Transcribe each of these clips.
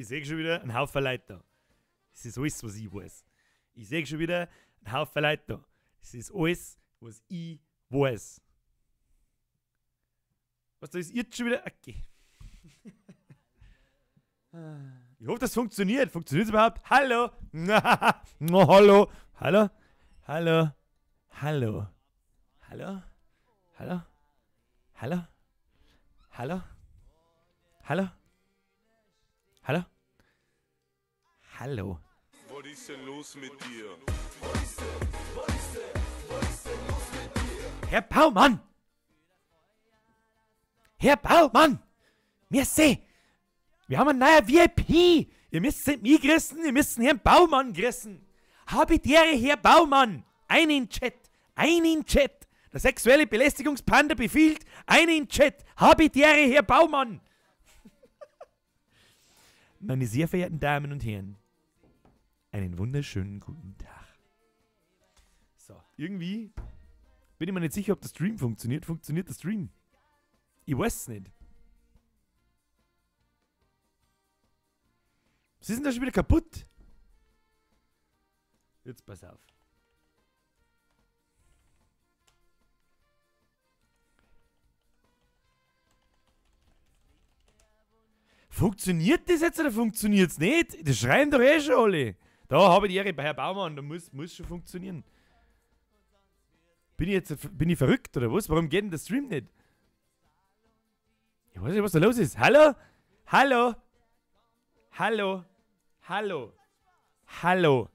Ich sehe schon wieder einen Haufen Leute da. Das ist alles, was ich weiß. Ich sehe schon wieder einen Haufen Leute da. Das ist alles, was ich weiß. Was, da ist jetzt schon wieder... Okay. Ich hoffe, das funktioniert. Funktioniert es überhaupt? Hallo? No, hallo? Hallo? Hallo? Hallo? Hallo? Hallo? Hallo? Hallo? Hallo? Hallo? Hallo? Was ist denn los mit dir? Herr Baumann! Herr Baumann! Merci! Wir haben einen neuen VIP! Ihr müsst nicht mich grüßen, ihr müsst Herrn Baumann grüßen! Habitäre Herr Baumann! Ein in Chat! Ein in Chat! Der sexuelle Belästigungspanda befiehlt, ein in Chat! Habitäre Herr Baumann! Meine sehr verehrten Damen und Herren, einen wunderschönen guten Tag. So, irgendwie bin ich mir nicht sicher, ob der Stream funktioniert. Funktioniert der Stream? Ich weiß es nicht. Was ist denn da schon wieder kaputt? Jetzt pass auf. Funktioniert das jetzt oder funktioniert es nicht? Das schreien doch eh schon alle. Da habe ich die Ehre bei Herrn Baumann, da muss schon funktionieren. Bin ich verrückt oder was? Warum geht denn der Stream nicht? Ich weiß nicht, was da los ist. Hallo? Hallo? Hallo? Hallo? Hallo?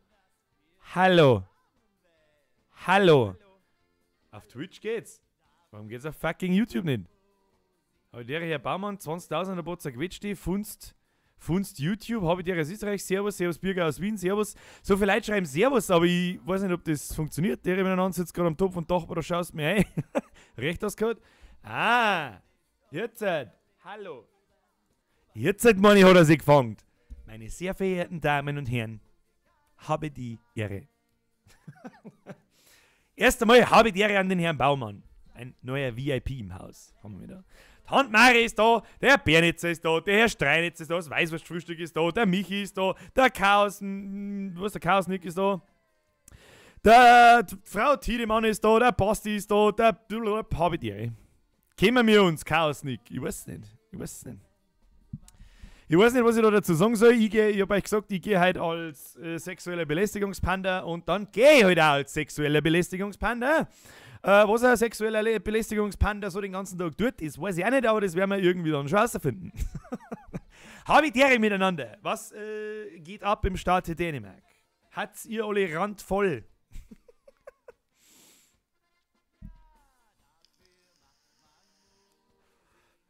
Hallo? Hallo? Auf Twitch geht's. Warum geht's auf fucking YouTube nicht? Aber der Herr Baumann, 20.000 Boot zerquetscht die, funst YouTube, habe ich der aus Österreich, Servus, Servus Bürger aus Wien, Servus. So viele Leute schreiben Servus, aber ich weiß nicht, ob das funktioniert. Der miteinander sitzt gerade am Topf und dachte, da schaust du mir ein. Recht hast du gehört? Ah, jetzt. Hallo. Jetzt, meine ich, hat er sich gefangen. Meine sehr verehrten Damen und Herren, habe die Ehre. Erst einmal habe ich die Ehre an den Herrn Baumann. Ein neuer VIP im Haus. Haben wir wieder. Die Handmare ist da, der Herr Bernitzer ist da, der Herr Streinitz ist da, das Weißwurstfrühstück ist da, der Michi ist da, der der Chaos-Nick ist da, der Frau Tiedemann ist da, der Basti ist da, der habe die Ehre. Kommen wir uns, Chaos-Nick. Ich weiß nicht. Ich weiß nicht, was ich da dazu sagen soll. Ich habe euch gesagt, ich gehe heute als sexueller Belästigungspanda und dann gehe ich heute auch als sexueller Belästigungspanda. Was ein sexueller Belästigungspanda so den ganzen Tag tut, das weiß ich auch nicht, aber das werden wir irgendwie dann schon herausfinden. Habitäre miteinander. Was geht ab im Staate Dänemark? Hat's ihr alle randvoll?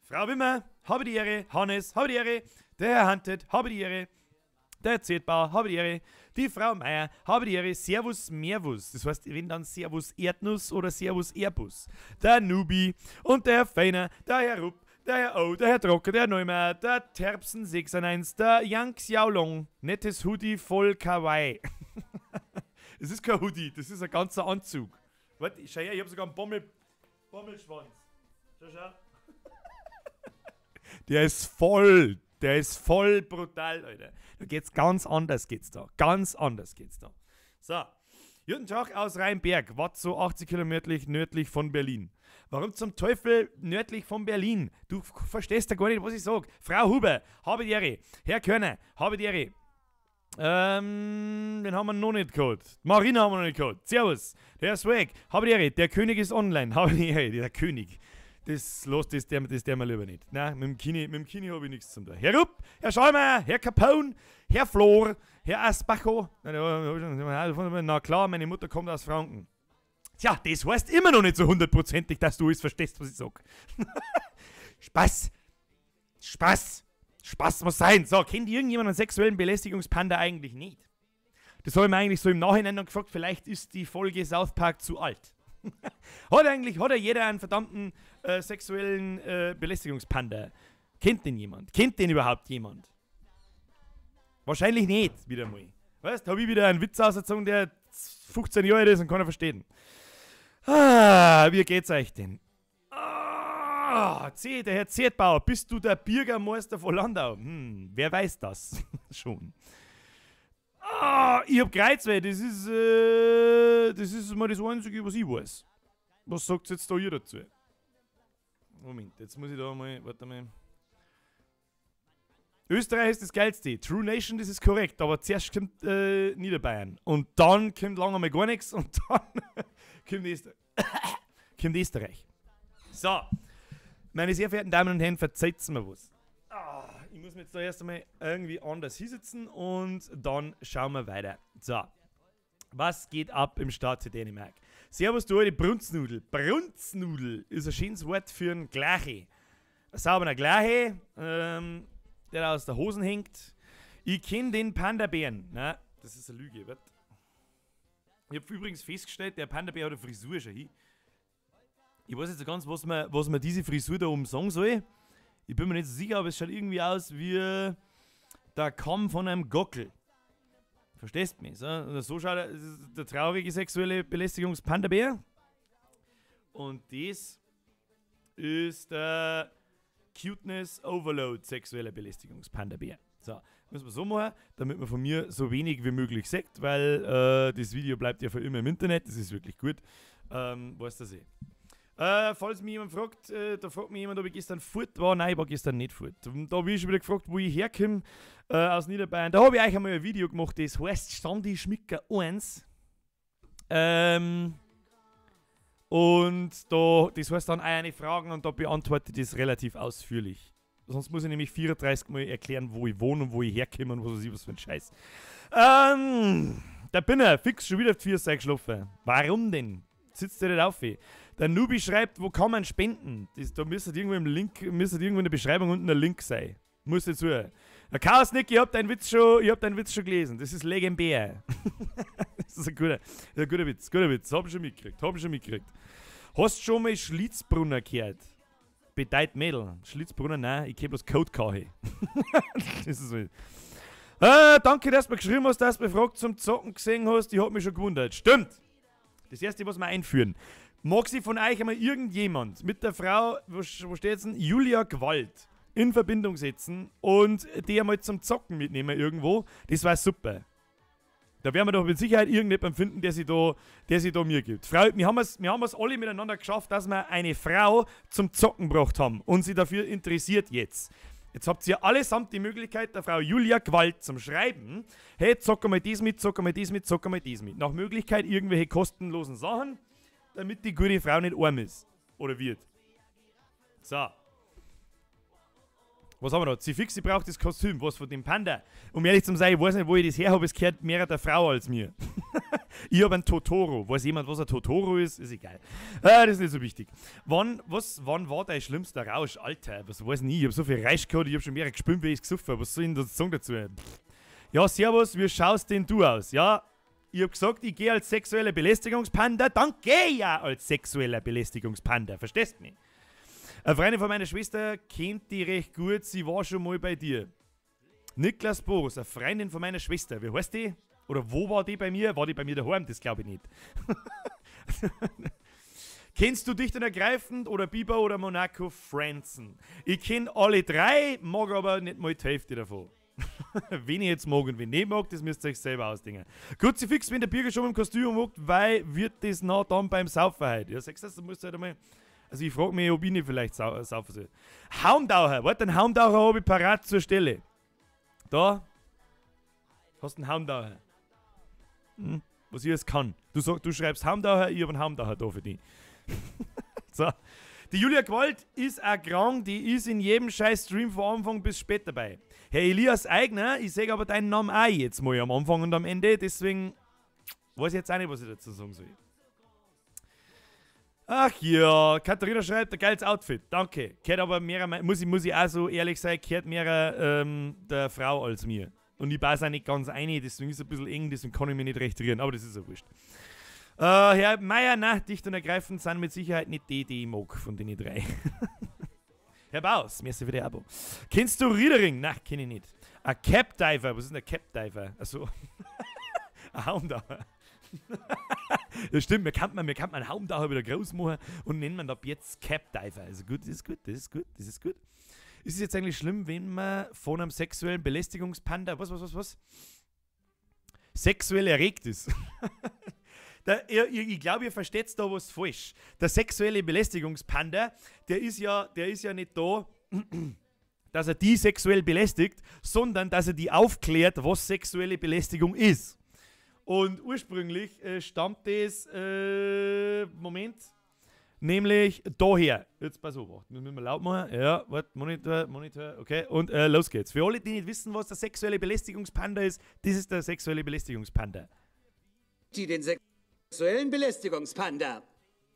Frau Wimmer, habe die Ehre. Hannes, habe die Ehre. Der Herr Hantet, habe die Ehre. Der Herr Zetbauer, habe die Ehre. Die Frau Meier, habe die Ehre. Servus Mervus. Das heißt, wenn dann Servus Erdnuss oder Servus Airbus. Der Nubi und der Herr Feiner, der Herr Rupp, der Herr O, der Herr Trocker, der Herr Neumeier, der Terpsen 691, der Yang Xiaolong. Nettes Hoodie voll Kawaii. Es ist kein Hoodie, das ist ein ganzer Anzug. Warte, schau her, ich habe sogar einen Bommelschwanz. Schau. Der ist voll brutal, Leute. Da geht's ganz anders geht's da. Ganz anders geht's da. So. Guten Tag aus Rheinberg, was so 80 Kilometer nördlich von Berlin. Warum zum Teufel nördlich von Berlin? Du verstehst ja gar nicht, was ich sag. Frau Huber, habe die Ehre. Herr Körner, habe die Ehre. Den haben wir noch nicht gehabt. Marina haben wir noch nicht gehabt. Servus. Der Herr Swag, habe die Ehre. Der König ist online. Habe die Ehre. Der König. Das der mir lieber nicht. Nein, mit dem Kini habe ich nichts zu tun. Herr Rupp, Herr Schallmeier, Herr Capone, Herr Flor, Herr Asbacho. Na klar, meine Mutter kommt aus Franken. Tja, das heißt immer noch nicht so hundertprozentig, dass du es verstehst, was ich sag. Spaß. Spaß muss sein. So, kennt irgendjemand einen sexuellen Belästigungspanda eigentlich nicht? Das habe ich mir eigentlich so im Nachhinein dann gefragt, vielleicht ist die Folge South Park zu alt. Hat jeder einen verdammten sexuellen Belästigungspanda? Kennt den jemand? Kennt den überhaupt jemand? Wahrscheinlich nicht, wieder mal. Weißt, habe ich wieder einen Witz ausgezogen, der 15 Jahre alt ist und keiner versteht. Wie geht's euch denn? Ah, der Herr Ziertbauer, bist du der Bürgermeister von Landau? Wer weiß das schon? Ah, ich hab Kreuzweh, das ist mal das Einzige, was ich weiß. Was sagt jetzt da ihr dazu? Moment, jetzt muss ich da mal, warte mal. Österreich ist das Geilste. True Nation, das ist korrekt, aber zuerst kommt Niederbayern. Und dann kommt lange mal gar nichts und dann kommt Österreich. So, meine sehr verehrten Damen und Herren, verzeiht mir was. Ich muss mir jetzt da erst einmal irgendwie anders hinsetzen und dann schauen wir weiter. So, was geht ab im Staat zu Dänemark? Servus, du alte Brunznudel. Brunznudel ist ein schönes Wort für ein Glache. Ein sauberer Glache, der aus der Hosen hängt. Ich kenne den Panda-Bären. Na, das ist eine Lüge, was? Ich habe übrigens festgestellt, der Panda-Bär hat eine Frisur schon hin. Ich weiß jetzt nicht ganz, was man diese Frisur da oben sagen soll. Ich bin mir nicht so sicher, aber es schaut irgendwie aus wie der Kamm von einem Gockel. Verstehst du mich? So schaut der traurige sexuelle Belästigungs-Panda-Bär. Und das ist der Cuteness Overload sexuelle Belästigungs-Panda-Bär. So, müssen wir so machen, damit man von mir so wenig wie möglich sagt, weil das Video bleibt ja für immer im Internet, das ist wirklich gut. Weißt du das eh. Falls mich jemand fragt, da fragt mich jemand, ob ich gestern fort war. Nein, ich war gestern nicht fort. Und da habe ich schon wieder gefragt, wo ich herkomme, aus Niederbayern. Da habe ich euch einmal ein Video gemacht, das heißt Standi Schmicker 1. Und das heißt dann eine Fragen und da beantworte ich das relativ ausführlich. Sonst muss ich nämlich 34 Mal erklären, wo ich wohne und wo ich herkomme und was weiß ich, was für ein Scheiß. Der Binner, fix schon wieder auf die 4 Seiten geschlafen. Warum denn? Sitzt der nicht auf? Der Nubi schreibt, wo kann man spenden? Da müsste irgendwo in der Beschreibung unten ein Link sein. Muss dazu. Der Chaos Nick, ich hab deinen Witz schon gelesen. Das ist legendär. Das ist ein guter Witz. Hab ich schon mitgekriegt. Hast du schon mal Schlitzbrunner gehört? Bedeutet Mädel. Schlitzbrunner, nein, ich kenn bloß Code-Kache. Das ist so. Danke, dass du mir geschrieben hast, dass du befragt zum Zocken gesehen hast. Ich hab mich schon gewundert. Stimmt. Das erste, was wir einführen. Mag sich von euch einmal irgendjemand mit der Frau, wo steht jetzt, Julia Gwalt, in Verbindung setzen und die einmal zum Zocken mitnehmen irgendwo? Das war super. Da werden wir doch mit Sicherheit irgendjemanden finden, der sich da mir gibt. Wir haben es alle miteinander geschafft, dass wir eine Frau zum Zocken gebracht haben und sie dafür interessiert jetzt. Jetzt habt ihr allesamt die Möglichkeit, der Frau Julia Gwalt zum Schreiben, hey, zock mal dies mit, zock mal dies mit, zock mal dies mit. Nach Möglichkeit irgendwelche kostenlosen Sachen, damit die gute Frau nicht arm ist. Oder wird. So. Was haben wir da? Sie fix, sie braucht das Kostüm. Was von dem Panda? Um ehrlich zu sein, ich weiß nicht, wo ich das her habe. Es gehört mehr der Frau als mir. Ich habe einen Totoro. Weiß jemand, was ein Totoro ist? Ist egal. Das ist nicht so wichtig. Wann war dein schlimmster Rausch? Alter, was weiß ich? Ich habe so viel Rausch gehabt, ich habe schon mehrere gespült, wie ich es gesoffen habe. Was soll ich denn das sagen dazu? Ja, servus, wie schaust denn du aus? Ja, ich habe gesagt, ich gehe als sexueller Belästigungspanda, dann gehe ich ja als sexueller Belästigungspanda. Verstehst du mich? Eine Freundin von meiner Schwester kennt die recht gut, sie war schon mal bei dir. Niklas Boos, eine Freundin von meiner Schwester. Wie heißt die? Oder wo war die bei mir? War die bei mir daheim? Das glaube ich nicht. Kennst du Dicht und Ergreifend oder Biber oder Monaco Franzen? Ich kenne alle drei, mag aber nicht mal die Hälfte davon. Wen ich jetzt mag und wen nicht mag, das müsst ihr euch selber ausdenken. Kruzifix, wenn der Bürger schon im Kostüm mag, weil wird das noch dann beim Saufen heute? Ja, sagst du, du musst halt einmal. Also ich frage mich, ob ich nicht vielleicht saufen soll. Haumdauer, warte, einen Haumdauer habe ich parat zur Stelle. Da hast du einen Haumdauer. Was ich jetzt kann. Du schreibst Haumdauer, ich habe einen Haumdauer da für dich. So. Die Julia Gwalt ist auch krank, die ist in jedem scheiß Stream von Anfang bis spät dabei. Herr Elias Eigner, ich sage aber deinen Namen auch jetzt mal am Anfang und am Ende, deswegen weiß ich jetzt auch nicht, was ich dazu sagen soll. Ach ja, Katharina schreibt, ein geiles Outfit, danke. Gehört aber mehr, muss ich auch so ehrlich sein, gehört mehr der Frau als mir. Und ich passe auch nicht ganz ein, deswegen ist es ein bisschen eng, deswegen kann ich mich nicht recht rühren, aber das ist ja wurscht. Herr Meier, na, Dicht und Ergreifend sind mit Sicherheit nicht die ich mag von den drei. Herr Baus, merci für die Abo. Kennst du Riedering? Na, kenn ich nicht. Ein Capdiver, was ist denn ein Capdiver? Achso. Ein Haumdauer. Das stimmt, wir kann einen Haumtaucher wieder groß machen und nennen man ab jetzt Cap Diver. Also gut, das ist gut. Ist es jetzt eigentlich schlimm, wenn man von einem sexuellen Belästigungspanda, was? Sexuell erregt ist? Ich glaube, ihr versteht da was falsch. Der sexuelle Belästigungspanda, der ist ja nicht da, dass er die sexuell belästigt, sondern dass er die aufklärt, was sexuelle Belästigung ist. Und ursprünglich stammt das, nämlich daher. Jetzt pass auf, müssen wir laut machen. Ja, warte, Monitor, okay. Und los geht's. Für alle, die nicht wissen, was der sexuelle Belästigungspanda ist, das ist der sexuelle Belästigungspanda. Den sexuellen Belästigungspanda.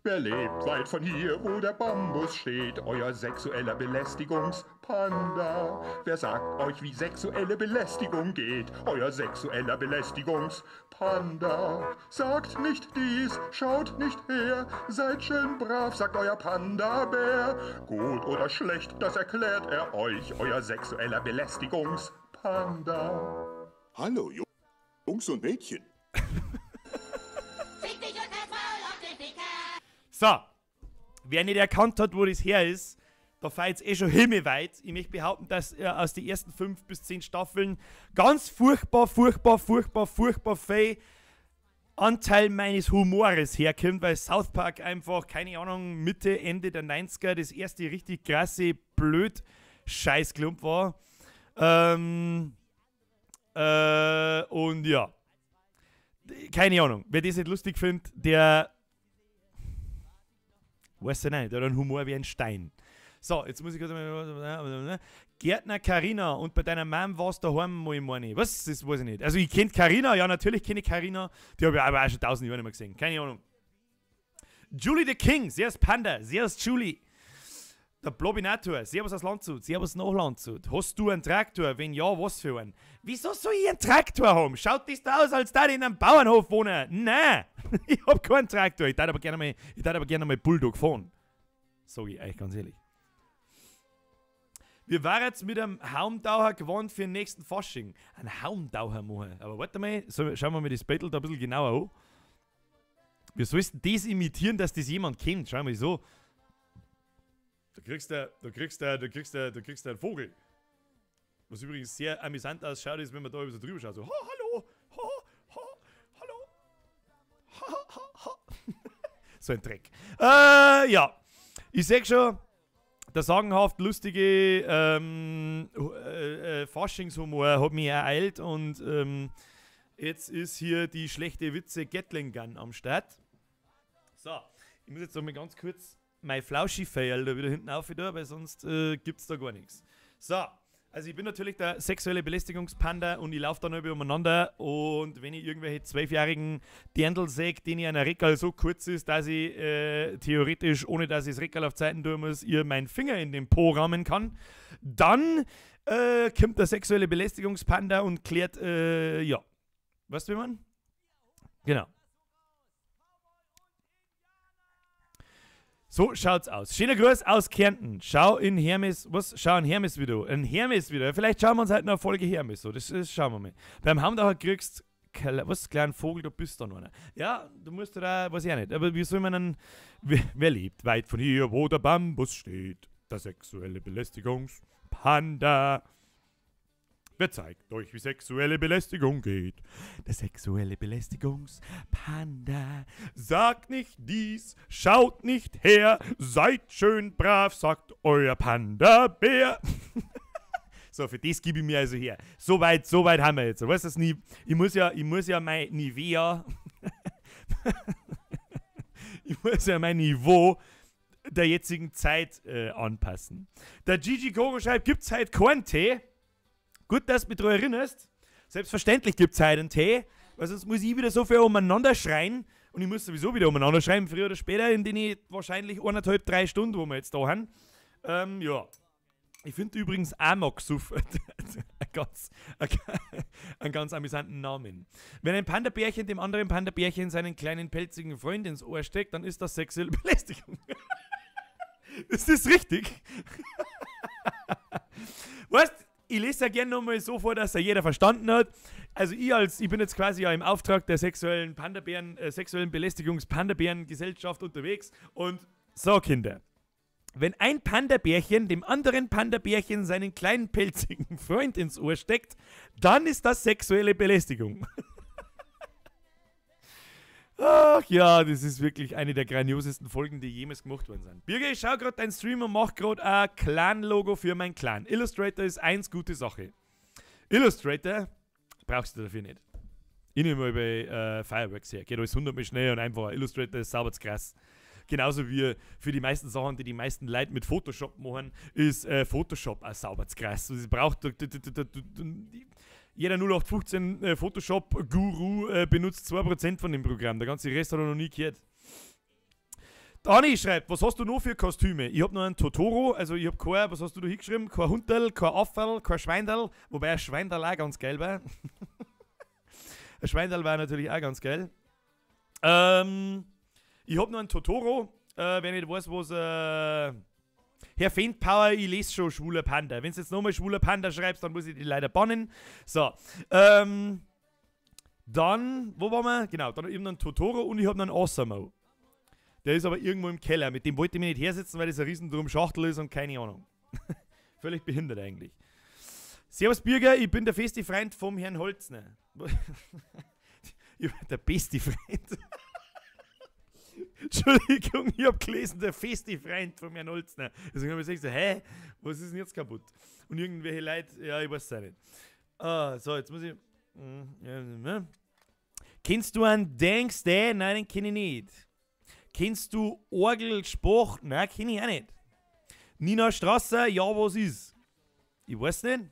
Wer lebt weit von hier, wo der Bambus steht, euer sexueller Belästigungspanda. Wer sagt euch, wie sexuelle Belästigung geht, euer sexueller Belästigungspanda. Sagt nicht dies, schaut nicht her, seid schön brav, sagt euer Panda-Bär. Gut oder schlecht, das erklärt er euch, euer sexueller Belästigungspanda. Hallo, Jungs und Mädchen. So, wer nicht erkannt hat, wo das her ist, da fällt es schon himmelweit. Ich möchte behaupten, dass aus den ersten 5 bis 10 Staffeln ganz furchtbar viel Anteil meines Humores herkommt, weil South Park einfach, keine Ahnung, Mitte, Ende der 90er das erste richtig krasse, blöd Scheißklump war. Und ja, keine Ahnung, wer das nicht lustig findet, der weißt du nicht, der hat einen Humor wie ein Stein. So, jetzt muss ich kurz mal. Gärtner Carina und bei deiner Mom warst du daheim mal im Morning. Was? Das weiß ich nicht. Also, ich kenne Carina, ja, natürlich kenne ich Carina. Die habe ich aber auch schon 1000 Jahre nicht mehr gesehen. Keine Ahnung. Julie the King, servus Panda, servus Julie. Der Blobinator, servus aus Landshut, servus nach Landshut. Hast du einen Traktor? Wenn ja, was für einen? Wieso soll ich einen Traktor haben? Schaut das da aus, als da in einem Bauernhof wohnen? Nein, ich hab keinen Traktor. Ich darf aber gerne mal Bulldog fahren. Sag ich euch ganz ehrlich. Wir waren jetzt mit einem Haumtaucher gewohnt für den nächsten Fasching. Ein Haumtaucher machen. Aber warte mal, schauen wir mal das Battle da ein bisschen genauer an. Wir sollten das imitieren, dass das jemand kennt. Schau mal so. Da kriegst du einen Vogel. Was übrigens sehr amüsant ausschaut, ist, wenn man da so drüber schaut. So, hallo, hallo. So ein Dreck. Ja. Ich sag schon, der sagenhaft lustige Faschingshumor hat mich ereilt und jetzt ist hier die schlechte Witze Gatling Gun am Start. So, ich muss jetzt noch mal ganz kurz mein Flauschi-Fail da wieder hinten auf, weil sonst gibt's da gar nichts. So, also ich bin natürlich der sexuelle Belästigungspanda und ich laufe da noch umeinander und wenn ich irgendwelche 12-jährigen Dirndl sehe, denen ich an der Reckerl so kurz ist, dass ich theoretisch, ohne dass ich das Reckerl auf Zeiten tun muss, ihr meinen Finger in den Po rammen kann, dann kommt der sexuelle Belästigungspanda und klärt, ja. Weißt du, wie man? Genau. So schaut's aus. Schöner Gruß aus Kärnten. Schau in Hermes wieder. Ein Hermes wieder. Vielleicht schauen wir uns halt noch eine Folge Hermes. So, das schauen wir mal. Beim Haumtaucher kriegst was, kleinen Vogel, du bist da noch einer. Ja, du musst da, weiß ich auch nicht. Aber wie soll man dann, wer lebt weit von hier, wo der Bambus steht? Der sexuelle Belästigungspanda. Wer zeigt euch, wie sexuelle Belästigung geht? Der sexuelle Belästigungspanda. Sagt nicht dies, schaut nicht her, seid schön brav, sagt euer Panda-Bär. So, für das gebe ich mir also her. So weit haben wir jetzt. Weißt du, ich muss ja mein Nivea, ich muss ja mein Niveau der jetzigen Zeit anpassen. Der Gigi Koro schreibt, gibt's halt keinen Tee? Gut, dass du mich daran erinnerst. Selbstverständlich gibt es heute einen Tee, weil sonst muss ich wieder so viel umeinander schreien. Und ich muss sowieso wieder umeinander schreien, früher oder später, in denen wahrscheinlich 1,5, 3 Stunden, wo wir jetzt da haben. Ja. Ich finde übrigens Amok-Suff einen ganz amüsanten Namen. Wenn ein Panda-Bärchen dem anderen Panda-Bärchen seinen kleinen pelzigen Freund ins Ohr steckt, dann ist das sexuelle Belästigung. Ist das richtig? Weißt du? Ich lese ja gerne nochmal so vor, dass er jeder verstanden hat. Also ich bin jetzt quasi ja im Auftrag der sexuellen Panda-Bären, sexuellen Belästigungs-Panda-Bären-Gesellschaft unterwegs und so, Kinder. Wenn ein Panda-Bärchen dem anderen Panda-Bärchen seinen kleinen pelzigen Freund ins Ohr steckt, dann ist das sexuelle Belästigung. Ach ja, das ist wirklich eine der grandiosesten Folgen, die jemals gemacht worden sind. Birger, ich schau gerade deinen Stream und mach gerade ein Clan-Logo für meinen Clan. Illustrator ist eins gute Sache. Illustrator brauchst du dafür nicht. Ich nehme mal bei Fireworks her. Geht alles 100 Mal schnell und einfach. Illustrator ist sauber krass. Genauso wie für die meisten Sachen, die meisten Leute mit Photoshop machen, ist Photoshop auch sauber krass. Also, es braucht jeder 0815 Photoshop-Guru benutzt 2% von dem Programm. Der ganze Rest hat er noch nie gehört. Dani schreibt, was hast du noch für Kostüme? Ich habe noch einen Totoro, also ich habe kein, was hast du da hingeschrieben? Kein Hundel, kein Afferl, kein Schweindel, wobei ein Schweindel auch ganz geil war. Ein Schweindel war natürlich auch ganz geil. Ich habe noch einen Totoro, wenn ich nicht weiß, was Herr Faintpower, ich lese schon schwuler Panda. Wenn du jetzt nochmal schwuler Panda schreibst, dann muss ich die leider bannen. So, dann, wo waren wir? Genau, dann eben einen Totoro und ich habe noch einen Osamo. Der ist aber irgendwo im Keller. Mit dem wollte ich mich nicht hersetzen, weil das ein riesen Schachtel ist und keine Ahnung. Völlig behindert eigentlich. Servus Birger, ich bin der feste Freund vom Herrn Holzner. Der beste Freund. Entschuldigung, ich habe gelesen, der feste Freund von Herrn Holzner. Deswegen habe ich gesagt, hä, was ist denn jetzt kaputt? Und irgendwelche Leute, ja, ich weiß es auch nicht. So, jetzt muss ich... Kennst du einen Denkste? Nein, den kenne ich nicht. Kennst du Orgelspruch? Nein, kenne ich auch nicht. Nina Strasser, ja, was ist? Ich weiß nicht.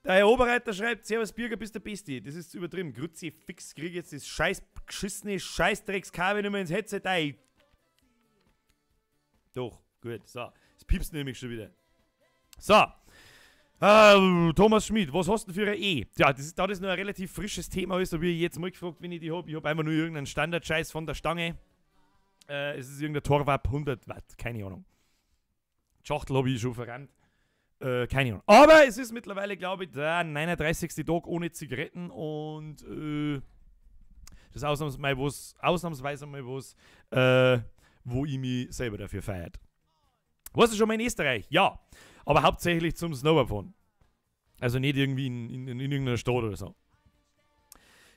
Der Herr Oberreiter schreibt, Servus Birger, bist der Beste. Das ist übertrieben. Grüezi, fix, krieg jetzt das scheiß geschissene Scheißdreckskabel nicht mehr ins Headset ein. Doch, gut, so. Es piepst nämlich schon wieder. So. Thomas Schmid, was hast du für ein E? Ja, da das noch ein relativ frisches Thema ist, habe ich jetzt mal gefragt, wenn ich die habe. Ich habe einfach nur irgendeinen Standard-Scheiß von der Stange. Es ist irgendein Torwab 100 Watt, keine Ahnung. Die Schachtel habe ich schon verrannt. Keine Ahnung. Aber es ist mittlerweile, glaube ich, der 39. Tag ohne Zigaretten und das ist ausnahmsweise mal was, wo ich mich selber dafür feiert. Warst du schon mal in Österreich? Ja. Aber hauptsächlich zum Snowboardfahren. Also nicht irgendwie in irgendeiner Stadt oder so.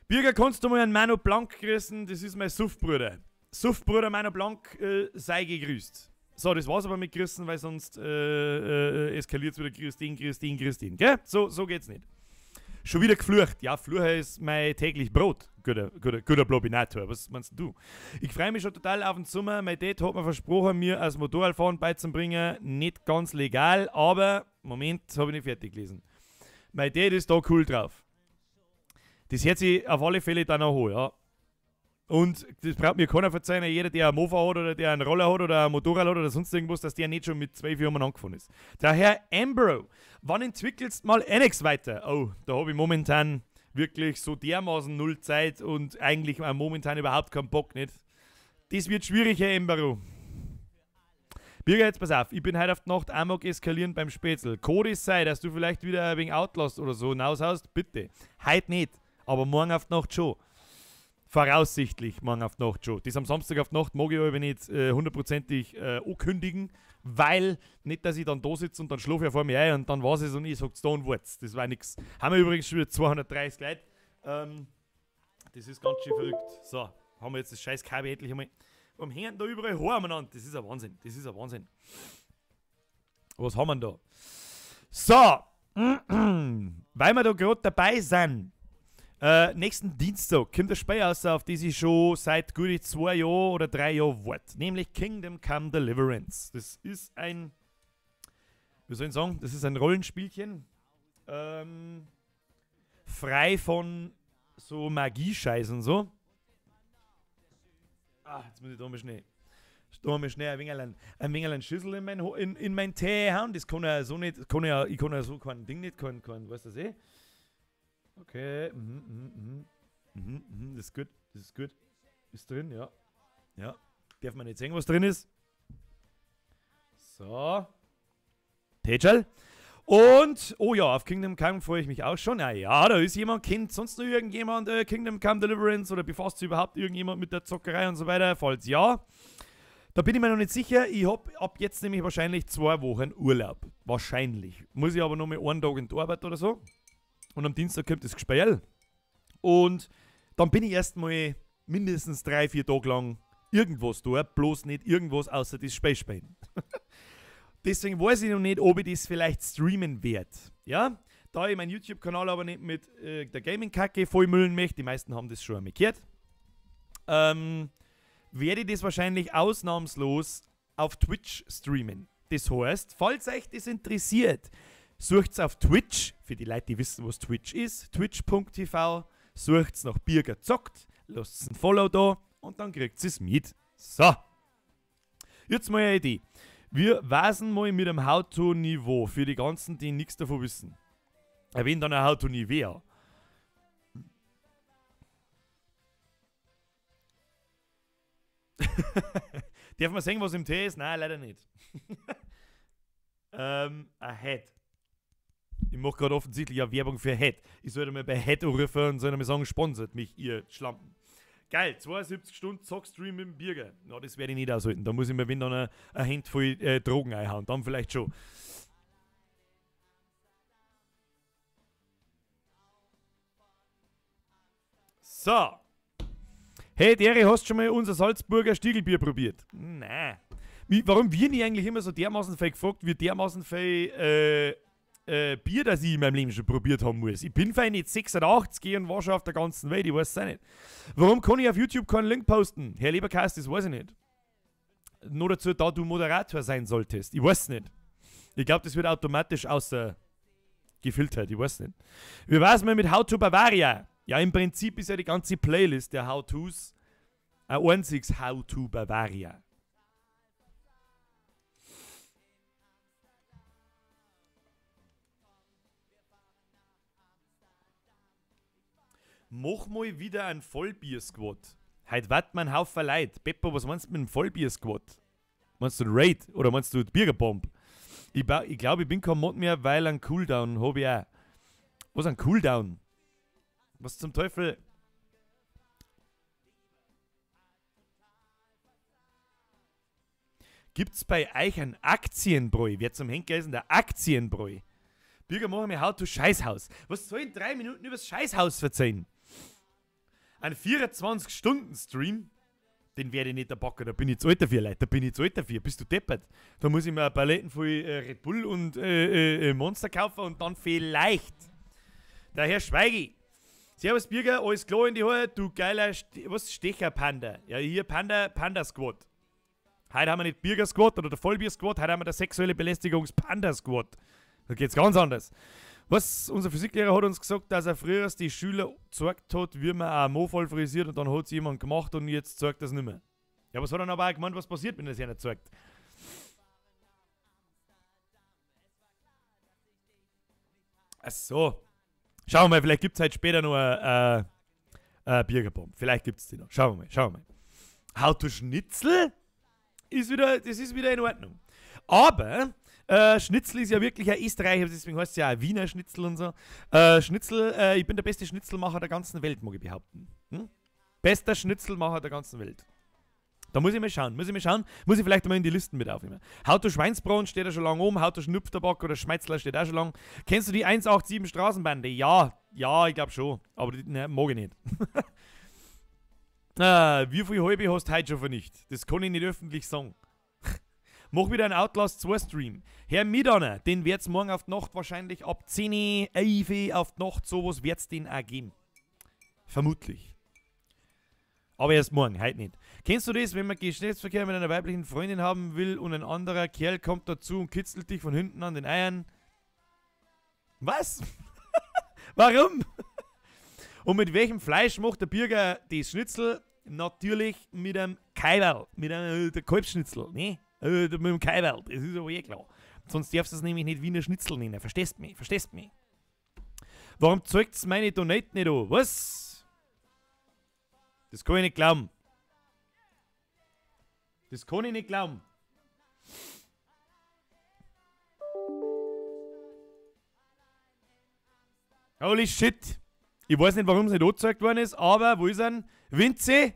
Birger, kannst du mal einen Mano Blanc grüßen? Das ist mein Suffbruder. Suffbruder Mano Blanc, sei gegrüßt. So, das war's aber mit Grüßen, weil sonst eskaliert es wieder Grüß den, gell? So geht's nicht. Schon wieder geflucht. Ja, Fluchen ist mein täglich Brot. Guter Blobinator. Was meinst du? Ich freue mich schon total auf den Sommer. Mein Dad hat mir versprochen, mir als Motorradfahren beizubringen. Nicht ganz legal, aber, Moment, habe ich nicht fertig gelesen. Mein Dad ist da cool drauf. Das hört sich auf alle Fälle dann auch an, ja. Und das braucht mir keiner verzeihen, jeder, der einen Mofa hat oder der einen Roller hat oder ein Motorrad hat oder sonst irgendwas, dass der nicht schon mit 12 Jahren angefangen ist. Der Herr Ambro, wann entwickelst du mal NX weiter? Oh, da habe ich momentan wirklich so dermaßen null Zeit und eigentlich momentan überhaupt keinen Bock nicht. Das wird schwierig, Herr Ambro. Birger, jetzt pass auf, ich bin heute auf die Nacht Amok eskalieren beim Spätzl. Code sei, dass du vielleicht wieder ein wenig Outlast oder so hinaushaust, bitte. Heute nicht, aber morgen auf die Nacht schon. Voraussichtlich morgen auf die Nacht schon. Das am Samstag auf die Nacht mag ich aber nicht hundertprozentig ankündigen, weil nicht, dass ich dann da sitze und dann schlafe ich vor mir ein und dann war es und ich sage Stone Words. Das war nichts. Haben wir übrigens schon wieder 230 Leute. Das ist ganz schön verrückt. So, haben wir jetzt das scheiß Kabel endlich einmal. Warum hängen da überall Haare aneinander? Das ist ein Wahnsinn. Das ist ein Wahnsinn. Was haben wir da? So, weil wir da gerade dabei sind. Nächsten Dienstag kommt das Spiel raus, auf das ich schon seit gut 2 Jahren oder 3 Jahren warte. Nämlich Kingdom Come Deliverance. Das ist ein, wie soll ich sagen, das ist ein Rollenspielchen. Frei von so Magie-Scheiß und so. Jetzt muss ich da mal schnell. ein wenig Schüssel in mein Tee hauen. Das kann ja so nicht, ich kann ja so kein Ding nicht, weißt du das eh? Okay, das ist gut, ist drin, ja. Ja, darf man nicht sehen, was drin ist. So. Tätschel. Und, oh ja, auf Kingdom Come freue ich mich auch schon. Ja, da ist jemand, kennt sonst noch irgendjemand Kingdom Come Deliverance oder befasst sich überhaupt irgendjemand mit der Zockerei und so weiter? Falls ja, da bin ich mir noch nicht sicher. Ich habe ab jetzt nämlich wahrscheinlich 2 Wochen Urlaub. Wahrscheinlich. Muss ich aber noch mal einen Tag in die Arbeit oder so. Und am Dienstag kommt das Gespiel. Und dann bin ich erstmal mindestens 3-4 Tage lang irgendwas da. Bloß nicht irgendwas außer das Spiel spielen. Deswegen weiß ich noch nicht, ob ich das vielleicht streamen werde. Ja? Da ich meinen YouTube-Kanal aber nicht mit der Gaming-Kacke vollmüllen möchte, die meisten haben das schon einmal gehört, werde ich das wahrscheinlich ausnahmslos auf Twitch streamen. Das heißt, falls euch das interessiert, sucht's auf Twitch, für die Leute, die wissen, was Twitch ist, twitch.tv, sucht's nach Birger zockt, lasst ein Follow da und dann kriegt es mit. So. Jetzt mal eine Idee. Wir weisen mal mit einem How-To-Niveau für die ganzen, die nichts davon wissen. Wenn dann ein How-To-Niveau. Darf man sagen, was im Tee ist? Nein, leider nicht. Ein Head. Ich mache gerade offensichtlich eine Werbung für Head. Ich sollte mal bei Head anrufen und sollte mal sagen, sponsert mich, ihr Schlampen. Geil, 72 Stunden Zockstream mit dem Birger. Na, das werde ich nicht aushalten. Da muss ich mir, wenn dann ein Handvoll Drogen einhauen. Dann vielleicht schon. So. Hey, Deri, hast du schon mal unser Salzburger Stiegelbier probiert? Nein. Warum wird ich eigentlich immer so dermaßen viel gefragt, wie dermaßen viel Bier, das ich in meinem Leben schon probiert haben muss? Ich bin vielleicht nicht 86 und war schon auf der ganzen Welt, ich weiß es auch nicht. Warum kann ich auf YouTube keinen Link posten? Herr Leberkast, das weiß ich nicht. Nur dazu, da du Moderator sein solltest. Ich weiß es nicht. Ich glaube, das wird automatisch außer gefiltert, ich weiß nicht. Wie war es mal mit How to Bavaria? Ja, im Prinzip ist ja die ganze Playlist der How-Tos ein einziges How to Bavaria. Mach mal wieder ein Vollbier-Squad. Heute wart mein Haufen Leute. Beppo, was meinst du mit einem Vollbier-Squad? Meinst du ein Raid oder meinst du die Biergerbomb? Ich glaube, ich bin kein Mod mehr, weil ein Cooldown habe ich auch. Was ein Cooldown? Was zum Teufel? Gibt's bei euch ein Aktienbräu? Wer zum Henker ist denn der Aktienbräu? Bürger, machen wir How to Scheißhaus. Was soll in 3 Minuten übers Scheißhaus verzeihen? Ein 24-Stunden-Stream? Den werde ich nicht erbacken, da bin ich zu alt dafür, Leute. Da bin ich zu alt dafür. Bist du deppert? Da muss ich mir Paletten voll Red Bull und Monster kaufen und dann vielleicht. Daher schweige ich. Servus Bürger, alles klar in die Haare, du geiler Stecher-Panda. Ja, hier Panda-Squad. Heute haben wir nicht Bürger-Squad oder der Vollbier-Squad, heute haben wir der sexuelle Belästigungs-Panda-Squad. Da geht's ganz anders. Was, unser Physiklehrer hat uns gesagt, dass er früher die Schüler gezeigt hat, wie man einen Mo voll frisiert und dann hat es jemand gemacht und jetzt zeigt das nicht mehr. Ja, was hat er aber auch gemeint, was passiert, wenn er es ja nicht zeigt? Ach so. Schauen wir mal, vielleicht gibt es halt später noch eine Biergerbomb. Vielleicht gibt es die noch. Schauen wir mal. How to Schnitzel? Das ist wieder in Ordnung. Aber Schnitzel ist ja wirklich ein Österreicher, deswegen heißt es ja auch Wiener Schnitzel und so. Schnitzel, ich bin der beste Schnitzelmacher der ganzen Welt, mag ich behaupten. Bester Schnitzelmacher der ganzen Welt. Da muss ich mal schauen. Muss ich vielleicht mal in die Listen mit aufnehmen. How to Schweinsbraten steht da schon lange oben. How to Schnupftabak oder Schmeizler steht auch schon lange. Kennst du die 187 Straßenbande? Ja, ich glaube schon. Aber die mag ich nicht. Wie viel halbe hast du heute schon vernichtet? Das kann ich nicht öffentlich sagen. Mach wieder einen Outlast 2 Stream. Herr Midaner, den wird's morgen auf die Nacht wahrscheinlich ab 10 Uhr auf die Nacht, sowas wird's den auch geben. Vermutlich. Aber erst morgen, heute nicht. Kennst du das, wenn man Geschlechtsverkehr mit einer weiblichen Freundin haben will und ein anderer Kerl kommt dazu und kitzelt dich von hinten an den Eiern? Was? Warum? Und mit welchem Fleisch macht der Bürger das Schnitzel? Natürlich mit einem Kaiberl, mit einem Kalbsschnitzel, ne? Mit dem Kaiberl, das ist aber eh klar. Sonst darfst du es nämlich nicht Wiener Schnitzel nennen, verstehst mich? Warum zeigt's meine Donate nicht an? Was? Das kann ich nicht glauben. Holy shit. Ich weiß nicht, warum es nicht angezeigt worden ist, aber wo ist er? Vinci.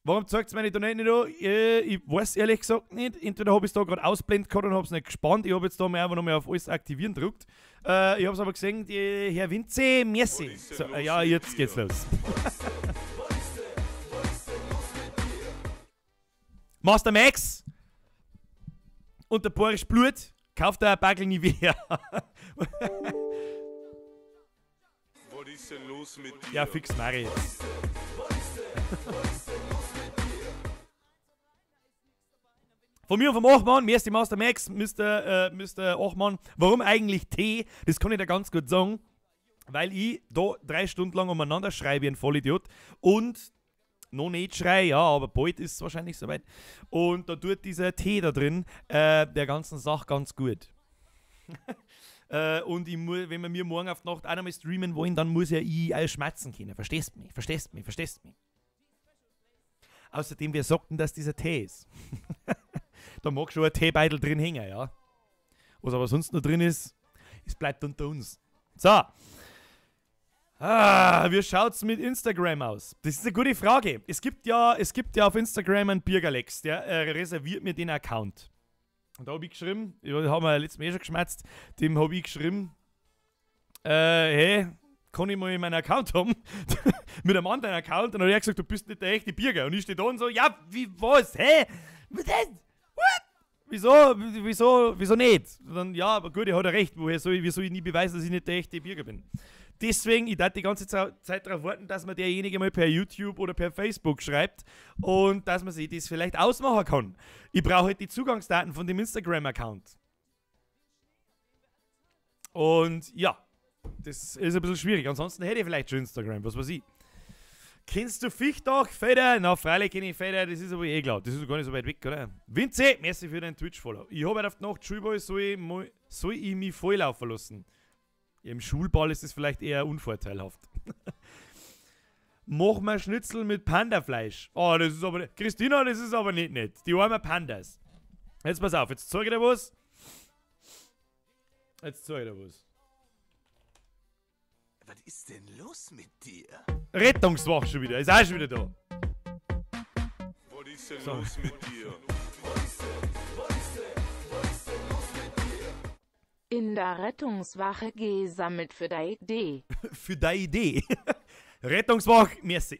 Warum zeigt es mir nicht da nicht an? Ich weiß ehrlich gesagt nicht. Entweder habe ich es da gerade ausblendet gehabt und habe es nicht gespannt. Ich habe jetzt da mal einfach nochmal auf alles aktivieren gedrückt. Ich habe es aber gesehen, Herr Vinci, merci. So, ja, jetzt geht's los. Master Max und der Boris Blut kauft ein Bagel Nivea. Was ist denn los mit dir? Ja, fix Mari. Von mir und vom Achmann, mir ist die Master Max, Mr. Achmann. Warum eigentlich Tee? Das kann ich dir ganz gut sagen. Weil ich da 3 Stunden lang umeinander schreibe wie ein Vollidiot und noch nicht schreie, ja, aber bald ist es wahrscheinlich soweit. Und da tut dieser Tee da drin der ganzen Sache ganz gut. Und wenn wir mir morgen auf die Nacht auch nochmal streamen wollen, dann muss ja ich auch schmatzen können. Verstehst mich? Außerdem, wir sagten, dass dieser Tee ist. Da mag schon ein Teebeutel drin hängen, ja. Was aber sonst noch drin ist, es bleibt unter uns. So. Wie schaut's mit Instagram aus? Das ist eine gute Frage. Es gibt ja auf Instagram einen Bürgerlex, der reserviert mir den Account. Und da habe ich geschrieben, ja, haben wir letztes Mal schon geschmatzt, dem habe ich geschrieben, hey, kann ich mal meinen Account haben? Mit einem anderen Account. Und dann hat er gesagt, du bist nicht der echte Bürger. Und ich stehe da und so, ja, wie, was, hä? Was denn? What? Wieso nicht? Und dann, ja, aber gut, er hat ja recht. Wie soll ich nie beweisen, dass ich nicht der echte Bürger bin? Deswegen, ich darf die ganze Zeit darauf warten, dass man derjenige mal per YouTube oder per Facebook schreibt und dass man sich das vielleicht ausmachen kann. Ich brauche halt die Zugangsdaten von dem Instagram-Account. Und ja, das ist ein bisschen schwierig. Ansonsten hätte ich vielleicht schon Instagram, was weiß ich. Kennst du Fichtach, Feder? Na, freilich kenne ich Feder, das ist aber eh klar. Das ist gar nicht so weit weg, oder? Vinci, merci für deinen Twitch-Follow. Ich habe halt auf die Nacht Schulball, soll ich mich volllaufen lassen? Im Schulball ist es vielleicht eher unvorteilhaft. Mach mal Schnitzel mit Pandafleisch. Oh, das ist aber... Christina, das ist aber nicht nett. Die armen Pandas. Jetzt pass auf, jetzt zeige ich dir was. Was ist denn los mit dir? Rettungswache schon wieder. Ist auch schon wieder da. Was ist denn los mit dir? In der Rettungswache gesammelt für deine Idee. Für deine Idee. Rettungswache, merci.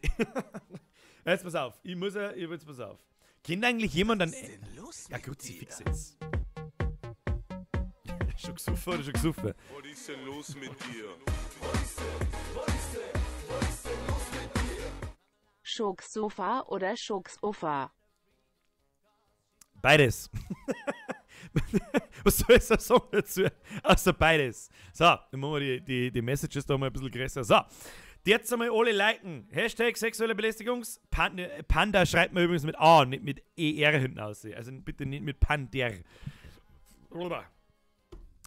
Jetzt pass auf. Jetzt pass auf. Kennt eigentlich jemand dann... Was ist denn los Ja mit gut, sie dir? fix jetzt. Schon gesoffen oder schon gesoffen? Was ist denn los mit dir? Schocksofa oder Schocksofa? Beides. Was soll ich so sagen dazu? Also beides. So, dann machen wir die Messages da mal ein bisschen größer. So, jetzt einmal alle liken. Hashtag sexuelle Belästigungs. Panda schreibt man übrigens mit A, nicht mit ER hinten aus. Also bitte nicht mit Pander.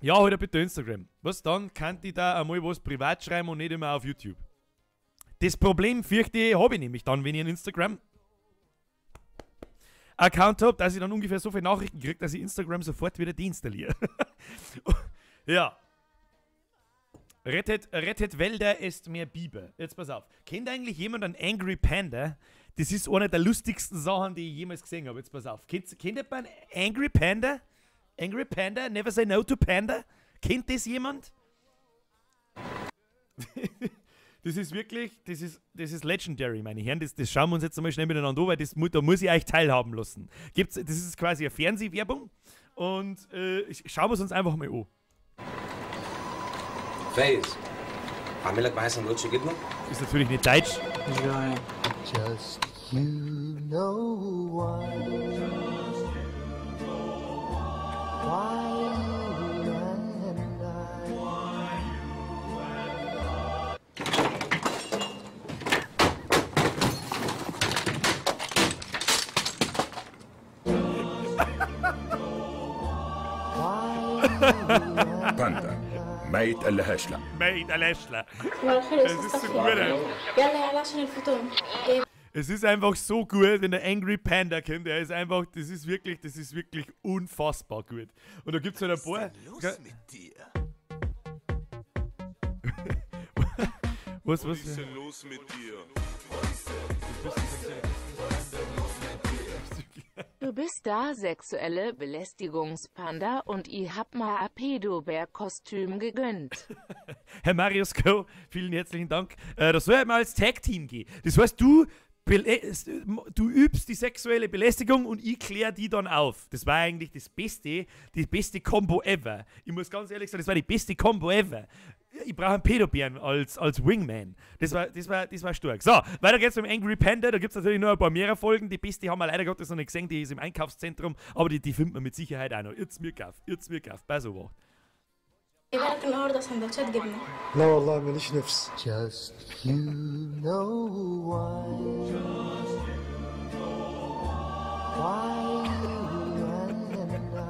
Ja, halt bitte Instagram. Was dann? Kann ich da einmal was privat schreiben und nicht immer auf YouTube? Das Problem, fürchte ich, habe ich nämlich dann, wenn ich einen Instagram-Account habe, dass ich dann ungefähr so viele Nachrichten kriege, dass ich Instagram sofort wieder deinstalliere. Ja. Rettet Wälder, esst mehr Biber. Jetzt pass auf. Kennt eigentlich jemand einen Angry Panda? Das ist eine der lustigsten Sachen, die ich jemals gesehen habe. Jetzt pass auf. Kennt jemand einen Angry Panda? Angry Panda? Never say no to Panda? Kennt das jemand? Das ist wirklich, das ist legendary, meine Herren. Das schauen wir uns jetzt einmal schnell miteinander an, weil da muss ich euch teilhaben lassen. Das ist quasi eine Fernsehwerbung und schauen wir es uns einfach mal an. فايز اعمل لك معايا سندوتش جبنه. Ist natürlich nicht Deutsch. Just you know why you and I. باندا ما يتقلهاش لا. Mate, Aleshla. صباح الخير يا Das ist استاذ so صفي. gut. يلا يلا عشان الفطور. Es ist einfach so gut, wenn der Angry Panda kommt. Der ist einfach, das ist wirklich unfassbar gut. Und da gibt es halt ein paar. Los mit dir. Was? Was ist denn los mit dir? Du bist da sexuelle Belästigungspanda und ich hab mal ein Pedobär-Kostüm gegönnt. Herr Marius Co., vielen herzlichen Dank. Das soll halt mal als Tag-Team gehen. Das heißt, du übst die sexuelle Belästigung und ich kläre die dann auf. Das war eigentlich die beste Combo ever. Ich muss ganz ehrlich sagen, das war die beste Combo ever. Ich brauche einen Pedobären als Wingman. Das war stark. So, weiter geht's mit dem Angry Panda. Da gibt es natürlich noch ein paar mehr Folgen. Die beste haben wir leider Gottes noch nicht gesehen. Die ist im Einkaufszentrum. Aber die findet man mit Sicherheit auch noch. Irrt's mir kauf. Bei so was. ايه رايك النهارده سندوتشات جبنه؟ لا والله ماليش نفس. Just you know why you and I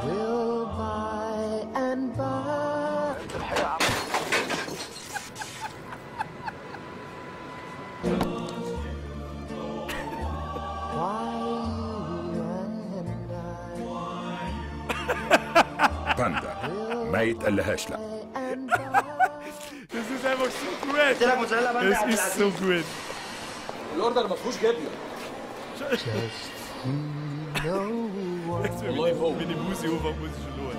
will by and by. باندا ما يتقلهاش لا. Das ist einfach so gut. Das ist so gut. الاوردر ما فيهوش جبنه. Just you know why Wenn die Musik anfängt, muss ich schon los.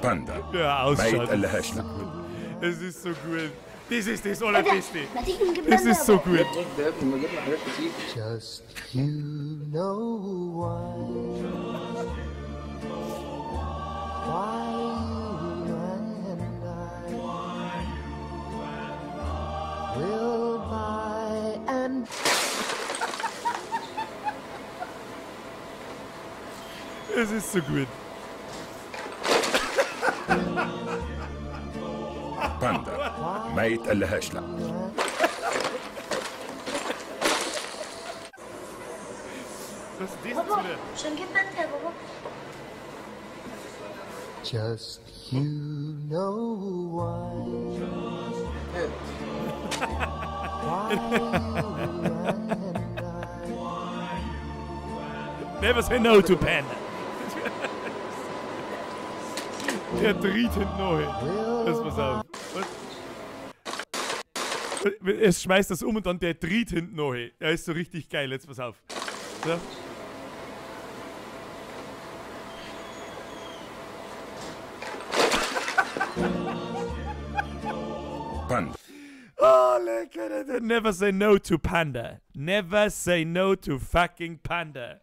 باندا Ja, ما ausschalten. يتقلهاش لا. Es ist so gut. Das ist das Allerbeste. ما تيجي نجيب Das ist so gut. Just you know why you and I will by and Es ist so gut. باندا ما يتقلهاش لا. Was ist das jetzt wieder? مش هنجيب بنت يا بابا. just you know why Never say no to Panda. Der dreht hinten noch hin. Lass pass auf. Es schmeißt das um und dann der dreht hinten noch hin. Er ist so richtig geil. Jetzt pass auf. So. Panda. Oh, lecker. Never say no to Panda. Never say no to fucking Panda.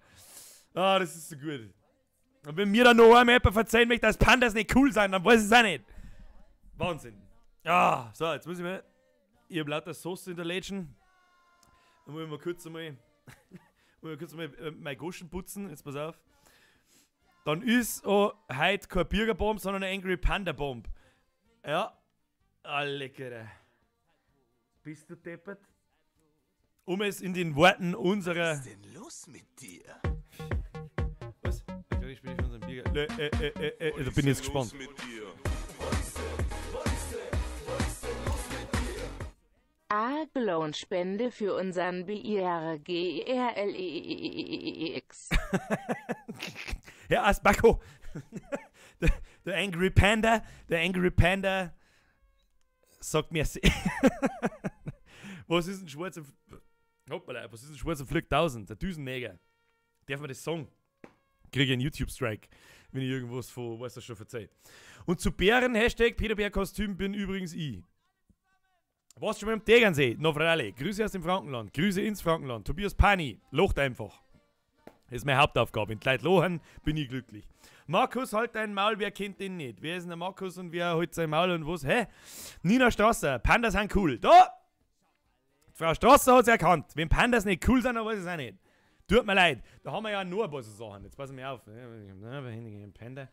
Ah, das ist so gut. Und wenn mir dann noch einmal jemand erzählen möchte, dass Pandas nicht cool sind, dann weiß ich es auch nicht. Wahnsinn. Ah, so, jetzt muss ich mal. Ich habe lauter Sauce in der Lädchen. Dann muss ich mal kurz einmal meine Goschen putzen. Jetzt pass auf. Dann ist heute kein Burgerbomb, sondern eine Angry Panda Bomb. Ja. Ah, lecker. Bist du deppert? Um es in den Worten unserer. Was ist denn los mit dir? Was? Ich spiele von unserem Bier. Da bin ich jetzt gespannt. A-Clone-Spende für unseren BIRGRLEX. Herr Asbacco. Der Angry Panda. Der Angry Panda sagt mir. Was ist ein schwarzer. Hoppala, was ist ein schwarzer Flug 1000? Der Düsenneger. Darf man das sagen? Kriege ich einen YouTube-Strike, wenn ich irgendwas von, weiß das schon verzeiht. Und zu Bären, Hashtag Peterbär-Kostüm bin übrigens ich. Was schon mal im Tegernsee? Novrale. Grüße aus dem Frankenland. Grüße ins Frankenland. Tobias Pani. Locht einfach. Das ist meine Hauptaufgabe. Wenn die Leute lochen, bin ich glücklich. Markus, halt dein Maul. Wer kennt den nicht? Wer ist denn der Markus und wer hält sein Maul und was? Hä? Nina Strasser. Pandas sind cool. Da! Frau Strasser hat es erkannt. Wenn Pandas nicht cool sind, dann weiß ich es auch nicht. Tut mir leid. Da haben wir ja nur ein paar so Sachen. Jetzt passen wir auf. Panda.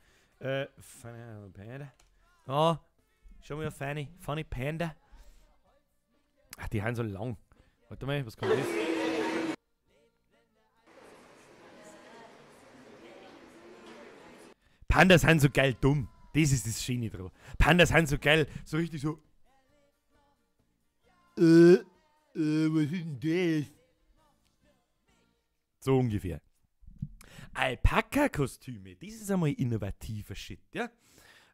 Panda. Oh. Schau mal, funny Panda. die haben so lang. Warte mal, was kommt jetzt? Pandas sind so geil dumm. Das ist das Schöne drauf. Pandas sind so geil, so richtig so. Was ist denn das? So ungefähr. Alpaka-Kostüme, das ist einmal innovativer Shit, ja?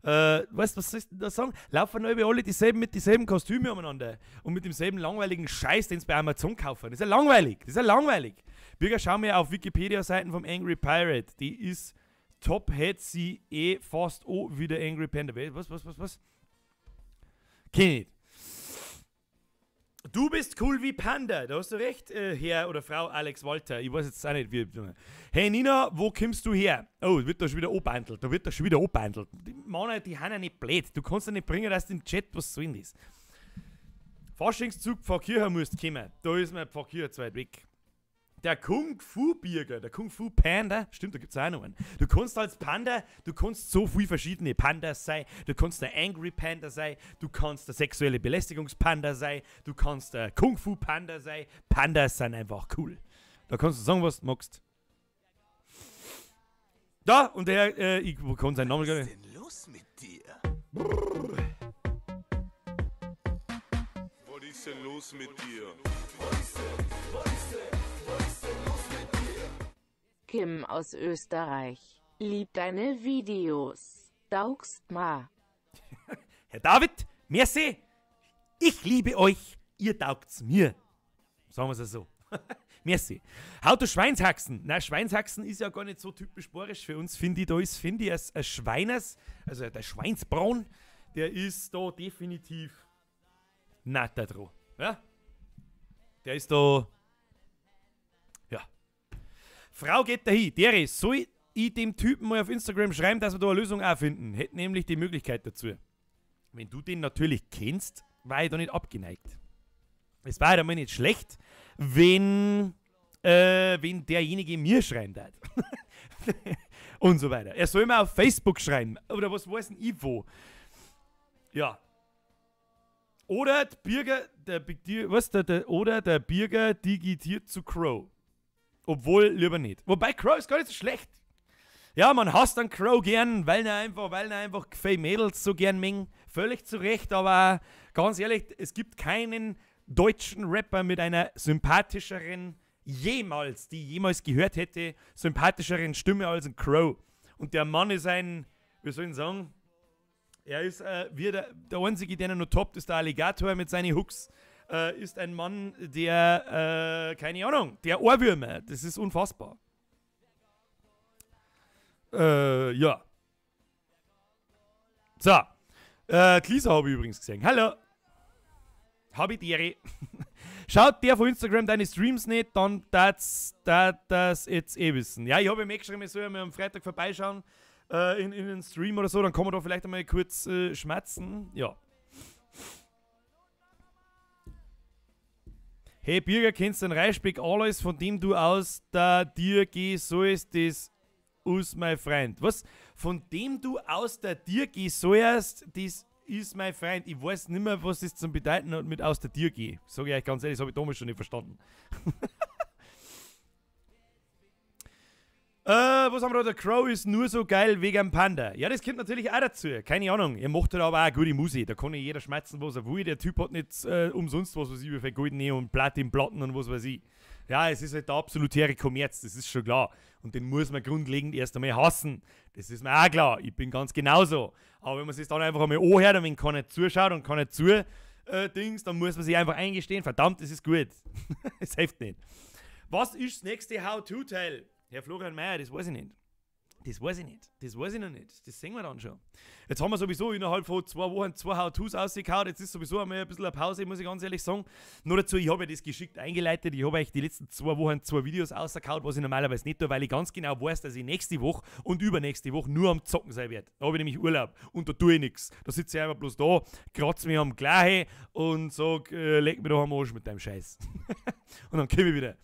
Weißt du, was soll ich denn da sagen? Laufen alle dieselben mit dieselben Kostümen umeinander und mit demselben langweiligen Scheiß, den sie bei Amazon kaufen. Das ist ja langweilig, das ist ja langweilig. Bürger, schau mir auf Wikipedia-Seiten vom Angry Pirate. Die ist top, hätte sie fast wie der Angry Panda. Was? Kenn ich nicht. Du bist cool wie Panda, da hast du recht, Herr oder Frau Alex Walter. Ich weiß jetzt auch nicht, wie. Hey Nina, wo kommst du her? Oh, wird da schon wieder anbeindelt. Die Männer, die haben ja nicht blöd. Du kannst ja nicht bringen, dass du im Chat, was soll denn das? Faschingszug Pfarrkirche musst kommen. Da ist mein Pfarrkirche zu weit weg. Der Kung-Fu-Bürger, der Kung-Fu-Panda, stimmt, da gibt es auch noch einen. Du kannst als Panda, du kannst so viele verschiedene Pandas sein. Du kannst der Angry Panda sein, du kannst der sexuelle Belästigungspanda sein, du kannst der Kung-Fu-Panda sein. Pandas sind einfach cool. Da kannst du sagen, was du magst. Da, und der, ich kann seinen Namen gar nicht. Was ist denn los mit dir? Was ist denn los mit dir? Kim aus Österreich. Lieb deine Videos. Daugst ma. Herr David, merci. Ich liebe euch, ihr taugt's mir. Sagen wir es so. Merci. How to Schweinshaxen. Na, Schweinshaxen ist ja gar nicht so typisch bayerisch für uns, finde ich. Da ist, ein Schweiners, also der Schweinsbraun, der ist da definitiv netter dran. Ja? Der ist da. Ja. Frau geht dahin. Dere, soll ich dem Typen mal auf Instagram schreiben, dass wir da eine Lösung auch finden? Hätte nämlich die Möglichkeit dazu. Wenn du den natürlich kennst, war ich da nicht abgeneigt. Es war halt einmal nicht schlecht, wenn derjenige mir schreiben darf. Und so weiter. Er soll mir auf Facebook schreiben. Oder was weiß denn ich wo. Ja. Oder der Bürger digitiert zu Crow. Obwohl, lieber nicht. Wobei, Crow ist gar nicht so schlecht. Ja, man hasst dann Crow gern, weil er einfach viele Mädels so gern mengen. Völlig zu Recht, aber ganz ehrlich, es gibt keinen deutschen Rapper mit einer sympathischeren, die ich jemals gehört hätte, sympathischeren Stimme als ein Crow. Und der Mann ist wie soll ich sagen, er ist wie der einzige, der noch toppt, ist der Alligator mit seinen Hooks. Ist ein Mann, der, keine Ahnung, der Ohrwürmer, das ist unfassbar. Ja. So. Lisa habe ich übrigens gesehen. Hallo. Habe ich dir. Schaut der von Instagram deine Streams nicht, dann das jetzt wissen. Ja, ich habe mir geschrieben, ich soll mal am Freitag vorbeischauen in den Stream oder so, dann kann man da vielleicht einmal kurz schmatzen. Ja. Hey Bürger, kennst du den Reisbeck alles, von dem du aus der dir gehen sollst, das ist mein Freund. Was? Von dem du aus der dir gehen sollst, das ist mein Freund. Ich weiß nicht mehr, was das zum Bedeuten hat mit aus der Tür gehen. Sage ich euch ganz ehrlich, das habe ich damals schon nicht verstanden. Was haben wir da? Der Crow ist nur so geil wegen dem Panda. Ja, das kommt natürlich auch dazu. Keine Ahnung. Er macht halt aber auch gute Musik. Da kann ja jeder schmerzen, was er will. Der Typ hat nicht umsonst was weiß ich, wie viel Goldene und Platinplatten und was weiß ich. Ja, es ist halt der absolutäre Kommerz, das ist schon klar. Und den muss man grundlegend erst einmal hassen. Das ist mir auch klar. Ich bin ganz genauso. Aber wenn man sich dann einfach einmal anhört und wenn keiner zuschaut und keiner dann muss man sich einfach eingestehen, verdammt, das ist gut. Es hilft nicht. Was ist das nächste How-To-Teil? Herr Florian Mayer, das weiß ich nicht. Das weiß ich noch nicht. Das sehen wir dann schon. Jetzt haben wir sowieso innerhalb von 2 Wochen 2 How-Tos rausgehauen. Jetzt ist sowieso einmal ein bisschen eine Pause, muss ich ganz ehrlich sagen. Nur dazu, ich habe ja das geschickt eingeleitet. Ich habe euch die letzten 2 Wochen 2 Videos rausgehauen, was ich normalerweise nicht tue, weil ich ganz genau weiß, dass ich nächste Woche und übernächste Woche nur am Zocken sein werde. Da habe ich nämlich Urlaub und da tue ich nichts. Da sitze ich einfach bloß da, kratze mich am Gleiche und sage, leg mich doch am Arsch mit deinem Scheiß. Und dann komme ich wieder.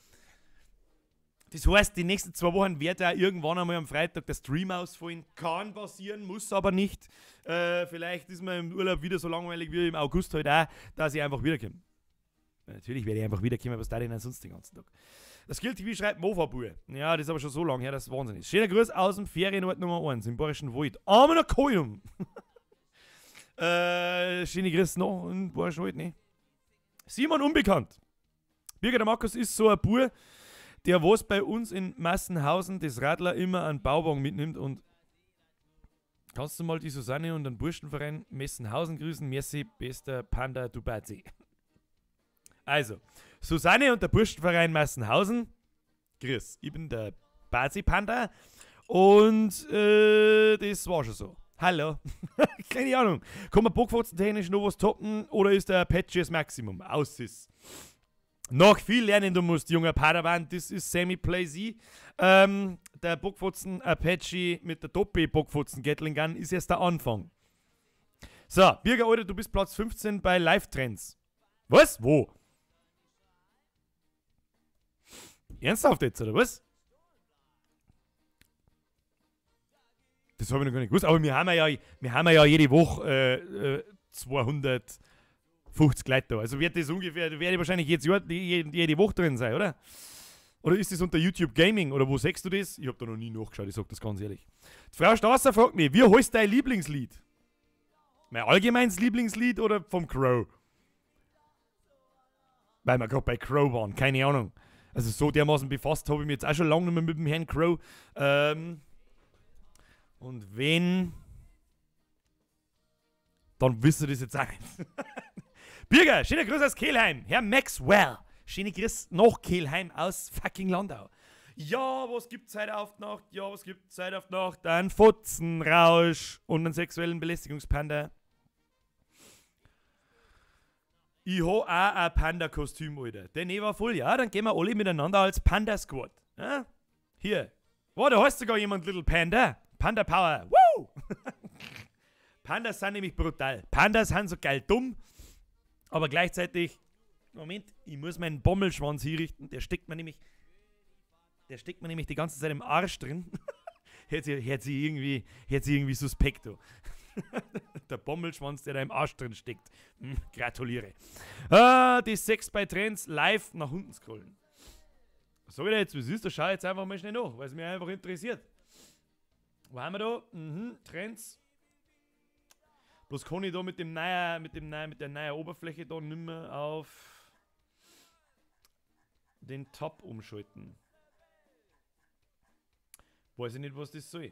Das heißt, die nächsten 2 Wochen wird auch irgendwann einmal am Freitag der Stream ausfallen. Kann passieren, muss aber nicht. Vielleicht ist mir im Urlaub wieder so langweilig wie im August halt auch, dass ich einfach wiederkomme. Natürlich werde ich einfach wiederkommen, was da denn sonst den ganzen Tag. Das Skill TV schreibt Mofa-Bue. Ja, das ist aber schon so lange her, dass es Wahnsinn ist. Schöner Gruß aus dem Ferienort Nummer 1 im Bayerischen Wald. Armener Kojum. Schöne Grüße noch im Bayerischen Wald, ne? Simon Unbekannt. Birger der Markus ist so ein Bub, der was bei uns in Massenhausen das Radler immer einen Bauwagen mitnimmt und kannst du mal die Susanne und den Burschenverein Messenhausen grüßen? Merci, bester Panda Dubazi. Also, Susanne und der Burschenverein Massenhausen. Grüß, ich bin der Bazi-Panda und das war schon so. Hallo. Keine Ahnung. Kann man Bockfotzen technisch noch was toppen oder ist der Apache das Maximum? Aus ist. Noch viel lernen du musst, junger Padawan. Das ist Semi-Play-Z. Der Bockfotzen Apache mit der Doppel-Bockfotzen Gatling Gun ist erst der Anfang. So, Birger, Alter, du bist Platz 15 bei Live-Trends. Was? Wo? Ernsthaft jetzt, oder was? Das habe ich noch gar nicht gewusst, aber wir haben ja jede Woche 250 Leute da. Also wird das ungefähr, werde ich wahrscheinlich jetzt jede Woche drin sein, oder? Oder ist das unter YouTube Gaming? Oder wo sagst du das? Ich habe da noch nie nachgeschaut, ich sag das ganz ehrlich. Die Frau Strasser fragt mich, wie heißt dein Lieblingslied? Mein allgemeines Lieblingslied oder vom Crow? Weil wir gerade bei Crow waren, keine Ahnung. Also so dermaßen befasst habe ich mich jetzt auch schon lange nicht mehr mit dem Herrn Crow. Und wenn, dann wisst ihr das jetzt auch nicht. Birger, schöner Gruß aus Kelheim. Herr Maxwell, schöne Grüß nach Kelheim aus fucking Landau. Ja, was gibt's heute auf die Nacht? Ja, was gibt's heute auf die Nacht? Ein Fotzenrausch und einen sexuellen Belästigungspanda. Ich habe auch ein Panda-Kostüm, Alter. Der Nähe war voll, ja, dann gehen wir alle miteinander als Panda-Squad. Ja? Hier. Wow, da heißt sogar jemand Little Panda. Panda Power. Woo! Pandas sind nämlich brutal. Pandas sind so geil dumm, aber gleichzeitig, Moment, ich muss meinen Bommelschwanz hier richten. Der steckt mir nämlich die ganze Zeit im Arsch drin. hört sie irgendwie suspekt. Der Bommelschwanz, der da im Arsch drin steckt. Gratuliere. Die 6 bei Trends live nach unten scrollen. Was soll ich da jetzt? Was ist? Da schau ich jetzt einfach mal schnell nach, weil es mich einfach interessiert. Wo haben wir da? Trends. Bloß kann ich da mit der neuen Oberfläche da nicht mehr auf den Tab umschalten. Weiß ich nicht, was das soll.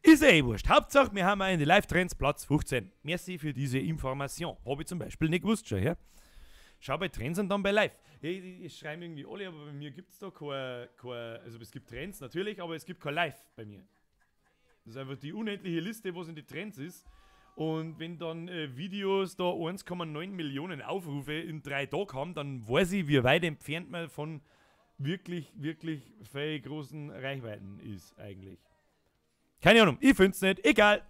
Ist eh wurscht. Hauptsache, wir haben in den Live-Trends Platz 15. Merci für diese Information. Habe ich zum Beispiel nicht gewusst schon, ja? Schau bei Trends und dann bei Live. Ich schreibe irgendwie alle, aber bei mir gibt es da kein, also es gibt Trends natürlich, aber es gibt kein Live bei mir. Das ist einfach die unendliche Liste, was in die Trends ist. Und wenn dann Videos da 1,9 Millionen Aufrufe in 3 Tagen haben, dann weiß ich, wie weit entfernt man von wirklich, wirklich viel großen Reichweiten ist eigentlich. Keine Ahnung, ich find's nicht, egal.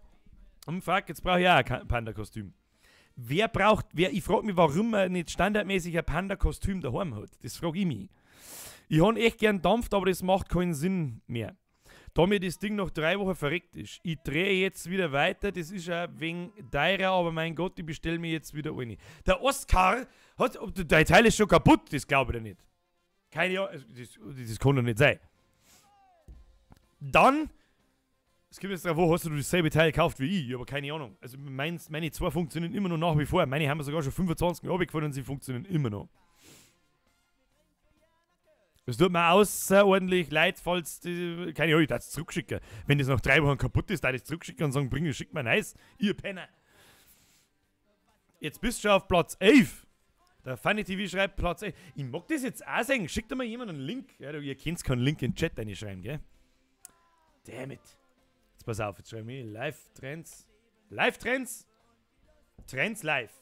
Fuck, jetzt brauche ich auch ein Panda-Kostüm. Ich frage mich, warum man nicht standardmäßig ein Panda-Kostüm daheim hat. Das frage ich mich. Ich habe echt gern dampft, aber das macht keinen Sinn mehr. Da mir das Ding nach 3 Wochen verreckt ist. Ich drehe jetzt wieder weiter, das ist ja wegen teurer, aber mein Gott, ich bestelle mir jetzt wieder eine. Der Oscar hat, der Teil ist schon kaputt, das glaube ich dir nicht. Keine Ahnung, das kann doch nicht sein. Dann, es gibt jetzt drauf, wo hast du dasselbe Teil gekauft wie ich, aber keine Ahnung. Also meine 2 funktionieren immer noch nach wie vor. Meine haben wir sogar schon 25 Mal abgefahren und sie funktionieren immer noch. Das tut mir außerordentlich leid, falls die, keine Ahnung, ich darf es zurückschicken. Wenn das nach 3 Wochen kaputt ist, darf ich es zurückschicken und sagen, schick mir Eis, ihr Penner. Jetzt bist du schon auf Platz 11. Der Funny TV schreibt Platz 11. Ich mag das jetzt auch sagen. Schickt mir jemand einen Link. Ja, ihr könnt keinen Link in den Chat reinschreiben, gell? Damn it. Jetzt pass auf, jetzt schreibe ich Live-Trends. Live-Trends? Trends live.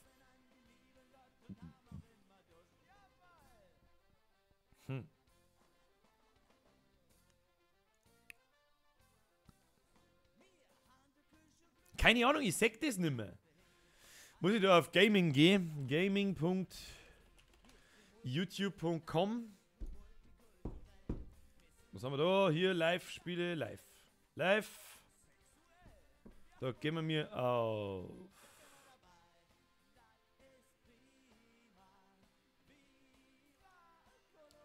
Keine Ahnung, ich sag das nicht mehr. Muss ich da auf Gaming gehen? Gaming.youtube.com. Was haben wir da? Hier, Live-Spiele, live. Live. Da gehen wir mir auf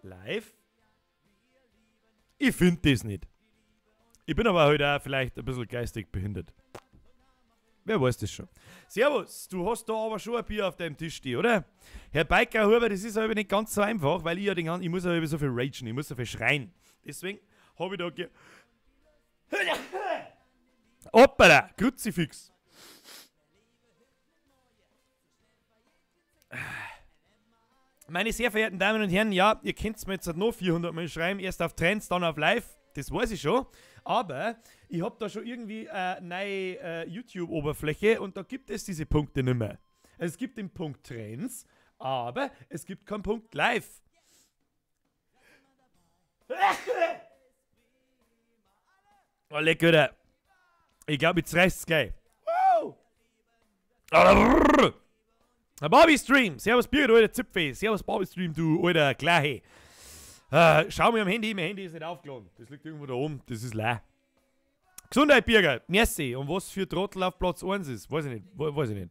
Live? Ich finde das nicht. Ich bin aber heute auch vielleicht ein bisschen geistig behindert. Wer weiß das schon. Servus, du hast da aber schon ein Bier auf deinem Tisch stehen, oder? Herr Bikerhuber, das ist aber nicht ganz so einfach, weil ich muss ja so viel ragen, ich muss so viel schreien. Deswegen habe ich da Hoppala, Kruzifix. Meine sehr verehrten Damen und Herren, ja, ihr könnt es mir jetzt noch 400 Mal schreiben, erst auf Trends, dann auf Live, das weiß ich schon, aber ich habe da schon irgendwie eine neue YouTube-Oberfläche und da gibt es diese Punkte nicht mehr. Also es gibt den Punkt Trends, aber es gibt keinen Punkt Live. Oh, lecker. Ich glaube, jetzt reißt es gleich. Wow! Bobby Stream, servus Bier, du alter Zipfel. Servus Bobby Stream, du alter Klahe. Schau mir am Handy, mein Handy ist nicht aufgeladen. Das liegt irgendwo da oben, das ist leer. Gesundheit, Birger, merci. Und was für Trottel auf Platz 1 ist, weiß ich nicht. Weiß ich nicht.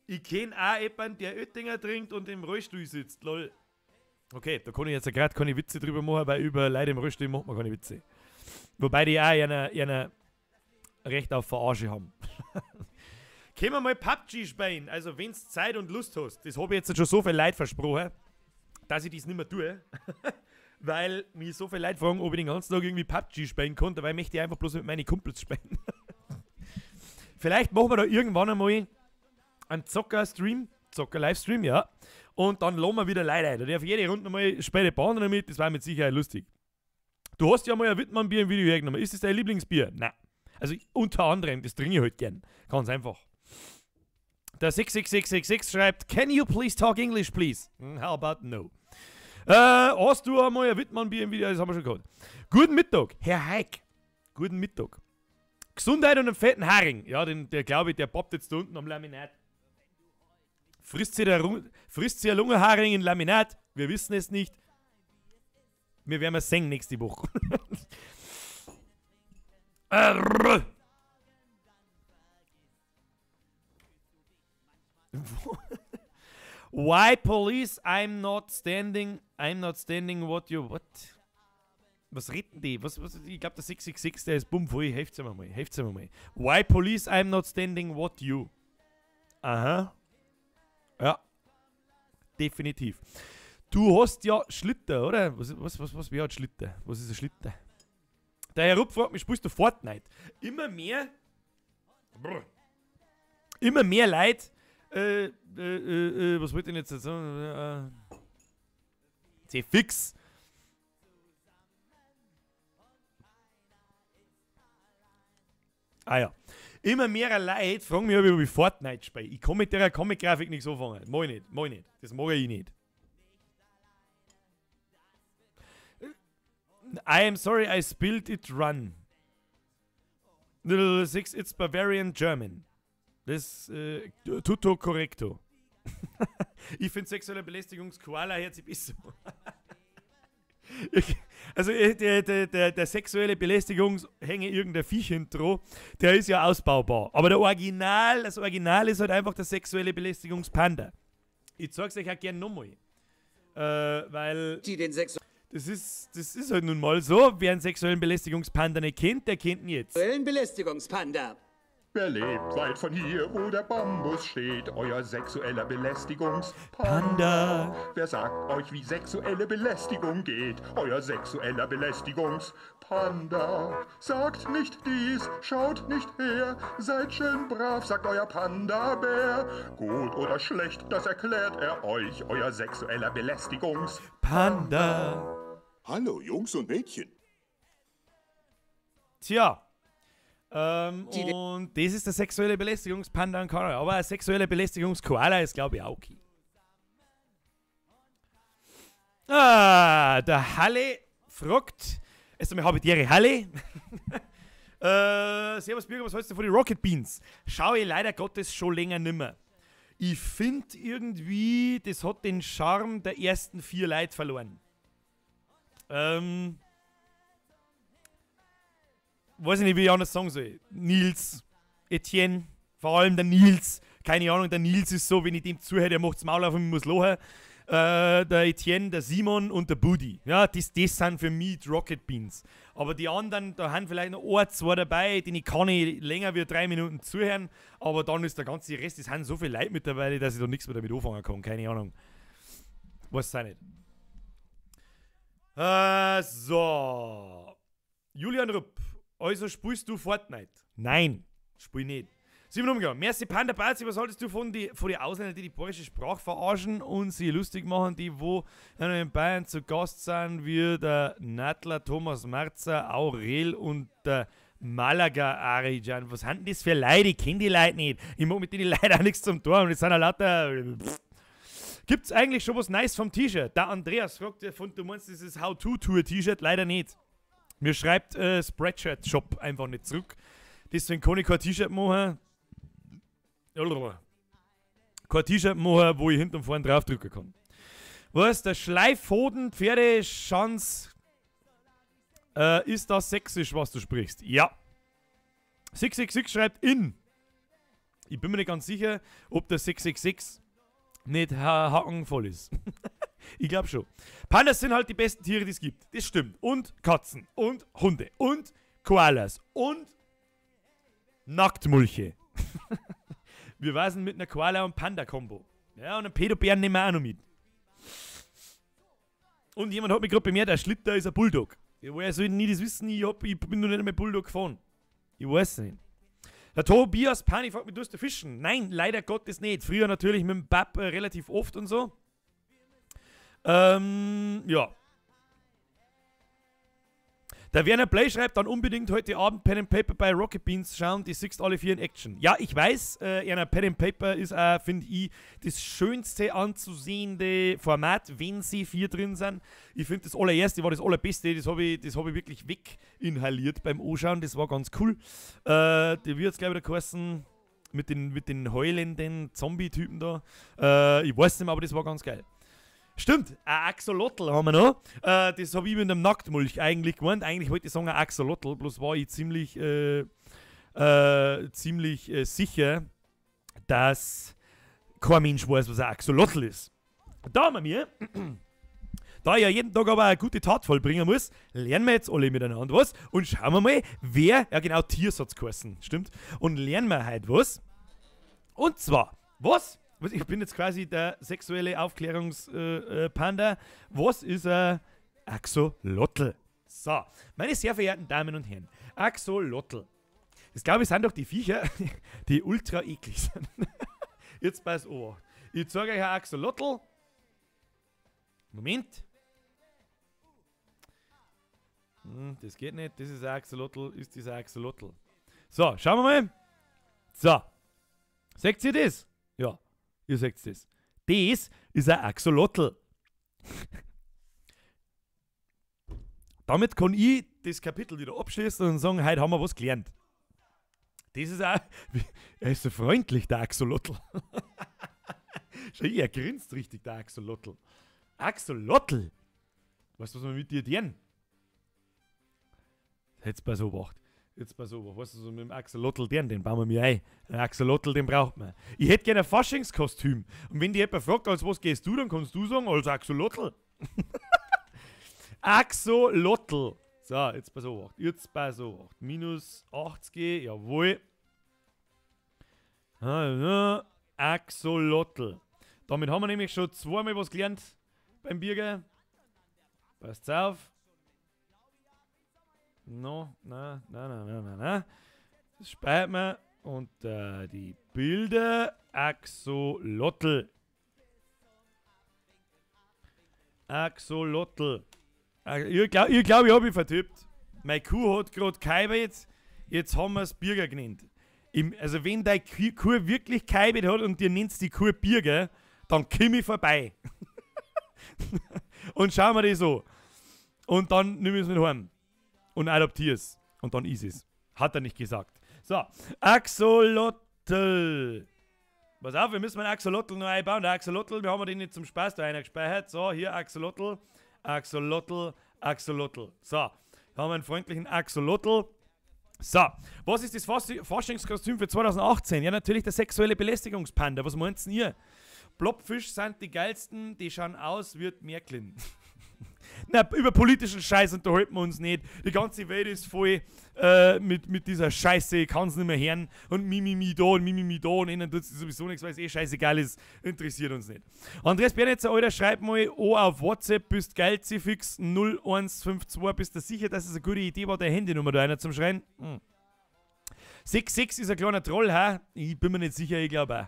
Ich kenne auch jemanden, der Oettinger trinkt und im Rollstuhl sitzt, lol. Okay, da kann ich jetzt gerade keine Witze drüber machen, weil über Leute im Rollstuhl macht man keine Witze. Wobei die auch eine Recht auf Verarsche haben. Können wir mal PUBG spielen? Also, wenn du Zeit und Lust hast. Das habe ich jetzt schon so viel Leid versprochen, dass ich das nicht mehr tue. Weil mich so viele Leute fragen, ob ich den ganzen Tag irgendwie PUBG spielen konnte, weil ich möchte einfach bloß mit meinen Kumpels spielen. Vielleicht machen wir da irgendwann einmal einen Zocker-Stream, Zocker-Livestream, ja. Und dann lassen wir wieder Leute ein. Da darf jede Runde mal späte Bahnen damit, das war mit Sicherheit lustig. Du hast ja mal ein Wittmann-Bier im Video hergenommen. Ist das dein Lieblingsbier? Nein. Also unter anderem, das trinke ich halt gern. Ganz einfach. Der 66666 schreibt, can you please talk English, please? How about no? Hast du einmal ein Wittmann-Bier im Video? Das haben wir schon gehabt. Guten Mittag, Herr Heik. Guten Mittag. Gesundheit und einen fetten Haring. Ja, der glaube ich, der poppt jetzt da unten am Laminat. Frisst sie ein Lungenharing in Laminat? Wir wissen es nicht. Wir werden es singen nächste Woche. Why police? I'm not standing what you... What? Was reden die? Ich glaube, der 666, der ist bummvoll. Helft's mir mal. Why police? I'm not standing what you... Aha. Ja. Definitiv. Du hast ja Schlitter, oder? Wer hat Schlitter? Was ist ein Schlitter? Der Herr Rupp fragt mich, spielst du Fortnite? Immer mehr Leute, was wollte ich jetzt sagen? Sehr fix. Ah ja. Immer mehr Leute fragen mich, ob ich Fortnite spiele. Ich kann mit der Comic-Grafik nichts anfangen. Mag ich nicht. Das mag ich nicht. I am sorry I spilled it run. Little 6, it's Bavarian German. Das, tutto correcto. Ich finde sexuelle Belästigungskoala hört sich besser. Also der sexuelle Belästigungshänge irgendein Viech hinten, der ist ja ausbaubar. Aber das Original ist halt einfach der sexuelle Belästigungspanda. Ich zeig's euch auch gerne nochmal. Weil das ist halt nun mal so, wer einen sexuellen Belästigungspanda nicht kennt, der kennt ihn jetzt. Sexuellen Belästigungspanda. Wer lebt weit von hier, wo der Bambus steht, euer sexueller Belästigungspanda. Wer sagt euch, wie sexuelle Belästigung geht, euer sexueller Belästigungspanda. Sagt nicht dies, schaut nicht her, seid schön brav, sagt euer Panda-Bär. Gut oder schlecht, das erklärt er euch, euer sexueller Belästigungspanda. Hallo, Jungs und Mädchen. Tja. Und das ist der sexuelle Belästigungspanda und Koala. Aber ein sexuelle Belästigungskoala ist, glaube ich, auch okay. Der Halle fragt. Erst einmal habe ich die Halle. Servus Bürger, was hältst du von den Rocket Beans? Schaue ich leider Gottes schon länger nimmer. Ich finde irgendwie, das hat den Charme der ersten 4 Leute verloren. Weiß ich nicht, wie ich anders sagen soll. Nils, Etienne, vor allem der Nils. Keine Ahnung, der Nils ist so, wenn ich dem zuhöre, der macht's Maul auf und muss lachen. der Etienne, der Simon und der Budi. Ja, das sind für mich die Rocket Beans. Aber die anderen, da haben vielleicht noch ein, zwei dabei, denen kann ich länger wie 3 Minuten zuhören, aber dann ist der ganze Rest, es sind so viele Leute mittlerweile, dass ich da nichts mehr damit anfangen kann. Keine Ahnung. Weiß es auch nicht. So. Julian Rupp. Also spielst du Fortnite? Nein, spiel nicht. 7 umgegangen. Merci Panda Bazi, was haltest du von den Ausländern, die die bayerische Sprache verarschen und sie lustig machen, die wo in Bayern zu Gast sind, wie der Nadler, Thomas Marzer, Aurel und der Malaga Arijan. Was sind denn das für Leute? Ich kenne die Leute nicht. Ich mag mit denen leider nichts zum Tor und das sind ja lauter... Gibt's eigentlich schon was Nice vom T-Shirt? Der Andreas fragt, du meinst dieses How-To-Tour-T-Shirt? Leider nicht. Mir schreibt Spreadshirt-Shop einfach nicht zurück. Deswegen kann ich kein T-Shirt machen. Kein T-Shirt machen, wo ich hinten und vorne draufdrücken kann. Was? Der Schleifhoden Pferdeschanz ist das sächsisch, was du sprichst? Ja. 666 schreibt in. Ich bin mir nicht ganz sicher, ob der 666 nicht hackenvoll ist. Ich glaube schon. Pandas sind halt die besten Tiere, die es gibt. Das stimmt. Und Katzen. Und Hunde. Und Koalas. Und Nacktmulche. Wir waren mit einer Koala- und Panda-Kombo. Ja, und einen Pedobären nehmen wir auch noch mit. Und jemand hat mich gerade bemerkt, der Schlitter ist ein Bulldog. Woher soll ich nie das wissen? Ich bin noch nicht mehr Bulldog gefahren. Ich weiß es nicht. Der Tobias Pani fragt mich, du hast du fischen? Nein, leider Gottes nicht. Früher natürlich mit dem Bab relativ oft und so. Ja. Der Werner Play schreibt dann unbedingt heute Abend Pen and Paper bei Rocket Beans schauen, die siehst alle 4 in Action. Ja, ich weiß, Pen and Paper ist auch, finde ich, das schönste anzusehende Format, wenn sie 4 drin sind. Ich finde das allererste war das allerbeste, das hab ich wirklich weginhaliert beim Anschauen, das war ganz cool. Der wird jetzt glaube ich da geheißen, mit den heulenden Zombie-Typen da. Ich weiß nicht mehr, aber das war ganz geil. Stimmt, ein Axolotl haben wir noch. Das habe ich mit einem Nacktmulch eigentlich gemeint. Eigentlich wollte ich sagen ein Axolotl, bloß war ich ziemlich sicher, dass kein Mensch weiß, was ein Axolotl ist. Da haben wir, da ich ja jeden Tag aber eine gute Tat vollbringen muss, lernen wir jetzt alle miteinander was und schauen wir mal, wer, ja genau, Tiersatz geheißen, stimmt, und lernen wir heute was. Und zwar, was? Ich bin jetzt quasi der sexuelle Aufklärungspanda. Was ist ein Axolotl? So, meine sehr verehrten Damen und Herren, Axolotl. Das glaube ich sind doch die Viecher, die ultra eklig sind. Jetzt pass auf. Ich zeige euch ein Axolotl. Moment. Das geht nicht, das ist ein Axolotl, ist dieser Axolotl. So, schauen wir mal. So. Seht ihr das? Ja. Ihr seht das. Das ist ein Axolotl. Damit kann ich das Kapitel wieder abschließen und sagen, heute haben wir was gelernt. Das ist auch... Er ist so freundlich, der Axolotl. Schau, er grinst richtig, der Axolotl. Axolotl? Weißt du, was wir mit dir tun? Jetzt pass auf, Wacht. Jetzt pass auf, was ist so mit dem Axolotl, den bauen wir mir ein. Ein Axolotl, den braucht man. Ich hätte gerne ein Faschingskostüm. Und wenn die jemand fragt, als was gehst du, dann kannst du sagen, als Axolotl. Axolotl. So, jetzt pass auf, jetzt pass auf. Minus 80, jawohl. Axolotl. Damit haben wir nämlich schon zweimal was gelernt beim Bürger. Passt auf. No, na. Das speichert man. Und die Bilder. Axolotl. Axolotl. Ich glaube, ich habe mich vertippt. Meine Kuh hat gerade geheibert. Jetzt haben wir es Bürger genannt. Also wenn deine Kuh wirklich geheibert hat und dir nennst die Kuh Bürger, dann komm ich vorbei. Und schauen wir das so. Und dann nimm ich es mit heim. Und adoptier's. Und dann ist es. Hat er nicht gesagt. So, Axolotl. Pass auf, wir müssen einen Axolotl noch einbauen. Der Axolotl, wir haben den nicht zum Spaß da reingespeichert. So, hier Axolotl, Axolotl, Axolotl. So, hier haben wir einen freundlichen Axolotl. So, was ist das Faschingskostüm für 2018? Ja, natürlich der sexuelle Belästigungspanda. Was meinst ihr? Blobfisch sind die geilsten, die schauen aus wie Märklin. Na, über politischen Scheiß unterhalten wir uns nicht. Die ganze Welt ist voll mit dieser Scheiße, ich kann es nicht mehr hören. Und Mimimi da und Mimimi da und ihnen tut es sowieso nichts, weil es scheißegal ist. Interessiert uns nicht. Andreas Bernetzer, Alter, schreib mal auf WhatsApp, bist geilzifix 0152, bist du sicher, dass es eine gute Idee war, der Handynummer da einer zum Schreien? 66 ist ein kleiner Troll, ha? Ich bin mir nicht sicher, ich glaube auch.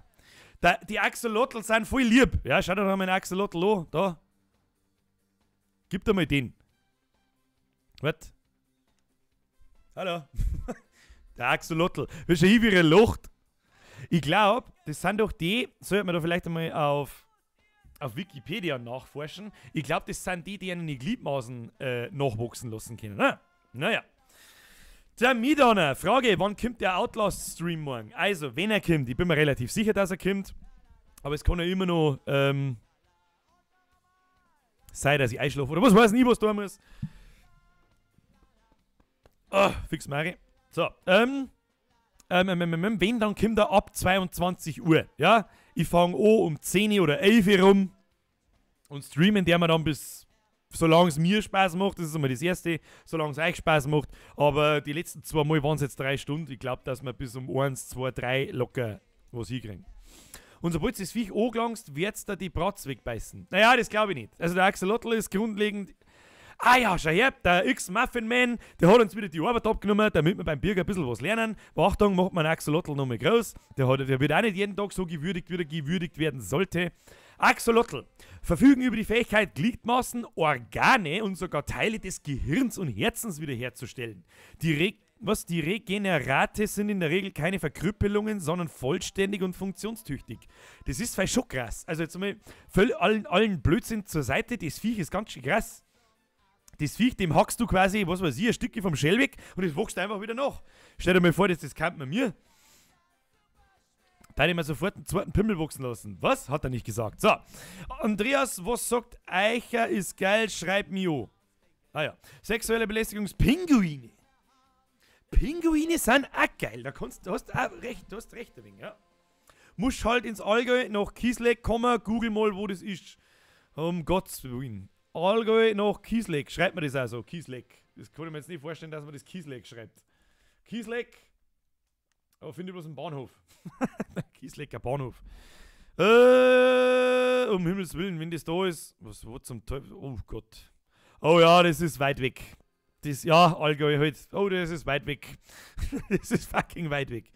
Die Axolotl sind voll lieb. Ja, schau dir doch mal einen Axolotl an, da. Gib dir mal den. Was? Hallo? Der Axolotl. Wie schon wie ihre Lucht. Ich glaube, das sind doch die, sollte man da vielleicht einmal auf Wikipedia nachforschen. Ich glaube, das sind die einen die Gliedmaßen nachwachsen lassen können. Ne? Naja. Der Midonner, Frage, wann kommt der Outlast-Stream morgen? Also, wenn er kommt, ich bin mir relativ sicher, dass er kommt. Aber es kann ja immer noch sei, dass ich einschlafe. Oder was weiß ich, was da muss. Oh, fix Mari. So, wenn, dann kommt er ab 22 Uhr. Ja, ich fange an um 10 oder 11 Uhr rum und streamen, der mir dann bis, solange es mir Spaß macht, das ist immer das Erste, solange es euch Spaß macht. Aber die letzten 2 Mal waren es jetzt 3 Stunden. Ich glaube, dass wir bis um 1, 2, 3 locker was hinkriegen. Und sobald das Viech angelangst, wird's da die Bratz wegbeißen. Naja, das glaube ich nicht. Also der Axolotl ist grundlegend... Ah ja, schau her, der X-Muffin-Man, der hat uns wieder die Arbeit abgenommen, damit wir beim Bürger ein bisschen was lernen. Aber Achtung, macht man einen Axolotl nochmal groß. Der wird auch nicht jeden Tag so gewürdigt, wie er gewürdigt werden sollte. Axolotl verfügen über die Fähigkeit, Gliedmaßen, Organe und sogar Teile des Gehirns und Herzens wiederherzustellen. Die Regenerate sind in der Regel keine Verkrüppelungen, sondern vollständig und funktionstüchtig. Das ist vielleicht schon krass. Also jetzt mal allen Blödsinn zur Seite, das Viech ist ganz schön krass. Das Viech, dem hackst du quasi, was weiß ich, ein Stückchen vom Shell weg und das wächst einfach wieder nach. Stell dir mal vor, das kann man mir. Da hätte ich mir sofort einen zweiten Pimmel wachsen lassen. Was? Hat er nicht gesagt. So, Andreas, was sagt Eicher ist geil, schreib mir an. Ah ja, sexuelle Belästigungspinguine. Pinguine sind auch geil, du hast recht ein wenig, ja. Musst halt ins Allgäu nach Kiesleck kommen, google mal, wo das ist. Gottes Willen. Allgäu nach Kiesleck, schreibt man das also, Kiesleck. Das kann ich mir jetzt nicht vorstellen, dass man das Kiesleck schreibt. Kiesleck, aber finde ich bloß einen Bahnhof. Kieslecker Bahnhof. Um Himmels Willen, wenn das da ist, was zum Teufel, oh Gott. Oh ja, das ist weit weg. Das, ja, Allgäu halt. Oh, das ist weit weg. Das ist fucking weit weg.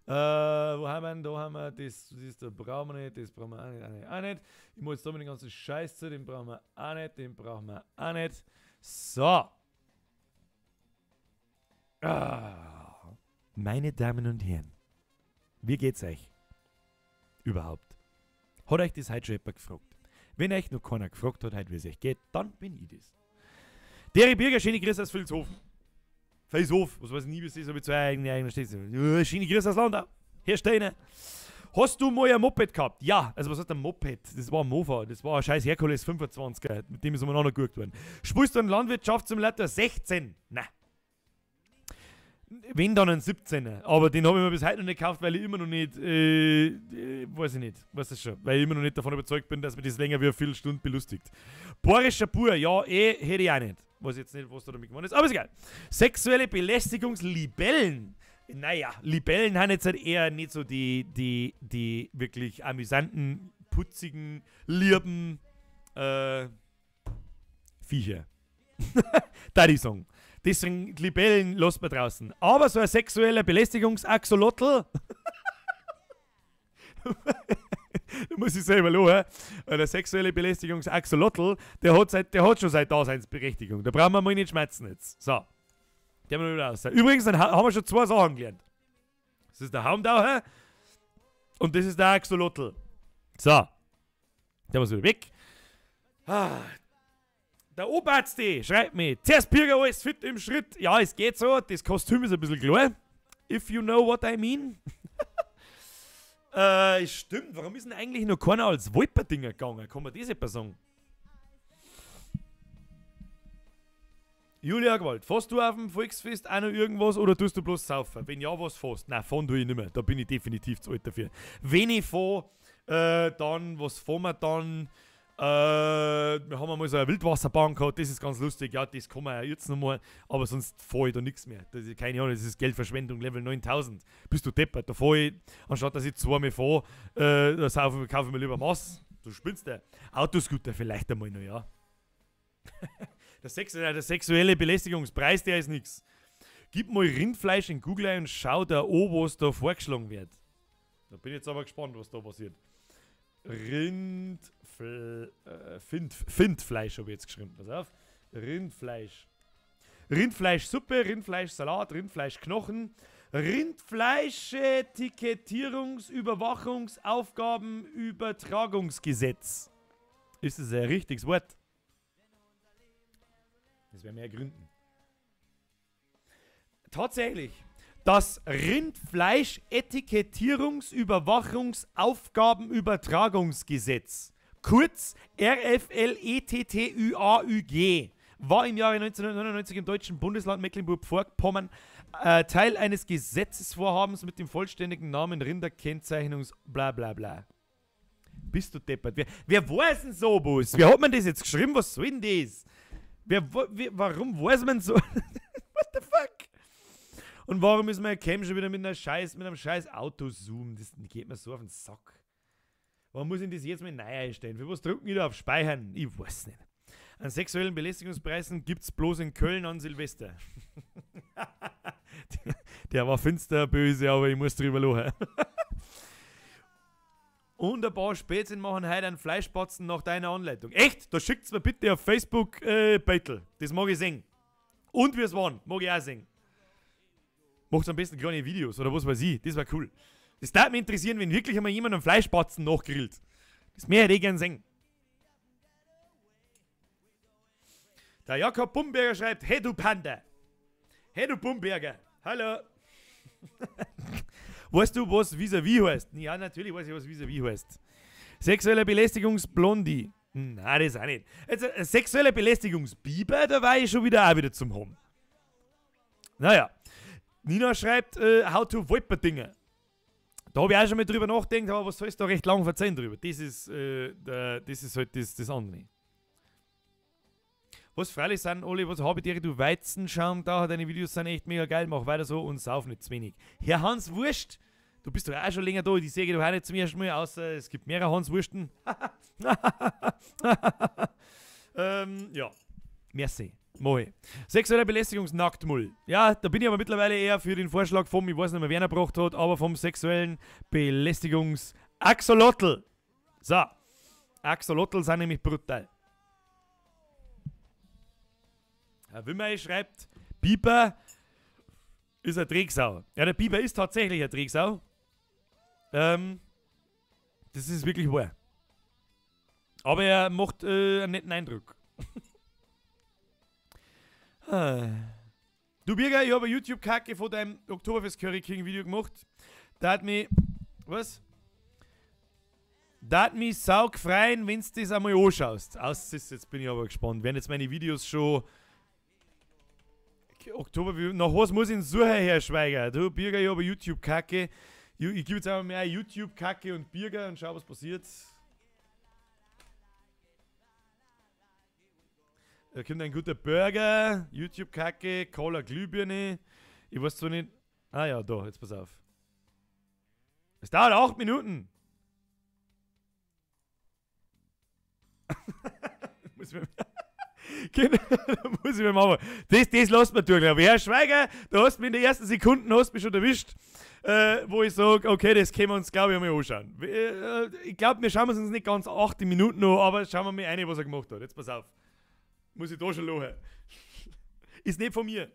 Wo haben wir denn? Da haben wir das da brauchen wir nicht, das brauchen wir auch nicht. Ich muss jetzt da mit den ganzen Scheiß zu, den brauchen wir auch nicht, den brauchen wir auch nicht. So. Meine Damen und Herren, wie geht's euch? Überhaupt. Hat euch das heute schon jemand gefragt? Wenn euch noch keiner gefragt hat, wie es euch geht, dann bin ich das. Deri Birger, schöne Grüße aus Vilshofen. Vilshof, was weiß ich nie, wie es ist, aber ich zwei eigene Städte. Schöne Grüße aus Landau. Herr Steiner. Hast du mal ein Moped gehabt? Ja, also was heißt ein Moped? Das war ein Mofa, das war ein scheiß Herkules 25er, mit dem ist umeinander geguckt worden. Spielst du einen Landwirtschaftssimulator 16? Nein. Wenn dann ein 17er, aber den habe ich mir bis heute noch nicht gekauft, weil ich immer noch nicht, weiß ich nicht, weiß das schon, weil ich immer noch nicht davon überzeugt bin, dass mich das länger wie eine Viertelstunde belustigt. Borischer Pur, ja, hätte ich auch nicht. Weiß jetzt nicht, was da damit gemacht ist, aber ist egal. Sexuelle Belästigungslibellen. Naja, Libellen haben jetzt halt eher nicht so die wirklich amüsanten, putzigen, lieben Viecher. Da die sagen. Deswegen Libellen lässt man draußen. Aber so ein sexueller Belästigungsaxolotl, da muss ich selber lachen, der sexuelle Belästigungsaxolotl, der hat schon seine Daseinsberechtigung. Da brauchen wir mal nicht schmerzen jetzt. So. Die haben wir wieder raus. Übrigens, dann haben wir schon 2 Sachen gelernt. Das ist der Haumdauer und das ist der Axolotl. So. Der haben wir wieder weg. Der Oberarzt schreibt mir, zuerst Bürger, alles fit im Schritt. Ja, es geht so, das Kostüm ist ein bisschen klar. If you know what I mean. Stimmt, warum ist denn eigentlich noch keiner als Wolperdinger gegangen? Kann man das etwas sagen? Julia Gewalt, fährst du auf dem Volksfest auch noch irgendwas oder tust du bloß saufen? Wenn ja, was fährst? Nein, fahren tue ich nicht mehr. Da bin ich definitiv zu alt dafür. Wenn ich fahre, Dann, was fahren wir dann? Wir haben einmal so eine Wildwasserbahn gehabt, das ist ganz lustig, ja, das kann man ja jetzt nochmal, aber sonst fahre ich da nichts mehr. Das ist, keine Ahnung, das ist Geldverschwendung, Level 9000. Bist du deppert, da fahre ich, anstatt dass ich zweimal fahre, da kaufe ich mir lieber Maß. Du spinnst der. Autoscooter vielleicht einmal noch, ja. Der sexuelle Belästigungspreis, der ist nix. Gib mal Rindfleisch in Google ein und schau da an, was da vorgeschlagen wird. Da bin ich jetzt aber gespannt, was da passiert. Findfleisch habe ich jetzt geschrieben, pass auf. Rindfleisch. Rindfleischsuppe, Rindfleischsalat, Rindfleischknochen, Rindfleisch-Etikettierungsüberwachungsaufgabenübertragungsgesetz. Ist das ein richtiges Wort? Das wäre mehr Gründen. Tatsächlich. Das Rindfleisch-Etikettierungsüberwachungsaufgabenübertragungsgesetz, kurz RFLETTÜAÜG, war im Jahre 1999 im deutschen Bundesland Mecklenburg-Vorpommern Teil eines Gesetzesvorhabens mit dem vollständigen Namen Rinderkennzeichnungs bla bla bla. Bist du deppert? Wer weiß denn sowas? Wer hat man das jetzt geschrieben? Was soll denn das? Warum weiß man so? What the fuck? Und warum ist mein Cam schon wieder mit einem scheiß Autozoom? Das geht mir so auf den Sack. Warum muss ich das jetzt mal neu einstellen? Für was drücken die da auf Speichern? Ich weiß nicht. An sexuellen Belästigungspreisen gibt's bloß in Köln an Silvester. Der war finster böse, aber ich muss drüber lachen. Und ein paar Spätzchen machen heute einen Fleischbatzen nach deiner Anleitung. Echt? Da schickt's mir bitte auf Facebook Beitel. Das mag ich sehen. Und wie es waren, mag ich auch sehen. Macht am besten kleine Videos oder was weiß ich. Das war cool. Das darf mich interessieren, wenn wirklich einmal jemand einen Fleischbatzen nachgrillt. Das mehr hätte ich gern sehen. Der Jakob Bumberger schreibt: Hey du Panda. Hey du Bumberger. Hallo. Weißt du, was vis-à-vis heißt? Ja, natürlich weiß ich, was vis-à-vis heißt. Sexuelle Belästigungsblondie. Nein, das auch nicht. Also, sexuelle Belästigungsbiber, da war ich schon wieder zum Haben. Naja. Nina schreibt, how to Wolperdinger. Da habe ich auch schon mal drüber nachgedacht, aber was sollst du da recht lang verzeihen drüber? Das ist halt das andere. Was freilich sind, Oli, was habe ich dir, du Weizenschaum da, deine Videos sind echt mega geil, mach weiter so und sauf nicht zu wenig. Herr Hans Wurst, du bist doch auch schon länger da, die sehe du auch nicht zum ersten Mal, außer es gibt mehrere Hans Wursten. Ja, merci. Moi. Sexuelle Belästigungsnacktmull. Ja, da bin ich aber mittlerweile eher für den Vorschlag vom, ich weiß nicht mehr, wer ihn gebracht hat, aber vom sexuellen Belästigungs-Axolotl. So. Axolotl sind nämlich brutal. Herr Wimmer schreibt, Biber ist ein Drecksau. Ja, der Biber ist tatsächlich ein Drecksau. Das ist wirklich wahr. Aber er macht einen netten Eindruck. Du Birger, ich habe eine YouTube-Kacke von deinem Oktoberfest Curry King Video gemacht. Da hat mich, was? Da hat mich saug freuen, wenn du das einmal anschaust. Jetzt bin ich aber gespannt. Werden jetzt meine Videos schon Oktober, nach was muss ich denn suchen, Herr Schweiger? Du Birger, ich habe eine YouTube-Kacke. Ich gebe jetzt einfach mehr YouTube-Kacke und Birger und schau, was passiert. Da kommt ein guter Burger, YouTube-Kacke, Cola Glühbirne. Ich weiß zwar nicht. Ah ja, da, jetzt pass auf. Es dauert 8 Minuten. muss ich mir machen. Das lässt mir durch. Aber Herr Schweiger, da hast du mich in den ersten Sekunden schon erwischt, wo ich sage, okay, das können wir uns, glaube ich, einmal anschauen. Ich glaube, wir schauen uns nicht ganz 8 Minuten an, aber schauen wir mal rein, was er gemacht hat. Jetzt pass auf. Muss ich da schon lachen. Ist nicht von mir.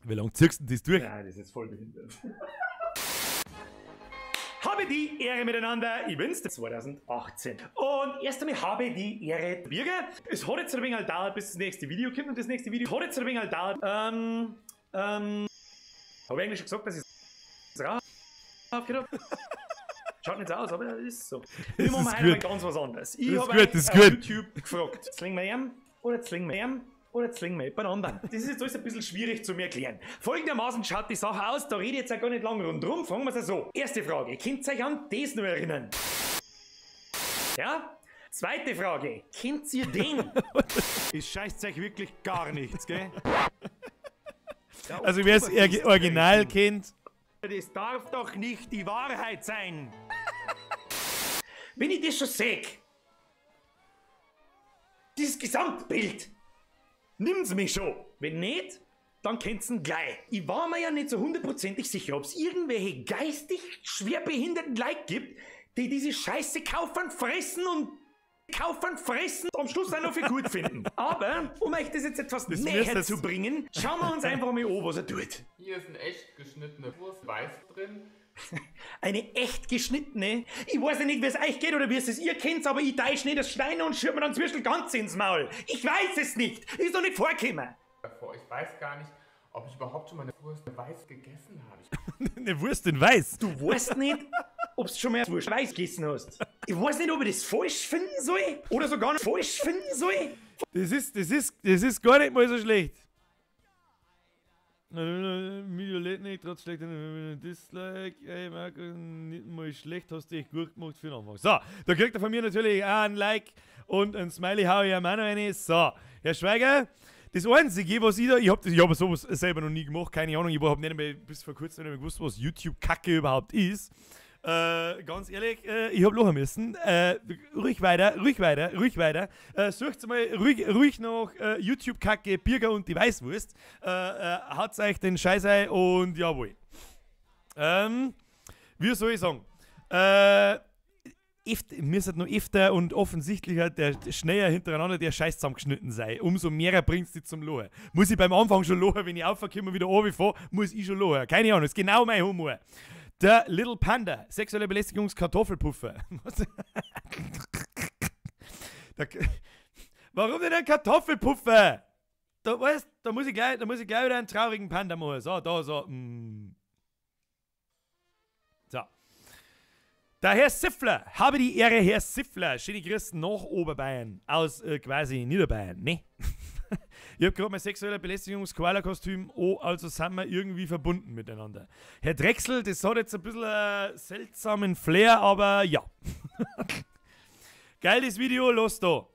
Wie lange ziehst du das durch? Ja, das ist jetzt voll behindert. Habe die Ehre miteinander, ich bin's, 2018. Und erst einmal habe ich die Ehre, Birger. Es hat jetzt ein wenig gedauert, bis das nächste Video kommt und das nächste Video hat jetzt ein wenig gedauert. Habe ich eigentlich schon gesagt, dass ich es rausgehört habe? Schaut nicht so aus, aber das ist so. Wir machen heute mal ganz was anderes. Ich habe YouTube gefragt, zwingen wir ihm oder zwingen wir ihm? oder zwingen wir jemand anderen? Das ist jetzt alles ein bisschen schwierig zu mir erklären. Folgendermaßen schaut die Sache aus, da rede ich jetzt auch gar nicht lange rundherum. Fangen wir es so. Erste Frage, könnt ihr euch an das nur erinnern? Ja? Zweite Frage, kennt ihr den? Es scheißt euch wirklich gar nichts, gell? Also wer es original kennt. Das darf doch nicht die Wahrheit sein. Wenn ich das schon sehe, dieses Gesamtbild, nimmt's mich schon. Wenn nicht, dann kennt's ihn gleich. Ich war mir ja nicht so hundertprozentig sicher, ob es irgendwelche geistig schwerbehinderten Leute gibt, die diese Scheiße kaufen, fressen und am Schluss auch noch für gut finden. Aber, um euch das jetzt etwas näher zu bringen, schauen wir uns einfach mal an, was er tut. Hier ist eine echt geschnittene Wurst, weiß drin. Eine echt geschnittene? Ich weiß ja nicht, wie es euch geht oder wie es ihr kennt, aber ich teile nicht das Schneiden und schürt mir dann Zwischel ganz ins Maul. Ich weiß es nicht. Ist doch nicht vorgekommen. Ich weiß gar nicht, ob ich überhaupt schon mal eine Wurst in Weiß gegessen habe. Eine Wurst in Weiß? Du weißt nicht, ob du schon mal eine Wurst in Weiß gegessen hast. Ich weiß nicht, ob ich das falsch finden soll oder sogar nicht falsch finden soll. Das ist gar nicht mal so schlecht. Violett nicht, trotz schlechter Dislike. Ey, Marco, nicht mal schlecht, hast du echt gut gemacht für den Anfang. So, da kriegt er von mir natürlich auch ein Like und ein Smiley hau ich ihm auch noch rein. So, Herr Schweiger, das Einzige, was ich da, ich hab sowas selber noch nie gemacht, keine Ahnung, ich hab nicht einmal bis vor kurzem nicht mehr gewusst, was YouTube-Kacke überhaupt ist. Ganz ehrlich, ich hab lachen müssen. Ruhig weiter. Sucht mal ruhig nach YouTube-Kacke, Birger und die Weißwurst. Haut euch den Scheiß ein und jawohl. Wie soll ich sagen? Mir ist noch öfter und offensichtlicher der schneller hintereinander der Scheiß zusammengeschnitten sei. Umso mehr bringt es dich zum Lachen. Muss ich beim Anfang schon lachen, wenn ich aufkomme und wieder runterfahre, muss ich schon lachen. Keine Ahnung, das ist genau mein Humor. Der Little Panda, sexuelle Belästigungskartoffelpuffer. Warum denn ein Kartoffelpuffer? Da muss ich gleich wieder einen traurigen Panda machen. So, da, so. So. Der Herr Siffler, habe die Ehre, Herr Siffler. Schöne Grüße nach Oberbayern, aus quasi Niederbayern, ne? Ich habe gerade mein sexueller Belästigungs-Koala-Kostüm also sind wir irgendwie verbunden miteinander. Herr Drechsel, das hat jetzt ein bisschen einen seltsamen Flair, aber ja. Geiles Video, los da.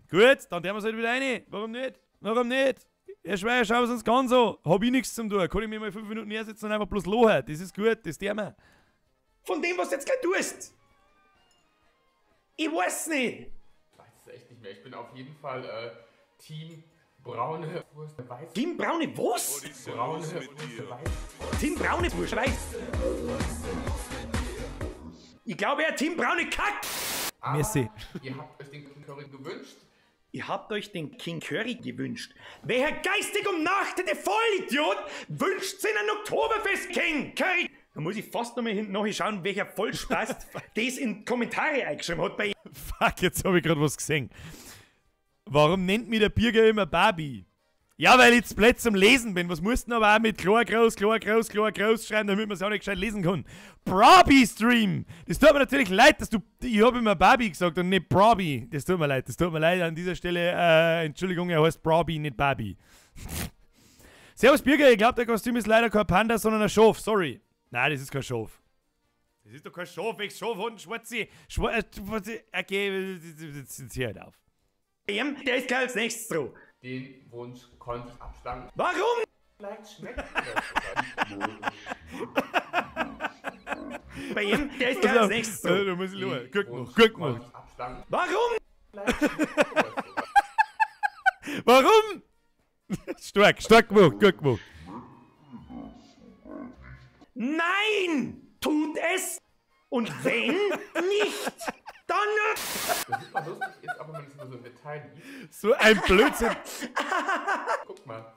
Gut, dann werden wir es halt wieder rein. Warum nicht? Herr Schweiger, schau es uns ganz an. Hab ich nichts zum tun. Kann ich mir mal 5 Minuten näher sitzen und einfach bloß lachen. Das ist gut, das tun wir. Von dem, was du jetzt gleich tust. Ich weiß nicht. Ich weiß es echt nicht mehr. Ich bin auf jeden Fall Team braune Wurst weiß. Team braune Wurst? Braune Wurst weiß. Team braune Wurst weiß. Ich glaube, er Team braune Kack. Merci. Ihr habt euch den King Curry gewünscht. Ihr habt euch den King Curry gewünscht. Welcher geistig umnachtete Vollidiot wünscht sich einen Oktoberfest King Curry? Da muss ich fast nochmal hinten nachschauen, welcher Vollspast das in Kommentare eingeschrieben hat bei ihm. Fuck, jetzt habe ich gerade was gesehen. Warum nennt mich der Birger immer Barbie? Ja, weil ich zu blöd zum Lesen bin. Was musst du aber auch mit klar groß schreiben, damit man es auch nicht gescheit lesen kann? Barbie-Stream! Das tut mir natürlich leid, ich habe immer Barbie gesagt und nicht Barbie. Das tut mir leid an dieser Stelle. Entschuldigung, er heißt Barbie, nicht Barbie. Servus Birger, ich glaube, der Kostüm ist leider kein Panda, sondern ein Schaf. Sorry. Nein, das ist kein Schaf. Das ist doch kein Schaf, ich Schaf und Schwarze. Okay, jetzt hör halt auf. Der ist gleich als nächstes dran. Den Wunsch konnte ich abschlagen. Warum? Vielleicht schmeckt Bei ihm, der ist gleich als nächstes dran. Du musst schauen. Guck mal. Warum? Warum? Stark gemacht, gut gemacht. Nein! Tut es! Und wenn nicht, dann... Was super lustig ist, aber wenn es nur so im Detail liest. So ein Blödsinn. Guck mal.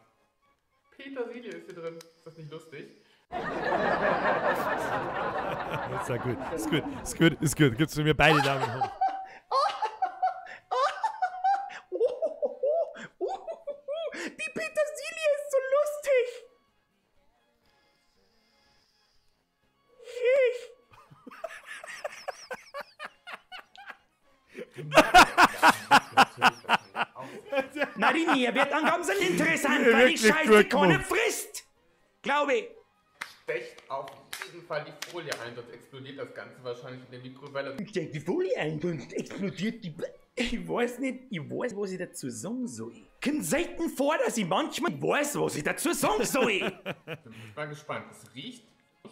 Petersilie ist hier drin. Ist das nicht lustig? Das ist gut. Ist gut. Gibst du mir beide Daumen hoch. Die Petersilie ist so lustig. Nein, die Nährwertangaben sind interessant, Ja, weil die wirklich Scheiße gut keiner gemacht. frisst. Glaube ich. Stecht auf jeden Fall die Folie ein, sonst explodiert das Ganze wahrscheinlich in der Mikrowelle. Steck die Folie ein, sonst explodiert die... Ich weiß nicht, was ich dazu sagen soll. Kommt selten vor, dass ich manchmal weiß, was ich dazu sagen soll. Bin ich mal gespannt. Es riecht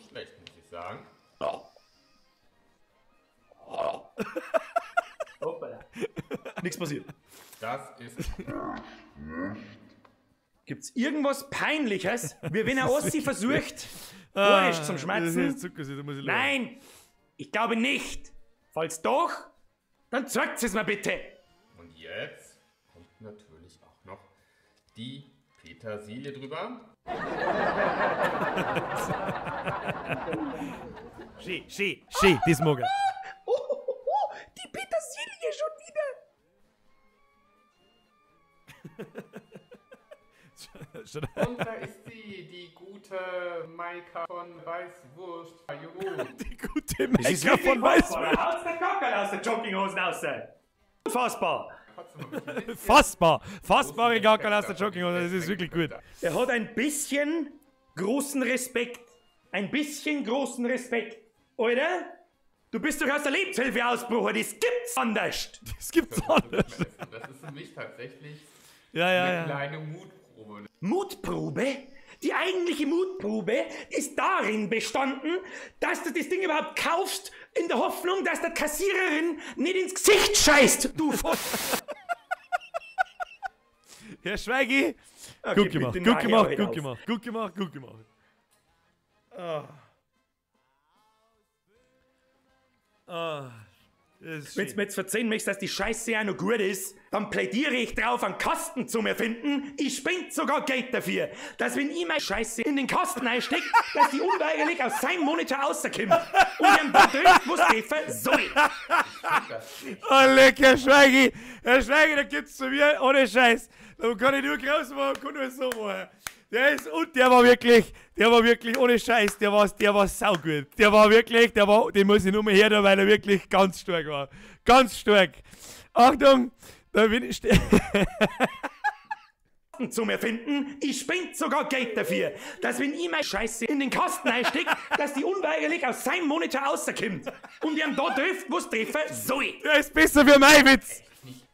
schlecht, muss ich sagen. Hoppala. Nichts passiert. Das ist... Gibt's irgendwas Peinliches, wie wenn er Ossi versucht, Ohrisch zum Schmerzen? Nein, ich glaube nicht. Falls doch, dann zeigt es mir bitte. Und jetzt kommt natürlich auch noch die Petersilie drüber. Schön, das mag ich. Die Petersilie schon wieder. Und da ist sie, die gute Maika von Weißwurst. Juhu. Die gute Maika von Weißwurst. Haut's der Kockerl aus der Jogginghosen raus. Unfassbar. Fassbare Gackerl aus der Jogginghose, das ist wirklich gut. Er hat ein bisschen großen Respekt. Ein bisschen großen Respekt. Oder? Du bist doch aus der Lebenshilfe ausgebrochen, das gibt's anders. Das gibt's anders. Das ist für mich tatsächlich eine kleine Mutprobe. Mutprobe? Die eigentliche Mutprobe ist darin bestanden, dass du das Ding überhaupt kaufst, in der Hoffnung, dass der Kassiererin nicht ins Gesicht scheißt, du Herr Schweigi, okay, gut gemacht. Wenn du mir jetzt verzeihen möchtest, dass die Scheiße auch noch gut ist, dann plädiere ich drauf, einen Kasten zu erfinden. Ich spende sogar Geld dafür, dass wenn ich meine Scheiße in den Kasten einstecke, dass die unweigerlich aus seinem Monitor rauskommt. Und ihm da drin muss treffen soll. Oh, leck, Herr Schweigi, da gibt's zu mir, ohne Scheiß. Da kann ich nur groß machen, kann nur so machen. Der war wirklich ohne Scheiß, der war saugut. Den muss ich nur mal hören, weil er wirklich ganz stark war. Ganz stark. Achtung, da bin ich zum Erfinden, ich spende sogar Geld dafür, dass wenn ich meine Scheiße in den Kasten einstecke, dass die unweigerlich aus seinem Monitor rauskommt. Und ihm da trifft, wo's treffen soll. Der ist besser für mein Witz.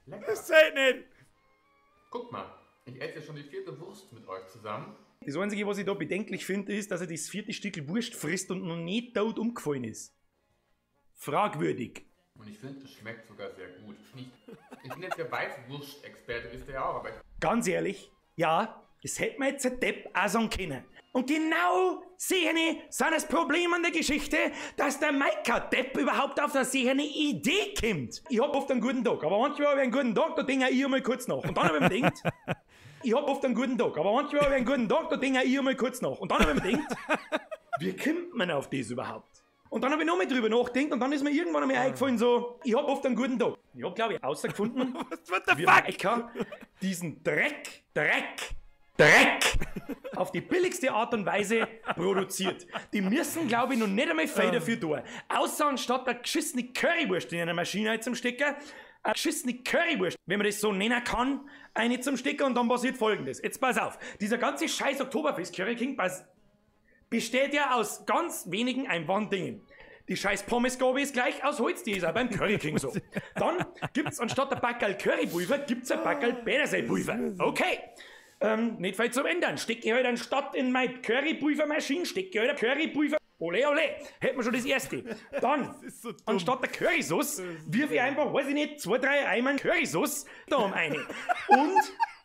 Das zählt nicht. Guck mal. Ich esse schon die 4. Wurst mit euch zusammen. Das Einzige, was ich da bedenklich finde, ist, dass er das 4. Stück Wurst frisst und noch nicht tot umgefallen ist. Fragwürdig. Und ich finde, es schmeckt sogar sehr gut. Ich bin jetzt der Weißwurst-Experte, wisst ihr ja auch, aber... Ganz ehrlich, ja, das hätte man jetzt ein Depp auch sagen können. Und genau, sehe ich, sind das Problem an der Geschichte, dass der Maika-Depp überhaupt auf das eine Idee kommt. Ich hab oft einen guten Tag, aber manchmal habe ich einen guten Tag, da denke ich einmal kurz nach. Und dann habe ich mir gedacht, ich hab oft einen guten Tag, aber manchmal habe ich einen guten Tag, da denke ich einmal kurz nach. Und dann habe ich mir gedacht, wie kommt man auf das überhaupt? Und dann habe ich noch mal drüber nachgedacht und dann ist mir irgendwann einmal eingefallen, so, ich hab oft einen guten Tag. Ich hab, glaube ich, herausgefunden, wie Maika diesen Dreck auf die billigste Art und Weise produziert. Die müssen, glaube ich, noch nicht einmal viel dafür tun. Außer anstatt eine geschissene Currywurst in einer Maschine zum Stecker, eine geschissene Currywurst, wenn man das so nennen kann, eine zum Stecker und dann passiert Folgendes. Jetzt pass auf, dieser ganze scheiß Oktoberfest Curry King besteht ja aus ganz wenigen einfachen Dingen. Die scheiß Pommesgabel ist gleich aus Holz, die ist auch beim Curry King so. Dann gibt's anstatt der Backerl Currypulver, gibt's ein Backerl Petersilpulver. Okay. Nicht viel zum Ändern. Stecke ich halt anstatt in meine Currypulvermaschine, stecke ich halt ein Currypulver. Ole, ole. Hätten wir schon das erste. Dann, so anstatt der Currysauce, wirf ich einfach, weiß ich nicht, 2, 3 Eimer Currysauce da um eine. Und,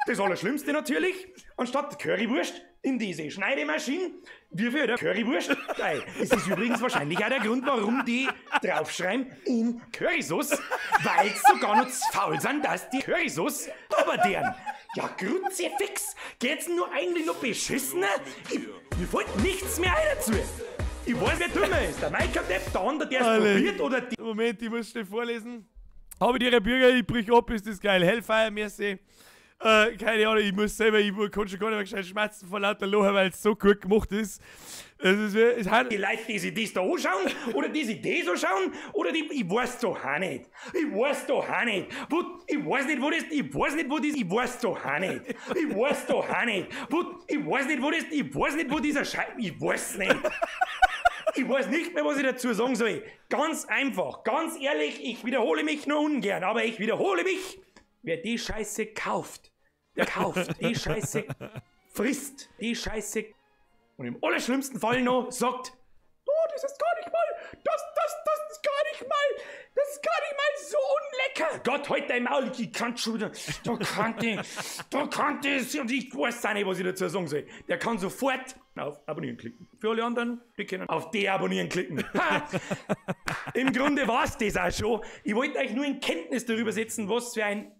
das Allerschlimmste natürlich, anstatt der Currywurst in diese Schneidemaschine, wirf ich halt eine Currywurst. Geil. Das ist übrigens wahrscheinlich auch der Grund, warum die draufschreiben in Currysauce, weil sie sogar noch zu faul sind, dass die Currysauce aber deren. Ja, Kruzifix, geht's nur eigentlich noch beschissener? Mir fällt nichts mehr ein dazu. Ich weiß, wer dümmer ist. Der Maika-Depp, der andere, der es probiert, oder die... Moment, ich muss schnell vorlesen. Habe ich Ihre Bürger, ich brich ab, ist das geil. Hellfire, merci. Keine Ahnung, ich muss selber, ich kann schon gar nicht mehr gescheit schmerzen vor lauter Lachen, weil es so gut gemacht ist. Es hat Die Leute, die sich das da anschauen, oder die sich das anschauen, oder die, ich weiß doch auch nicht. Ich weiß doch auch nicht. Ich weiß nicht, wo das, ich weiß nicht, wo das, ich weiß doch auch nicht. Ich weiß doch auch nicht. Ich weiß nicht, wo das, ich weiß nicht, wo dieser Scheiß, ich weiß nicht. Ich weiß nicht mehr, was ich dazu sagen soll. Ganz einfach, ganz ehrlich, ich wiederhole mich nur ungern, aber ich wiederhole mich. Wer die Scheiße kauft, der kauft, die Scheiße frisst, die Scheiße und im allerschlimmsten Fall noch sagt, oh, das ist gar nicht mal, das ist gar nicht mal so unlecker. Gott, halt dein Maul, ich kann schon wieder, da kann das, und ich weiß auch nicht, was ich dazu sagen soll. Der kann sofort auf Abonnieren klicken. Für alle anderen, die können auf Deabonnieren klicken. Ha! Im Grunde war es das auch schon. Ich wollte euch nur in Kenntnis darüber setzen, was für ein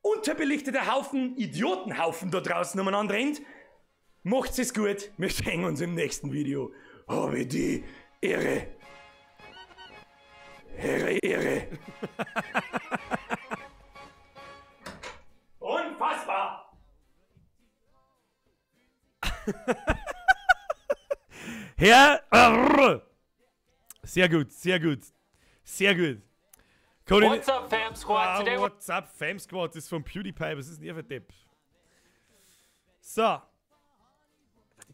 unterbelichteter Haufen, Idiotenhaufen da draußen umeinander rennt. Macht's es gut, wir sehen uns im nächsten Video. Habe die Ehre. Ehre. Unfassbar! Sehr gut, sehr gut. Sehr gut. What's up, Fam Squad? Today What's up, Fam Squad? Das ist von PewDiePie. Was ist denn ihr für Depp? So.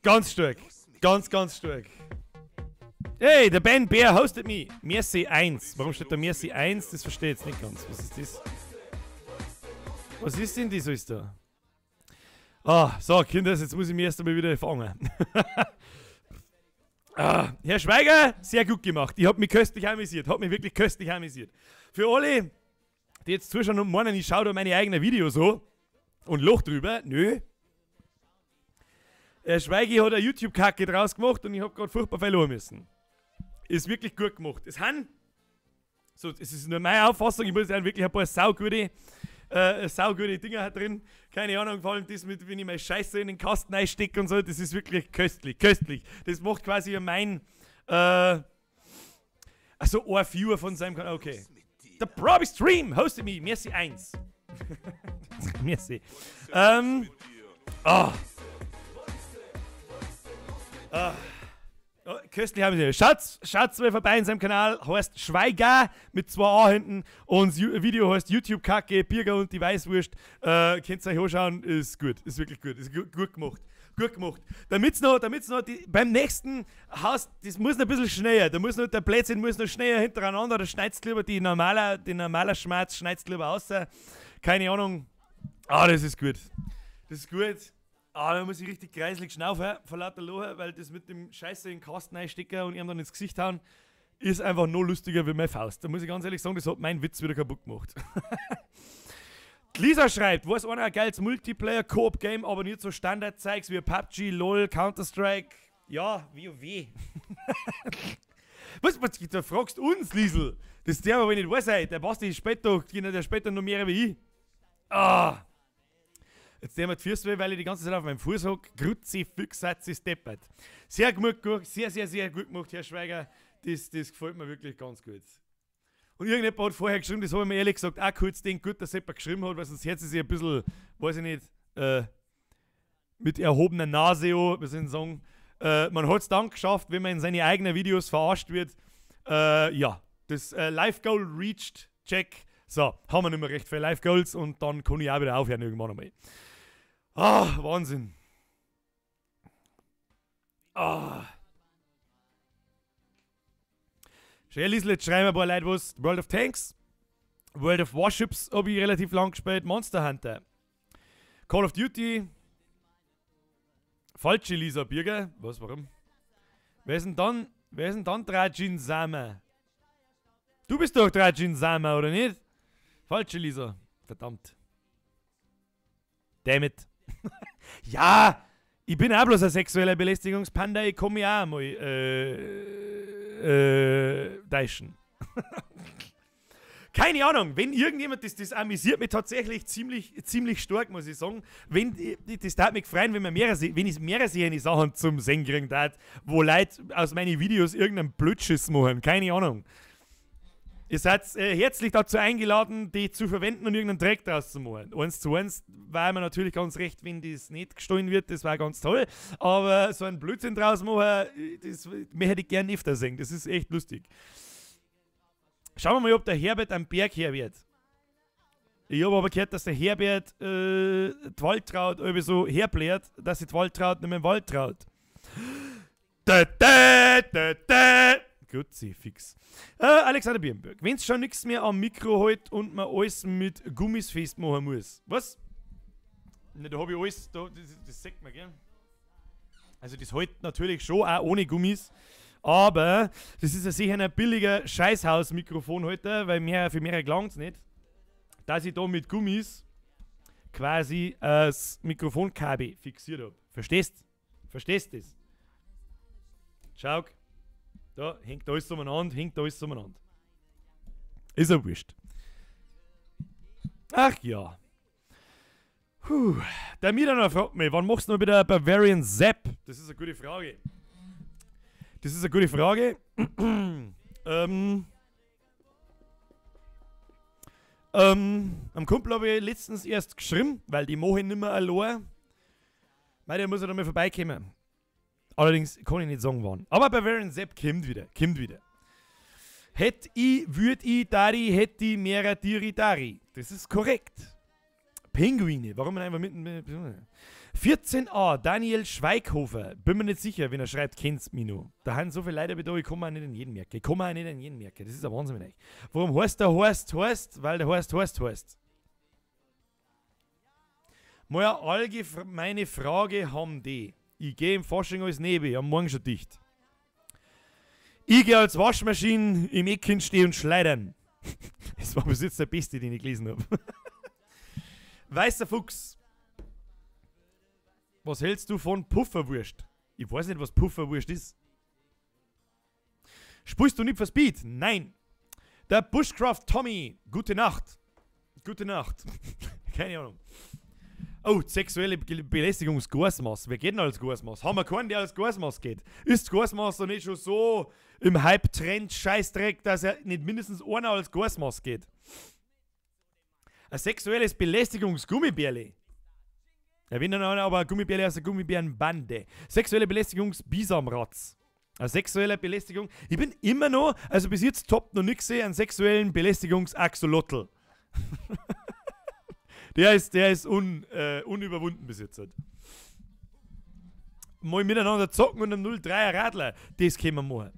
Ganz stark. Ganz stark. Hey, der Ben Bär hostet mich. Merci 1. Warum steht da Merci 1? Das verstehe ich jetzt nicht ganz. Was ist das? Was ist denn das alles da? So, Kinder, jetzt muss ich mich erst einmal wieder fangen. Herr Schweiger, sehr gut gemacht. Ich habe mich köstlich amüsiert. Hat mich wirklich köstlich amüsiert. Für alle, die jetzt zuschauen und meinen, ich schaue da meine eigenen Videos so und loch drüber. Nö. Herr Schweigi hat eine YouTube-Kacke draus gemacht und ich habe gerade furchtbar verloren müssen. Ist wirklich gut gemacht. Es ist nur meine Auffassung, ich muss sagen, wirklich ein paar saugute Dinger drin. Keine Ahnung, vor allem das mit, wenn ich meine Scheiße in den Kasten einstecke und so, das ist wirklich köstlich. Das macht quasi mein, ein Viewer von seinem Kanal. Okay. Der Probi Stream hostet mich. Merci 1. Merci. Köstlich haben wir. Schaut mal vorbei in seinem Kanal, heißt Schweiger mit 2 A hinten und das Video heißt YouTube-Kacke, Birger und die Weißwurst. Könnt ihr euch anschauen, ist gut, ist wirklich gut, ist gut gemacht. Gut gemacht. Damit's noch beim nächsten Haus, das muss noch ein bisschen schneller, der Blödsinn muss noch schneller hintereinander, da schneidest lieber die normaler Schmerz, schneidest lieber aus. Keine Ahnung. Das ist gut. Das ist gut. Da muss ich richtig kreislig schnaufen vor lauter Lachen, weil das mit dem Scheiße in den Kasten einstecken und ihm dann ins Gesicht hauen, ist einfach noch lustiger wie meine Faust. Da muss ich ganz ehrlich sagen, das hat meinen Witz wieder kaputt gemacht. Lisa schreibt, was ein geiles Multiplayer-Coop-Game, aber nicht so Standard-Zeugs wie PUBG, LOL, Counter-Strike, ja, WoW. Was, da fragst du uns, Liesel? Das ist der, aber wenn ich nicht weiß, der Basti ist später, der später noch mehr wie ich. Jetzt der mit Füße weh, weil ich die ganze Zeit auf meinem Fuß hocke. Grüezi, Füchsatz ist deppert. Sehr gut, sehr gut gemacht, Herr Schweiger. Das gefällt mir wirklich ganz gut. Und irgendjemand hat vorher geschrieben, das habe ich mir ehrlich gesagt auch kurz den gut, dass jemand geschrieben hat, weil sonst hört sie sich ein bisschen, weiß ich nicht, mit erhobener Nase an, wir sollen sagen. Man hat es dann geschafft, wenn man in seine eigenen Videos verarscht wird. Das Life Goal reached, check. So, haben wir nicht mehr recht viele Life Goals und dann kann ich auch wieder aufhören irgendwann einmal. Wahnsinn. Liesl, jetzt schreiben ein paar Leute was. World of Tanks, World of Warships habe ich relativ lang gespielt, Monster Hunter, Call of Duty, falsche Lisa Birger, was, warum? Wer ist denn dann Drajin Sama? Du bist doch Drajin Sama, oder nicht? Falsche Lisa, verdammt. Dammit. Ja, ich bin auch bloß ein sexueller Belästigungspanda, ich komme ja auch mal deischen. Keine Ahnung, wenn irgendjemand das amüsiert mich tatsächlich ziemlich stark, muss ich sagen. Das tat mich freuen, wenn ich mehrere solche Sachen zum Singen kriegen, wo Leute aus meinen Videos irgendeinen Blödschiss machen. Keine Ahnung. Ihr seid herzlich dazu eingeladen, die zu verwenden und irgendeinen Dreck draus zu machen. 1:1 war mir natürlich ganz recht, wenn das nicht gestohlen wird, das war ganz toll. Aber so einen Blödsinn draus machen, das hätte ich gerne öfter sehen. Das ist echt lustig. Schauen wir mal, ob der Herbert am Berg her wird. Ich habe aber gehört, dass der Herbert die Waltraud irgendwie so herbläht, dass sich die Waltraud nicht mehr im Wald traut. Gut, sie fix. Alexander Birnberg, wenn es schon nichts mehr am Mikro hält und man alles mit Gummis festmachen muss. Was? Ne, da habe ich alles, das sagt man, gell? Also das hält natürlich schon auch ohne Gummis, aber das ist ja sicher ein billiger Scheißhaus-Mikrofonhalter, weil für mehr gelangt es nicht, dass ich da mit Gummis quasi das Mikrofonkabel fixiert habe. Verstehst? Verstehst du das? Schau. Da hängt alles umeinander, Ist ja wurscht. Ach ja. Der Mieter fragt mich, wann machst du noch wieder Bavarian Zap? Das ist eine gute Frage. Am Kumpel habe ich letztens erst geschrieben, weil die mache ich nicht mehr allein. Weil der muss ja da mal vorbeikommen. Allerdings kann ich nicht sagen, wann. Aber Bavarian Zap kommt wieder. Hätte ich, hätte ich mehrer Dari. Das ist korrekt. Pinguine, warum man einfach mitten. 14a, Daniel Schweighofer. Bin mir nicht sicher, wenn er schreibt, kennst mich noch. Da haben so viele Leute da, ich komme auch nicht in jeden merken. Das ist ein Wahnsinn mit euch. Warum heißt der Horst? Weil der Horst. Mal eine allgemeine Frage haben die. Ich gehe im Fasching als Nebe, am Morgen schon dicht. Ich gehe als Waschmaschine im Eck stehen und schleudern. Das war bis jetzt der beste, den ich gelesen habe. Weißer Fuchs. Was hältst du von Pufferwurst? Ich weiß nicht, was Pufferwurst ist. Spielst du nicht für Speed? Nein. Der Bushcraft Tommy. Gute Nacht. Keine Ahnung. Oh, sexuelle Belästigungsgosmaß. Wer geht denn als Gosmaß? Haben wir keinen, der als Gosmaß geht? Ist Gosmaß doch nicht schon so im Hype-Trend Scheißdreck, dass er nicht mindestens einer als Gosmaß geht? Ein sexuelles Belästigungsgummibärle. Ja, wenn dann aber ein Gummibärle aus der Gummibärenbande. Sexuelle Belästigungsbisamratz. Eine sexuelle Belästigung. Ich bin immer noch, also bis jetzt top noch nichts gesehen, einen sexuellen Belästigungsaxolotl. Der ist unüberwunden bis jetzt. Mal miteinander zocken und einem 03er Radler. Das können wir machen.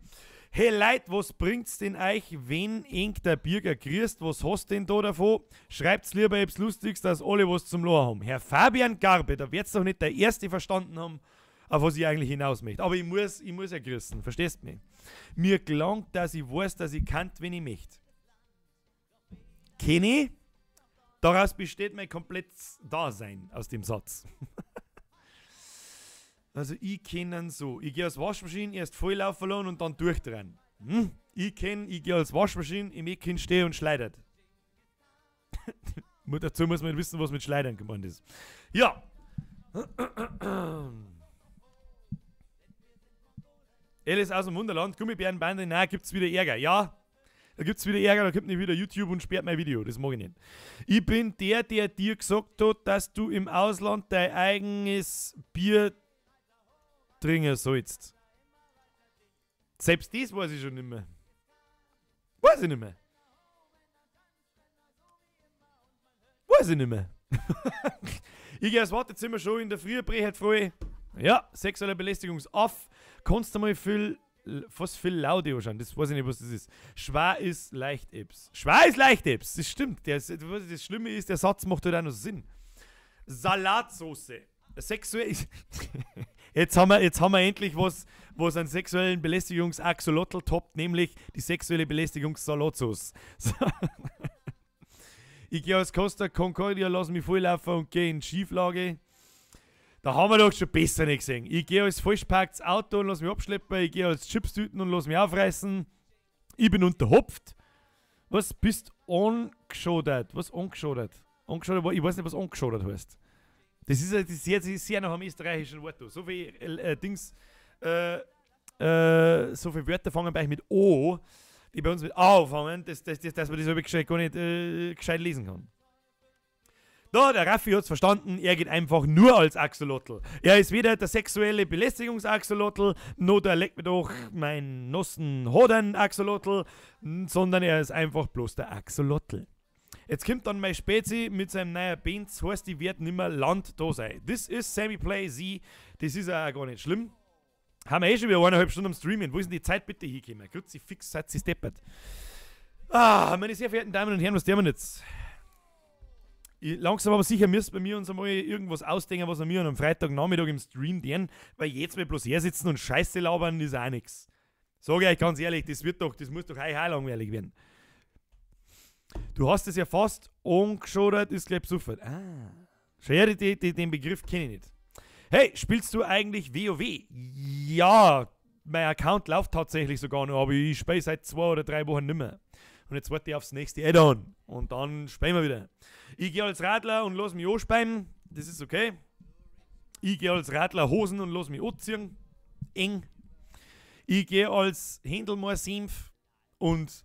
Hey Leute, was bringt's denn euch, wenn eng der Bürger grüßt? Was hast denn da davon? Schreibt's lieber etwas Lustiges, dass alle was zum Lachen haben. Herr Fabian Garbe, da wird's doch nicht der Erste verstanden haben, auf was ich eigentlich hinaus möchte. Aber ich muss ja grüßen, verstehst du mich? Mir gelangt, dass ich weiß, dass ich kann, wenn ich möchte. Kenny? Daraus besteht mein komplettes Dasein aus dem Satz. Also ich kenne so. Ich gehe als Waschmaschine erst volllaufen lassen und dann durchdrehen. Ich gehe als Waschmaschine im Eck stehen und schleudert. Dazu muss man wissen, was mit Schleudern gemeint ist. Ja. Alice aus dem Wunderland, Gummibärenbande, nein, gibt's wieder Ärger. Ja. Da gibt's wieder Ärger, da kommt nicht wieder YouTube und sperrt mein Video. Das mag ich nicht. Ich bin der dir gesagt hat, dass du im Ausland dein eigenes Bier trinken sollst. Selbst das weiß ich schon nicht mehr. Weiß ich nicht mehr. Ich gehe ins Wartezimmer schon in der Früh, breche frei. Ja, sexuelle Belästigung off. Kannst du mal fast viel Laude anschauen. Das weiß ich nicht, was das ist. Schwer ist leicht Eps. Das stimmt. Das Schlimme ist, der Satz macht halt auch noch Sinn. Salatsauce. Sexuell. Jetzt haben wir endlich was einen sexuellen Belästigungsaxolotl toppt, nämlich die sexuelle Belästigungssalatsauce. So. Ich gehe aus Costa Concordia, lass mich volllaufen und gehe in Schieflage. Da haben wir doch schon besser nicht gesehen. Ich gehe als falschparktes Auto und lass mich abschleppen. Ich gehe als Chipstüten und lass mich aufreißen. Ich bin unterhopft. Was bist angeschodert? Was angeschodert? Angeschodert? Ich weiß nicht, was angeschodert heißt. Das ist sehr nach einem österreichischen Wort. So viel so viele Wörter fangen bei euch mit O. die bei uns mit auffangen, dass man das wirklich gar nicht gescheit lesen kann. Da, der Raffi hat's verstanden, er geht einfach nur als Axolotl. Er ist weder der sexuelle Belästigungsaxolotl, noch der leck mir doch mein Nossen Hoden Axolotl, sondern er ist einfach bloß der Axolotl. Jetzt kommt dann mein Spezi mit seinem neuen Band, das heißt, die wird nimmer Land da sein. Das ist Sammy Play Z, das ist auch gar nicht schlimm. Haben wir schon wieder 1,5 Stunden am Streamen. Wo ist denn die Zeit bitte hingekommen? Grüezi fix, seid sie steppert. Meine sehr verehrten Damen und Herren, was tun wir jetzt? Langsam aber sicher müsst bei mir uns einmal irgendwas ausdenken, was wir mir am Freitagnachmittag im Stream tun, weil jetzt mal bloß her sitzen und Scheiße labern ist auch nichts. Sag ich euch ganz ehrlich, das muss doch auch langweilig werden. Du hast es ja fast angeschaut, ist gleich besuffert. Schau her, den Begriff kenne ich nicht. Hey, spielst du eigentlich WoW? Ja, mein Account läuft tatsächlich sogar noch, aber ich spiele seit 2 oder 3 Wochen nicht mehr. Und jetzt warte ich aufs nächste Add-on. Und dann spielen wir wieder. Ich gehe als Radler und lass mich anspeien. Das ist okay. Ich gehe als Radler Hosen und lass mich anziehen. Eng. Ich gehe als Händelmoor-Senf und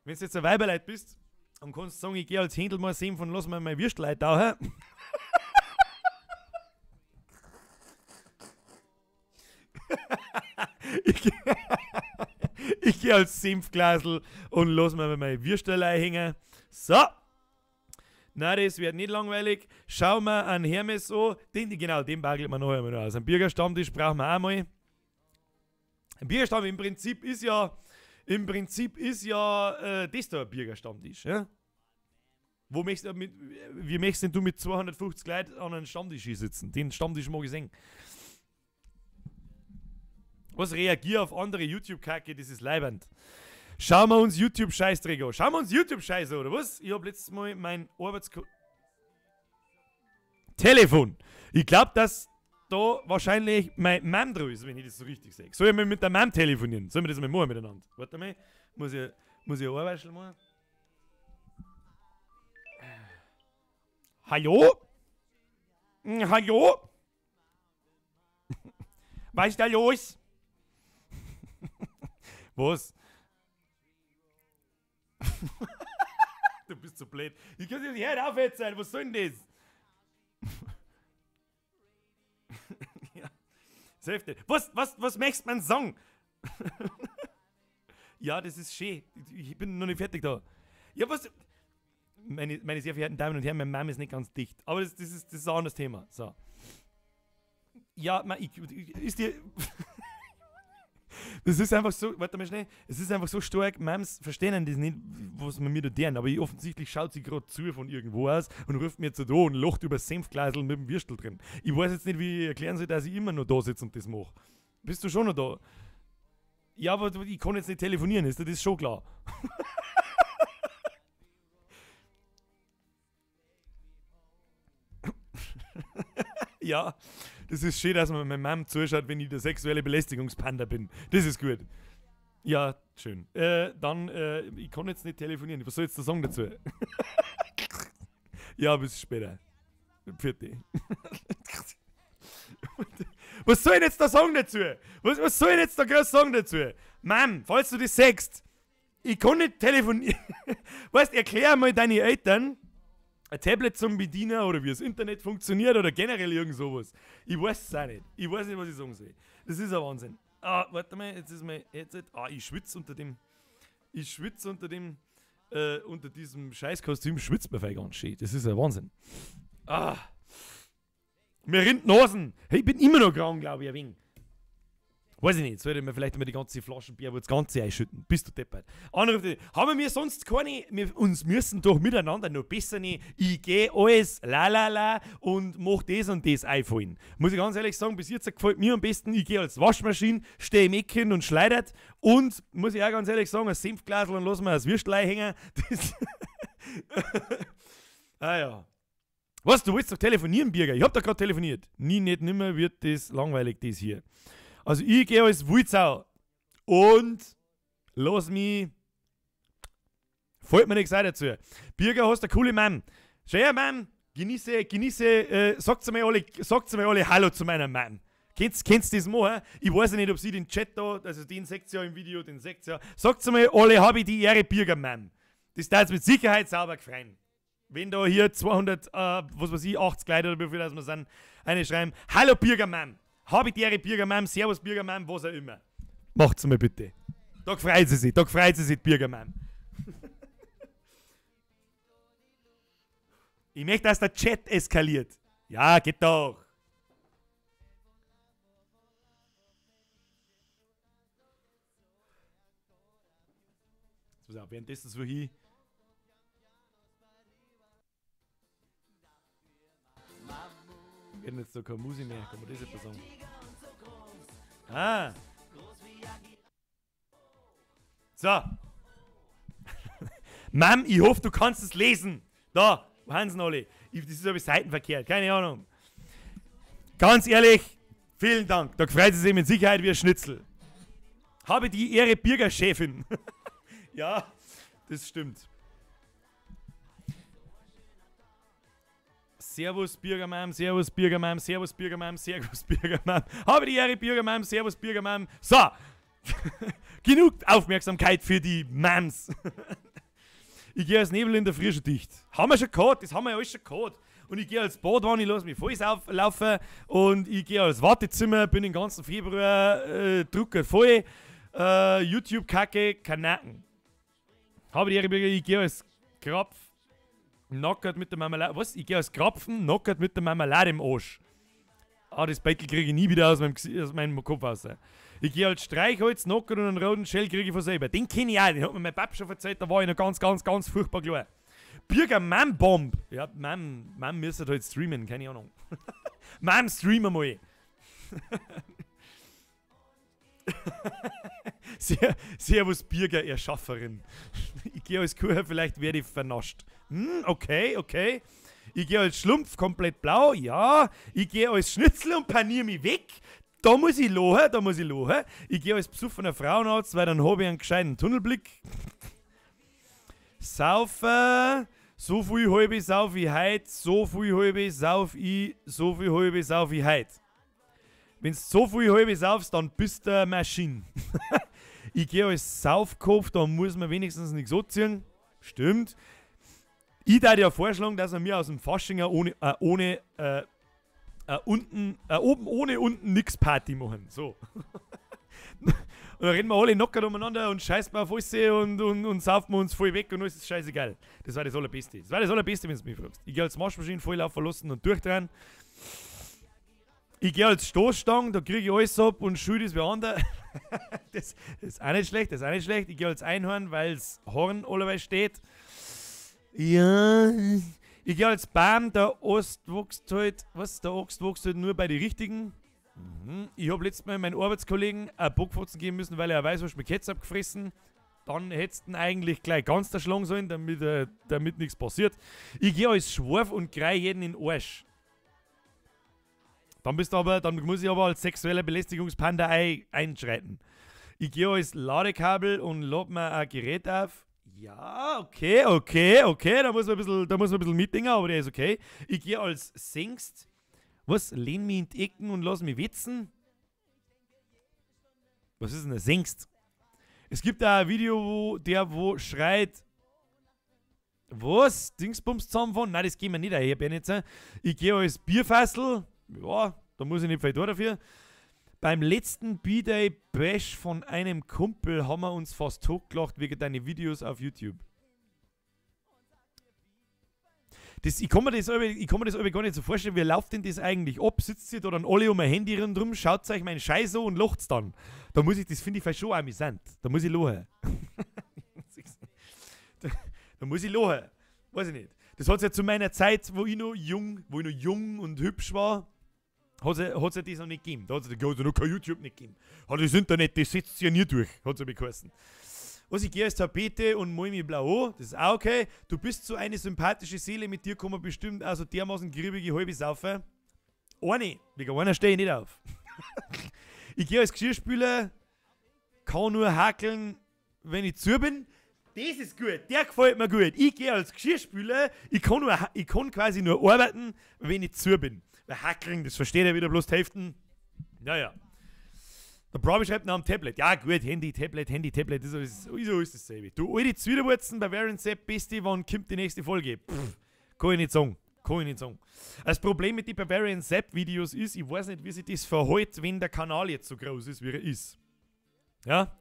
wenn du jetzt ein Weiberleit bist und kannst sagen, ich gehe als Händelmoor-Senf und lass mir mein Würsteleit tauchen. Ich gehe als Senfglasel und lass mir meine Würstelei hängen. So. Na, das wird nicht langweilig. Schauen wir an Hermes an. Den bagelt man noch einmal aus. Ein Bürgerstammtisch brauchen wir auch mal. Ein Bürgerstammtisch im Prinzip ist ja das da ein Bürgerstammtisch. Ja? Wie möchtest du mit 250 Leuten an einem Stammtisch sitzen? Den Stammtisch mag ich sehen. Was reagiert auf andere YouTube-Kacke, das ist leibend. Schauen wir uns YouTube-Scheißträger an. Schauen wir uns YouTube-Scheiß an, oder was? Ich habe letztes Mal mein Telefon. Ich glaube, dass da wahrscheinlich mein Mom drin ist, wenn ich das so richtig sehe. Soll ich mal mit der Mom telefonieren? Sollen wir das mal machen miteinander? Warte mal. Muss ich ein Arbeitschel machen? Hallo? Hallo? Was ist da los? Was? Du bist so blöd. Ich kann nicht aufhören sein. Was soll denn das? Ja. Was möchtest man sagen? Ja, das ist schön. Ich bin noch nicht fertig da. Ja, was? Meine sehr verehrten Damen und Herren, meine Mama ist nicht ganz dicht. Aber das ist ein anderes Thema. So. Ja, ist dir. Das ist einfach so, warte mal schnell, es ist einfach so stark, Mams verstehen das nicht, was man mir da tun, aber offensichtlich schaut sie gerade zu von irgendwo aus und ruft mir jetzt da und lacht über Senfglasel mit dem Würstel drin. Ich weiß jetzt nicht, wie ich erklären soll, dass ich immer noch da sitze und das mache. Bist du schon noch da? Ja, aber ich kann jetzt nicht telefonieren, ist dir das schon klar? Ja, das ist schön, dass man meiner Mom zuschaut, wenn ich der sexuelle Belästigungspanda bin. Das ist gut. Ja, schön. Ich kann jetzt nicht telefonieren. Was soll jetzt der Song dazu? Ja, bis später. Vierte. Was soll jetzt der Song dazu? Was soll jetzt der große Song dazu? Mom, falls du das sagst, ich kann nicht telefonieren. Weißt, erklär mal deine Eltern, ein Tablet zum Bedienen oder wie das Internet funktioniert oder generell irgend sowas. Ich weiß es auch nicht. Ich weiß nicht, was ich sagen soll. Das ist ein Wahnsinn. Warte mal, jetzt ist mein Headset. Ich schwitze unter diesem Scheißkostüm schwitzt mir voll ganz schön. Das ist ein Wahnsinn. Mir rinnt Nasen. Hey, ich bin immer noch grau, glaube ich, ein wenig. Weiß ich nicht, sollte mir vielleicht mal die ganze Flaschenbier, wo das Ganze einschütten. Bist du deppert. Andere, haben wir sonst keine, uns müssen doch miteinander noch besser nehmen. Ich gehe alles la und mach das und das einfallen. Muss ich ganz ehrlich sagen, bis jetzt gefällt mir am besten, ich gehe als Waschmaschine, stehe im Ecken und schleudert und, muss ich auch ganz ehrlich sagen, ein Senfglasel und lass mir das Würstelei hängen. Ja. Was, du willst doch telefonieren, Birger? Ich hab doch gerade telefoniert. Nimmer wird das langweilig, das hier. Also ich gehe als Wulzau und lass mich. Fällt mir nichts ein dazu. Birger, hast eine coole Mom. Schau her, Mom. Genieße, sagt sie mir alle Hallo zu meiner Mom. Kennst du das machen? Ich weiß ja nicht, ob sie den Chat da, also den seht ihr ja im Video, den seht ihr ja. Sagt mal, alle habe ich die Ehre Bürgermann. Das darf mit Sicherheit sauber gefreien. Wenn da hier 200, was weiß ich, 80 Leute oder wie viel das wir sind, eine schreiben, hallo Bürgermann, habe ich die Ehre Bürgermann, servus Bürgermann, was auch immer. Macht's mal bitte. Da freut sie sich, die Bürgermann. Ich möchte, dass der Chat eskaliert. Ja, geht doch. So, währenddessen so hier. Wir werden jetzt da keine Musik mehr, kann man das etwas sagen? Ah. So. Mom, ich hoffe, du kannst es lesen. Da, wo haben sie alle? Das ist aber seitenverkehrt, keine Ahnung. Ganz ehrlich, vielen Dank. Da freut sie sich mit Sicherheit wie ein Schnitzel. Habe die Ehre Bürgerchefin. Ja, das stimmt. Servus Bürgermann, servus Bürgermann, servus Bürgermann, servus Bürgermann. Habe die Ehre Bürgermann, servus Bürgermann. So, genug Aufmerksamkeit für die Mams. Ich gehe als Nebel in der Früh schon dicht. Haben wir schon gehabt, das haben wir ja alles schon gehabt. Und ich gehe als Badwanne, ich lasse mich voll laufen. Und ich gehe als Wartezimmer, bin den ganzen Februar drucker voll. YouTube-Kacke, Kanaken. Habe die Ehre Bürger, ich gehe als Krapf. Nackert mit der Marmelade. Was? Ich gehe als Krapfen, nackert mit der Marmelade im Arsch. Ah, das Beitel kriege ich nie wieder aus meinem Kopf raus. Ich gehe als Streichholz, nackert und einen roten Shell kriege ich von selber. Den kenne ich auch, den hat mir mein Papa schon erzählt, da war ich noch ganz furchtbar klar. Bürger-Mam-Bomb. Ja, Mam müsste halt streamen, keine Ahnung. Mam, streamen mal. Servus Bürger-Erschafferin. Ich gehe als Kuh, vielleicht werde ich vernascht. Okay. Ich gehe als Schlumpf komplett blau, ja. Ich gehe als Schnitzel und paniere mich weg. Da muss ich lachen. Ich gehe als besoffener Frauenarzt, weil dann habe ich einen gescheiten Tunnelblick. Saufen. So viel halbe sauf ich heut. So viel halbe sauf ich. So viel halbe sauf ich heut. Wenn du so viel halbe saufst, dann bist du eine Maschine. Ich gehe als Saufkopf, da muss man wenigstens nichts so ziehen. Stimmt. Ich würde ja vorschlagen, dass wir mir aus dem Faschinger oben ohne unten nix Party machen. So. Und dann reden wir alle knockert umeinander und scheißen wir auf alles und saufen wir uns voll weg und alles ist scheißegal. Das war das Allerbeste. Das war das Allerbeste, wenn du mich fragst. Ich gehe als Marschmaschine voll laufen lassen und durchdrehen. Ich gehe als Stoßstange, da kriege ich alles ab und schütte es wie andere. Das ist auch nicht schlecht, Ich gehe als Einhorn, weil das Horn allerweil steht. Ja. Ich gehe als Baum, der Ast wächst halt, der Axt wächst halt nur bei den Richtigen. Ich habe letztes Mal meinen Arbeitskollegen einen Bockfotzen geben müssen, weil er weiß, was mit Ketchup gefressen. Dann hättest du ihn eigentlich gleich ganz erschlagen sollen, damit nichts passiert. Ich gehe als Schwarf und greie jeden in den Arsch. Dann muss ich aber als sexueller Belästigungspanda einschreiten. Ich gehe als Ladekabel und lade mir ein Gerät auf. Ja, okay. Da muss man ein bisschen mitdenken, aber der ist okay. Ich gehe als Singst. Was? Lehn mich in die Ecken und lass mich witzen? Was ist denn ein Singst? Es gibt auch ein Video, wo schreit. Was? Dingsbums zusammenfahren? Nein, das gehen wir nicht her, Bernitzer. Ich gehe als Bierfassel. Ja, da muss ich nicht viel da dafür. Beim letzten B-Day-Bash von einem Kumpel haben wir uns fast totgelacht wegen deine Videos auf YouTube. Ich kann mir das aber gar nicht so vorstellen, wie läuft denn das eigentlich ab? Sitzt ihr da dann alle um ein Handy rundherum, schaut euch meinen Scheiß so und lacht's dann. Das finde ich vielleicht schon amüsant. Da muss ich lachen. Da muss ich lachen. Weiß ich nicht. Das hat es ja zu meiner Zeit, wo ich noch jung und hübsch war, hat es ja das noch nicht gegeben. Da hat es noch kein YouTube nicht gegeben. Hat das Internet, das setzt sich ja nie durch, hat es ja geheißen. Ich gehe als Tapete und mal mich blau an, das ist auch okay. Du bist so eine sympathische Seele, mit dir kann man bestimmt also dermaßen griebige halbe saufen. Eine, wegen einer stehe ich nicht auf. Ich gehe als Geschirrspüler, kann nur hakeln, wenn ich zu bin. Das ist gut, der gefällt mir gut. Ich gehe als Geschirrspüler, ich kann quasi nur arbeiten, wenn ich zu bin. Weil hackeln, das versteht ja wieder bloß die Hälfte. Ja, ja. Der Bravi schreibt nach dem Tablet. Ja, gut, Handy, Tablet, das ist dasselbe. Du alte Zwiderwurzen, Bavarian Sepp, Besti, wann kommt die nächste Folge? Pff, kann ich nicht sagen. Das Problem mit den Bavarian Sepp-Videos ist, ich weiß nicht, wie sich das verhält, wenn der Kanal jetzt so groß ist, wie er ist. Ja?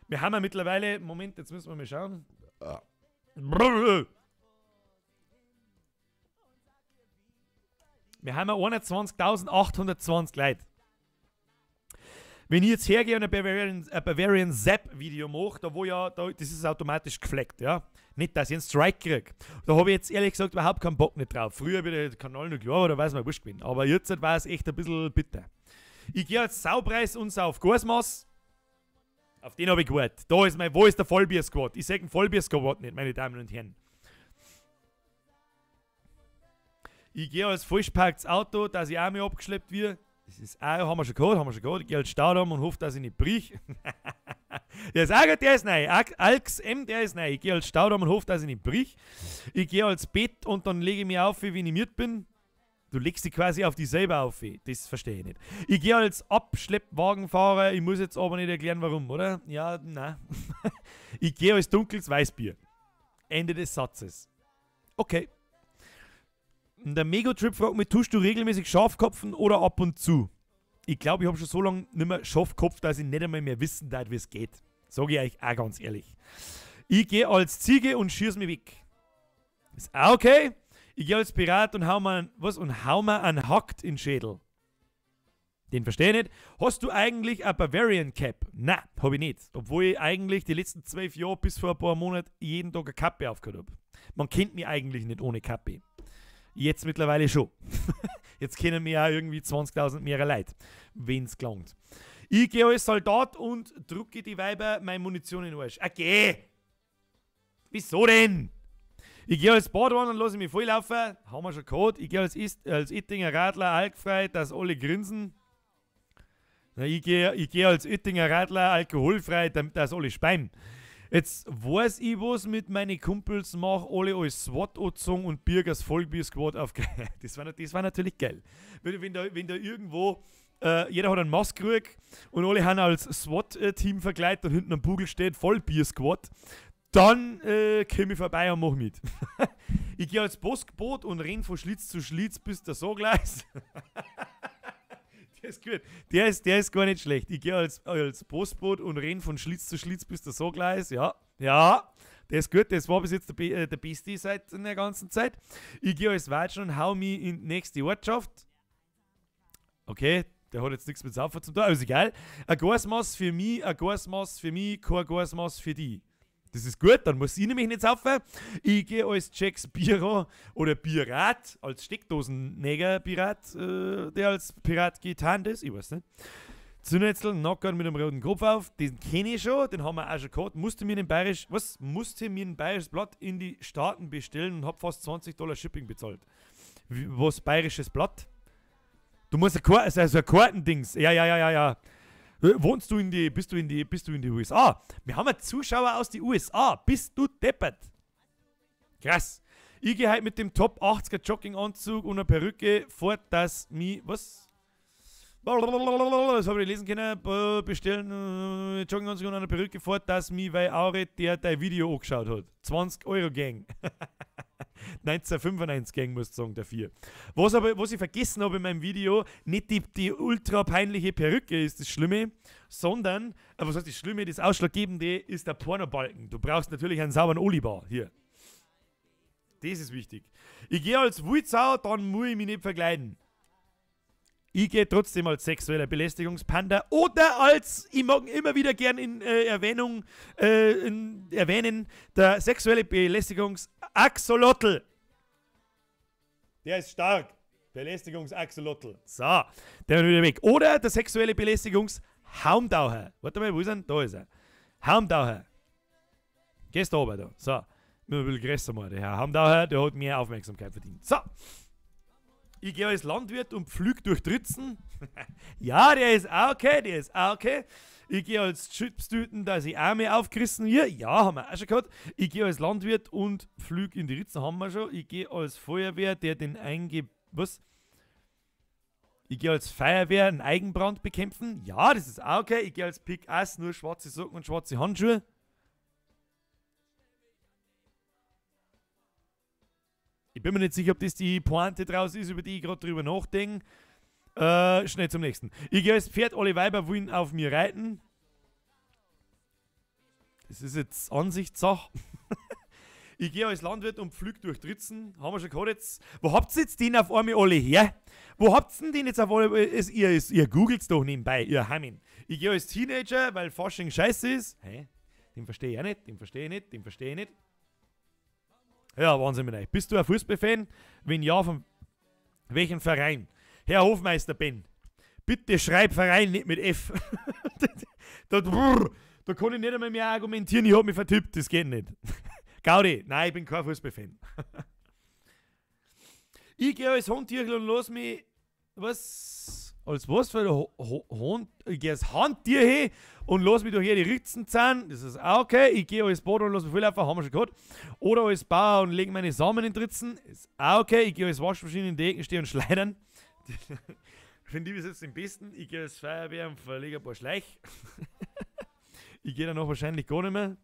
Wir haben ja mittlerweile, Moment, jetzt müssen wir mal schauen. Wir haben ja 21.820 Leute. Wenn ich jetzt hergehe und ein Bavarian Zap-Video mache, das ist automatisch gefleckt, ja. Nicht, dass ich einen Strike kriege. Da habe ich jetzt ehrlich gesagt überhaupt keinen Bock nicht drauf. Früher wäre der Kanal noch klar, da weiß man, wurscht gewesen. Aber jetzt war es echt ein bisschen bitter. Ich gehe als Saupreis und auf Gasmaß. Auf den habe ich gewartet. Wo ist der Vollbier-Squad? Ich sage einen Vollbier-Squad nicht, meine Damen und Herren. Ich gehe als falschparktes Auto, dass ich auch mal abgeschleppt wird. Das ist auch, haben wir schon gehabt. Ich gehe als Staudamm und hoffe, dass ich nicht brich. Der ist auch gut, der ist neu. Alx M, der ist neu. Ich gehe als Staudamm und hoffe, dass ich nicht brich. Ich gehe als Bett und dann lege ich mich auf, wie ich animiert bin. Du legst dich quasi auf dich selber auf. Das verstehe ich nicht. Ich gehe als Abschleppwagenfahrer. Ich muss jetzt aber nicht erklären, warum, oder? Ja, nein. Ich gehe als dunkles Weißbier. Ende des Satzes. Okay. Der Megatrip fragt mich, tust du regelmäßig Schafkopfen oder ab und zu? Ich glaube, ich habe schon so lange nicht mehr Schafkopf, dass ich nicht einmal mehr wissen darf, wie es geht. Sage ich euch auch ganz ehrlich. Ich gehe als Ziege und schieße mich weg. Ist auch okay. Ich gehe als Pirat und hau mir einen Hackt in den Schädel. Den verstehe ich nicht. Hast du eigentlich ein Bavarian Cap? Nein, habe ich nicht. Obwohl ich eigentlich die letzten 12 Jahre bis vor ein paar Monaten jeden Tag eine Kappe aufgehört habe. Man kennt mich eigentlich nicht ohne Kappe. Jetzt mittlerweile schon. Jetzt kennen mir ja irgendwie 20.000 mehr Leute, wenn es gelangt. Ich gehe als Soldat und drücke die Weiber meine Munition in den Arsch. Okay. Wieso denn? Ich gehe als Badwanner und lasse mich volllaufen. Haben wir schon gehabt. Ich gehe als Ittinger Radler alkfrei, dass alle grinsen. Na, ich gehe als Ittinger Radler alkoholfrei, dass alle speien. Jetzt weiß ich, was mit meinen Kumpels mache, alle als SWAT angezogen und Bürgers Vollbier-Squad auf. Das war natürlich geil. Wenn da irgendwo, jeder hat einen Maskrug und alle haben als SWAT-Team verkleidet und hinten am Bugel steht Vollbier-Squad, dann komme ich vorbei und mache mit. Ich gehe als Postboot und renn von Schlitz zu Schlitz bis der Sogleis. Der ist gut. Der ist gar nicht schlecht. Ich gehe als Postboot und renn von Schlitz zu Schlitz bis der Sogleis. Ja, der ist gut. Das war bis jetzt der Beste seit der ganzen Zeit. Ich gehe als Watschen und hau mich in die nächste Ortschaft. Okay, der hat jetzt nichts mit Saufen zu tun, aber ist egal. Ein Gasmaß für mich, kein Gasmaß für die. Das ist gut, dann muss ich nämlich nicht saufen. Ich gehe als Jacks Bierer oder Pirat, als Steckdosennäger-Pirat, der als Pirat getarnt ist, ich weiß nicht. Zünnetzel, Nackern mit einem roten Kopf auf, den kenne ich schon, den haben wir auch schon gehabt. Musste mir ein bayerisches Blatt in die Staaten bestellen und habe fast $20 Shipping bezahlt. Was bayerisches Blatt? Du musst ein Kartendings. Ja. Bist du in die USA? Wir haben einen Zuschauer aus den USA. Bist du deppert? Krass. Ich gehe halt mit dem Top 80er Jogginganzug und einer Perücke fort, dass mich... Was? Das habe ich lesen können. Bestellen Jogginganzug und einer Perücke fort, dass mich weil Aure, der dein Video angeschaut hat. 20 € Gang. 1995 Gang, muss ich sagen, dafür. Was ich vergessen habe in meinem Video, nicht die ultra peinliche Perücke ist das Schlimme, sondern, was heißt das Schlimme, das Ausschlaggebende ist der Pornobalken. Du brauchst natürlich einen sauberen Olibar hier. Das ist wichtig. Ich gehe als Wulzau, dann muss ich mich nicht verkleiden. Ich gehe trotzdem als sexueller Belästigungspanda oder als, ich mag immer wieder gern in erwähnen, der sexuelle Belästigungsaxolotl. Der ist stark. Belästigungsaxolotl. So, der ist wieder weg. Oder der sexuelle Belästigungshaumtaucher. Warte mal, wo ist er? Da ist er. Haumtaucher. Gehst du oben da. So, mir ein bisschen größer mal. Der Herr Haumtaucher, der hat mehr Aufmerksamkeit verdient. So. Ich gehe als Landwirt und pflüg durch Dritzen. Ja, der ist auch okay, Ich gehe als Chipstüten, dass ich auch mehr aufgerissen hier. Ja, haben wir auch schon gehabt. Ich gehe als Landwirt und pflüg in die Ritzen, haben wir schon. Ich gehe als Feuerwehr, der den Ich gehe als Feuerwehr einen Eigenbrand bekämpfen. Ja, das ist auch okay. Ich gehe als Pickass, nur schwarze Socken und schwarze Handschuhe. Ich bin mir nicht sicher, ob das die Pointe draus ist, über die ich gerade drüber nachdenke. Schnell zum nächsten. Ich gehe als Pferd, alle Weiber wollen auf mir reiten. Das ist jetzt Ansichtssache. Ich gehe als Landwirt und pflüg durch Dritzen. Haben wir schon gehabt jetzt. Wo habt ihr jetzt den auf einmal alle her? Wo habt ihr den jetzt auf einmal? Ihr googelt's doch nebenbei, ihr Hammin. Ich gehe als Teenager, weil Fasching scheiße ist. Hä? Den verstehe ich auch nicht, den verstehe ich nicht, den verstehe ich nicht. Ja, Wahnsinn mit euch. Bist du ein Fußballfan? Wenn ja, von welchem Verein? Herr Hofmeister Ben, bitte schreib Verein nicht mit F. Da kann ich nicht einmal mehr argumentieren, ich habe mich vertippt, das geht nicht. Gaudi, nein, ich bin kein Fußballfan. Ich gehe als Handtierchen und lass mich, was? Als was für ein ich gehe als Handtier hin und lass mich durch hier die Ritzen zahlen, das ist auch okay. Ich gehe als Bauer und lass mich viel laufen, haben wir schon gehabt. Oder als Bauer und lege meine Samen in die Ritzen, ist auch okay. Ich gehe als Waschmaschine in die Ecken stehen und schleudern. Finde ich bis jetzt den besten. Ich gehe als Feuerwehr und verlege ein paar Schleich. Ich gehe danach wahrscheinlich gar nicht mehr.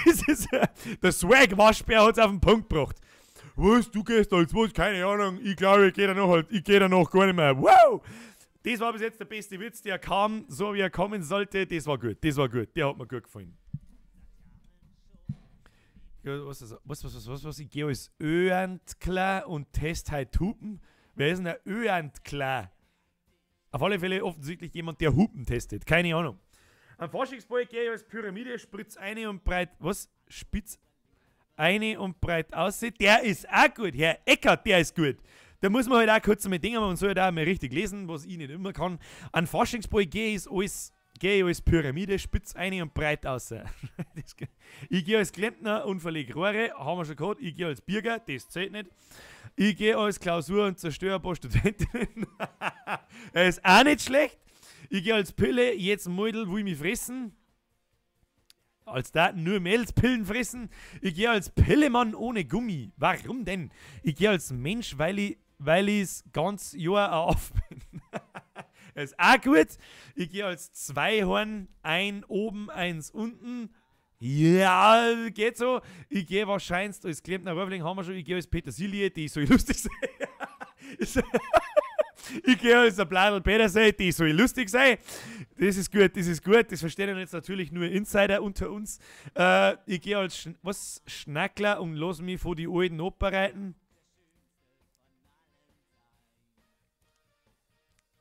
Das ist der Swag-Waschbär hat es auf den Punkt gebracht. Was, du gehst als was? Keine Ahnung. Ich glaube, ich gehe danach gar nicht mehr. Wow! Das war bis jetzt der beste Witz, der kam, so wie er kommen sollte. Das war gut, das war gut. Der hat mir gut gefallen. Ja, was? Ich gehe als Öantler und test halt Hupen. Wer ist denn der Öantler? Auf alle Fälle offensichtlich jemand, der Hupen testet. Keine Ahnung. Am Faschingsball gehe ich als Pyramide, spritz eine und breit. Was? Spitz eine und breit aussehen. Der ist auch gut. Herr Eckert, der ist gut. Da muss man halt auch kurz mit Dingen, man soll halt auch mal richtig lesen, was ich nicht immer kann. An Faschingsball gehe ich als Pyramide, spitz eine und breit aussehen. Ich gehe als Klempner und verlege Rohre. Haben wir schon gehabt. Ich gehe als Bürger, das zählt nicht. Ich gehe als Klausur und zerstöre ein paar Studentinnen. Er ist auch nicht schlecht. Ich gehe als Pille, jetzt Mädel will mich fressen. Als Daten nur Mädelspillen fressen. Ich gehe als Pillemann ohne Gummi. Warum denn? Ich gehe als Mensch, weil ich's ganz Jahr auf bin. Das ist auch gut. Ich gehe als Zweihorn, ein oben, eins unten. Ja, geht so. Ich gehe wahrscheinlich als Klempner Röfling, haben wir schon. Ich gehe als Petersilie, die soll lustig sein. Ich gehe als ein Bladel Petersilie, die soll lustig sein. Das ist gut, das ist gut. Das verstehen jetzt natürlich nur Insider unter uns. Ich gehe als Schnackler und lass mich von die alten abbereiten.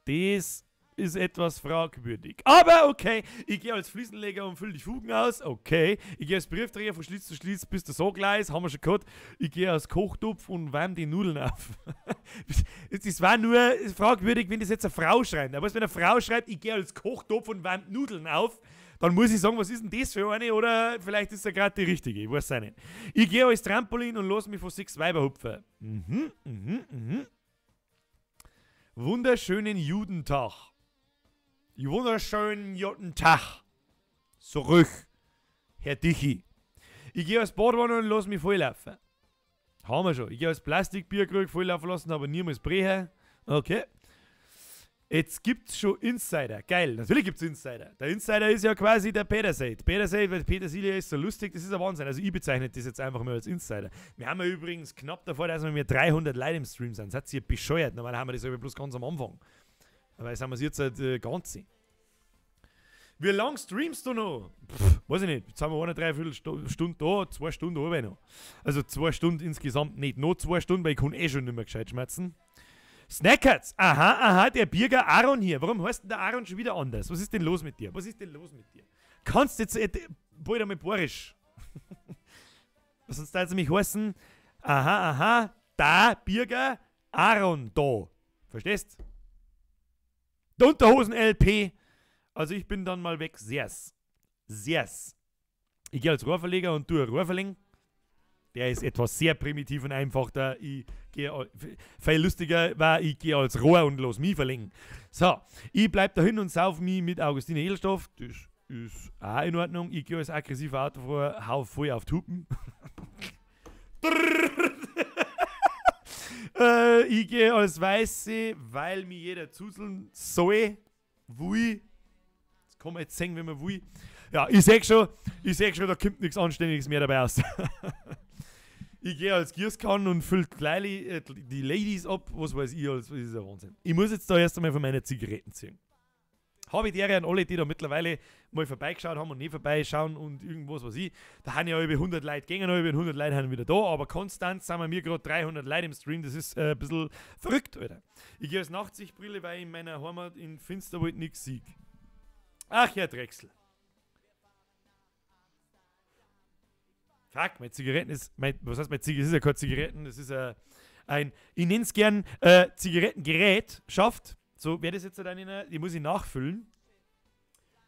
Das ist etwas fragwürdig. Aber okay, ich gehe als Fliesenleger und fülle die Fugen aus. Okay. Ich gehe als Briefträger von Schlitz zu Schlitz bis der Sogleis. Haben wir schon gehabt. Ich gehe als Kochtopf und wärme die Nudeln auf. Das war nur fragwürdig, wenn das jetzt eine Frau schreibt. Aber wenn eine Frau schreibt, ich gehe als Kochtopf und wärme Nudeln auf, dann muss ich sagen, was ist denn das für eine? Oder vielleicht ist er gerade die richtige. Ich weiß es nicht. Ich gehe als Trampolin und lasse mich von 6 Weiber hupfen. Wunderschönen Judentag. Wunderschönen Judentag. Zurück, Herr Dichi. Ich gehe als Badwanne und lasse mich volllaufen. Haben wir schon. Ich gehe als Plastikbierkrug volllaufen lassen, aber niemals brechen. Okay. Jetzt gibt's schon Insider. Geil, natürlich gibt's Insider. Der Insider ist ja quasi der Petersilie. Weil Petersilie ist so lustig, das ist ein Wahnsinn. Also ich bezeichne das jetzt einfach mal als Insider. Wir haben ja übrigens knapp davor, dass wir 300 Leute im Stream sind. Seid ihr bescheuert? Normal haben wir das aber bloß ganz am Anfang. Aber jetzt haben wir es jetzt halt ganz. Wie lang streamst du noch? Weiß ich nicht. Jetzt haben wir eine Dreiviertelstunde da, 2 Stunden habe ich noch. Also 2 Stunden insgesamt nicht. Noch 2 Stunden, weil ich kann eh schon nicht mehr gescheit schmerzen. Snackerts! Aha, der Bürger Aaron hier. Warum heißt denn der Aaron schon wieder anders? Was ist denn los mit dir? Kannst du jetzt bald einmal Borisch? Sonst darf es mich heißen, der Bürger Aaron da. Verstehst? Der Unterhosen-LP. Also ich bin dann mal weg. Sehrs. Ich gehe als Rohrverleger und tue Rohrverlegen. Der ist etwas sehr primitiv und einfach. Ich gehe viel lustiger, weil ich gehe als Rohr und los mich verlängern. So, ich bleib da hin und sauf mich mit Augustine Edelstoff. Das ist auch in Ordnung. Ich gehe als aggressiver Autofahrer, hau voll auf Tupen. Ich gehe als Weiße, weil mir jeder zuseln soll. Will. Das kann man jetzt sehen, wenn man will. Ja, ich sehe schon, da kommt nichts Anständiges mehr dabei aus. Ich gehe als Gießkann und fülle gleich die Ladies ab, was weiß ich, das ist ein Wahnsinn. Ich muss jetzt da erst einmal von meinen Zigaretten ziehen. Habe ich deren alle, die da mittlerweile mal vorbeigeschaut haben und nie vorbeischauen und irgendwas, was ich. Da haben ja über 100 Leute gegangen, über 100 Leute haben wieder da, aber konstant sind wir gerade 300 Leute im Stream, das ist ein bisschen verrückt, Alter. Ich gehe als Nachtsichtbrille, weil ich in meiner Heimat in Finsterwald nichts sehe. Ach ja, Drechsel. Fuck, meine Zigaretten ist, was heißt meine Zigaretten? Das ist ja keine Zigaretten, das ist ein, ich nenne es gern Zigarettengerät, schafft. So, wer das jetzt dann die muss ich nachfüllen.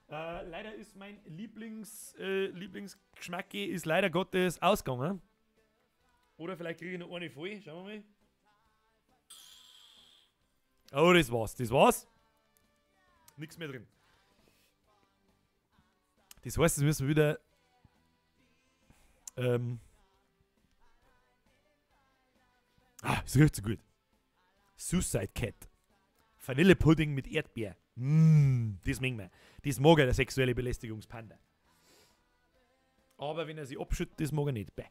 Leider ist mein Lieblingsgeschmack ist leider Gottes ausgegangen. Oder vielleicht kriege ich noch eine voll, schauen wir mal. Oh, das war's. Nichts mehr drin. Das heißt, jetzt müssen wir wieder es riecht so gut. Suicide Cat. Vanillepudding mit Erdbeer. Das mögen wir. Das mag er, der sexuelle Belästigungspanda. Aber wenn er sie abschüttet, das mag er nicht. Bäh.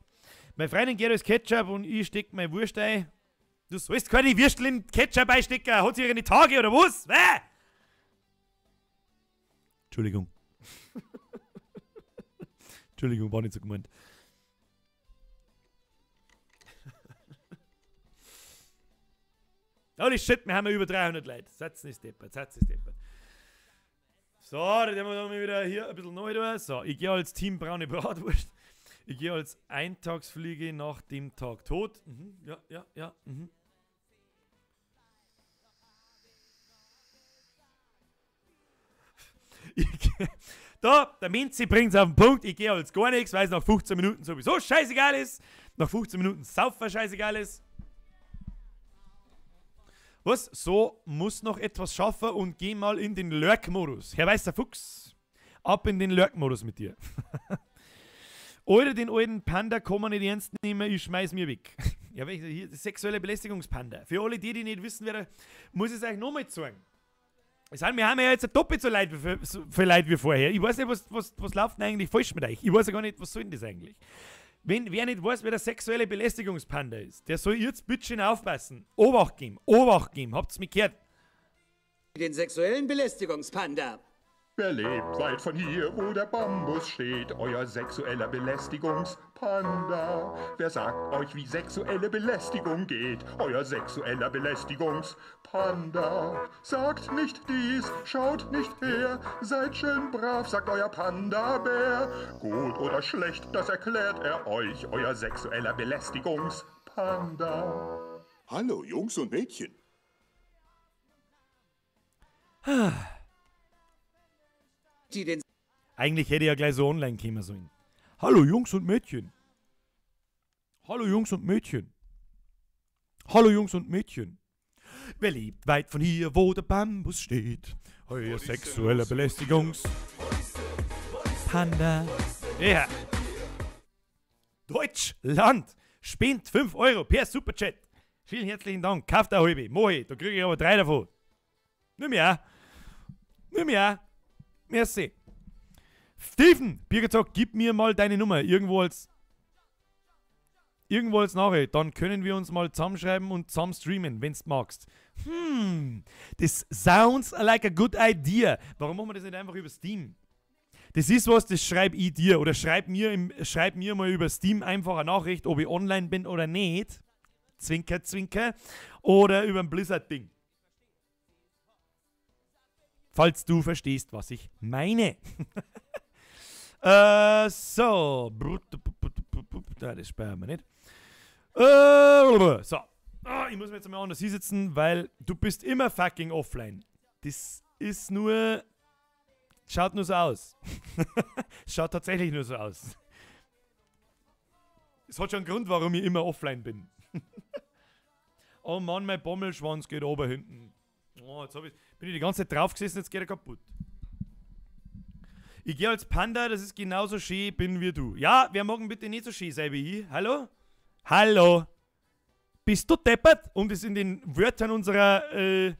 Meine Freundin geht als Ketchup und ich stecke meine Wurst ein. Du sollst keine Würstel in Ketchup einstecken. Hat sie ihre Tage oder was? Bäh. Entschuldigung. Entschuldigung, war nicht so gemeint. Holy shit, wir haben ja über 300 Leute. Satz nicht deppert. So, dann haben wir wieder hier ein bisschen neu da. So, ich gehe als Team braune Bratwurst. Ich gehe als Eintagsfliege nach dem Tag tot. Ja. Da, der Minzi bringt es auf den Punkt. Ich gehe als gar nichts, weil es nach 15 Minuten sowieso scheißegal ist. Nach 15 Minuten saufer scheißegal ist. Was? So, muss noch etwas schaffen und geh mal in den Lurk-Modus. Herr Weißer Fuchs, ab in den Lurk-Modus mit dir. Oder den alten Panda kann man nicht ernst nehmen, ich schmeiß mir weg. Ja, hier, sexuelle Belästigungspanda. Für alle die nicht wissen, wer muss ich es euch nochmal zeigen. Wir haben ja jetzt doppelt so Leute für Leute wie vorher. Ich weiß nicht, was läuft denn eigentlich falsch mit euch? Ich weiß ja gar nicht, was soll denn das eigentlich? Wer nicht weiß, wer der sexuelle Belästigungspanda ist, der soll jetzt bitte aufpassen. Obacht geben. Habt's mich gehört? Den sexuellen Belästigungspanda. Wer lebt weit von hier, wo der Bambus steht, euer sexueller Belästigungspanda. Wer sagt euch, wie sexuelle Belästigung geht, euer sexueller Belästigungspanda. Sagt nicht dies, schaut nicht her, seid schön brav, sagt euer Panda-Bär. Gut oder schlecht, das erklärt er euch, euer sexueller Belästigungspanda. Hallo, Jungs und Mädchen. Eigentlich hätte ich ja gleich so online kommen sollen. Hallo Jungs und Mädchen. Hallo Jungs und Mädchen. Hallo Jungs und Mädchen. Wer lebt weit von hier, wo der Bambus steht? Euer sexueller Belästigungspanda. Ja. Deutschland spendet 5 Euro per Superchat. Vielen herzlichen Dank. Kauft eine halbe. Mohi, da kriege ich aber 3 davon. Nimm ja. Merci. Steven, Birgit, gib mir mal deine Nummer. Irgendwo als Nachricht. Dann können wir uns mal zusammenschreiben und zusammen streamen, wenn du magst. Das sounds like a good idea. Warum machen wir das nicht einfach über Steam? Das ist was, das schreibe ich dir. Oder schreib mir mal über Steam einfach eine Nachricht, ob ich online bin oder nicht. Zwinker, zwinker. Oder über ein Blizzard-Ding. Falls du verstehst, was ich meine. So. Das speichern wir nicht. So. Ich muss mir jetzt mal anders hinsetzen, weil du bist immer fucking offline. Das ist nur... Schaut nur so aus. Schaut tatsächlich nur so aus. Es hat schon einen Grund, warum ich immer offline bin. Oh Mann, mein Bommelschwanz geht oben hinten. Oh, jetzt bin ich die ganze Zeit drauf gesessen, jetzt geht er kaputt. Ich gehe als Panda, das ist genauso schön bin wie du. Ja, wer mag bitte nicht so schön sein wie ich? Hallo? Hallo? Bist du deppert? Um das in den Wörtern unserer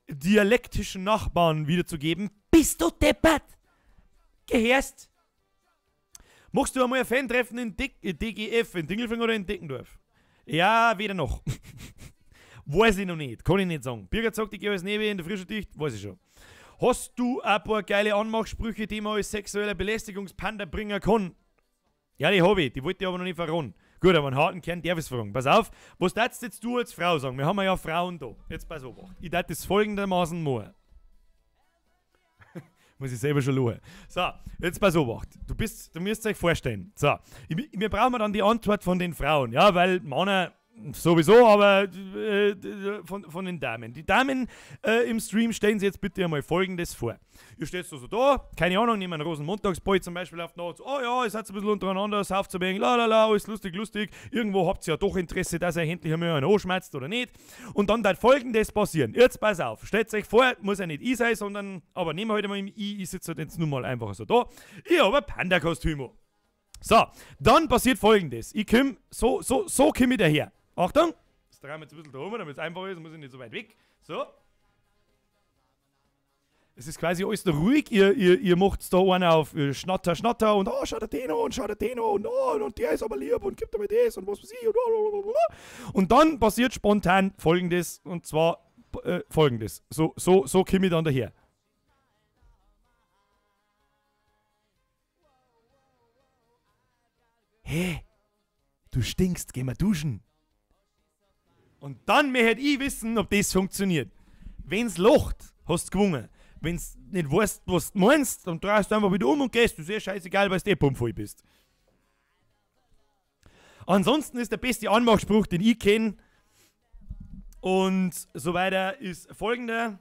dialektischen Nachbarn wiederzugeben. Bist du deppert? Gehörst? Machst du einmal ein Fan-Treffen in DGF, in Dingelfing oder in Deckendorf? Ja, weder noch. Weiß ich noch nicht, kann ich nicht sagen. Birger sagt, ich gehe als Nebe in der Frische dicht, weiß ich schon. Hast du ein paar geile Anmachsprüche, die man als sexueller Belästigungspanda bringen kann? Ja, die habe ich, die wollte ich aber noch nicht verraten. Gut, aber einen harten Kern darf ich es fragen. Pass auf, was darfst jetzt du als Frau sagen? Wir haben ja Frauen da. Jetzt pass auf. Ich darf das folgendermaßen machen. Muss ich selber schon lachen. So, jetzt pass auf. Du müsst euch vorstellen. So, wir brauchen dann die Antwort von den Frauen. Ja, weil Männer sowieso, aber von den Damen. Die Damen im Stream, stellen Sie jetzt bitte einmal Folgendes vor. Ihr steht so da, keine Ahnung, nehmen einen Rosenmontagsboy zum Beispiel auf Nacht, oh ja, ihr seid ein bisschen untereinander, sauft zu wenig, la, alles lustig. Irgendwo habt ihr ja doch Interesse, dass ihr endlich einmal einen anschmerzt oder nicht. Und dann wird Folgendes passieren. Jetzt pass auf, stellt euch vor, muss ja nicht ich sein, sondern, aber nehmen wir heute mal im ich sitze halt jetzt nur mal einfach so da. Ich habe ein Panda-Kostüm. So, dann passiert Folgendes. Ich komme, so komme ich daher. Achtung, das drehen wir jetzt ein bisschen da rum, damit es einfach ist, muss ich nicht so weit weg. So. Es ist quasi alles da ruhig, ihr macht da einen auf Schnatter und oh, schaut den an und der ist aber lieb und gibt mir das und was weiß ich und dann passiert spontan Folgendes und zwar Folgendes. So komme ich dann daher. Hey, du stinkst, geh mal duschen. Und dann möchte ich wissen, ob das funktioniert. Wenn's lacht, hast du gewonnen. Wenn's nicht weißt, was du meinst, dann drehst du einfach wieder um und gehst. Du ist scheißegal, weil du pumpvoll bist. Ansonsten ist der beste Anmachspruch, den ich kenne, und so weiter, ist folgender.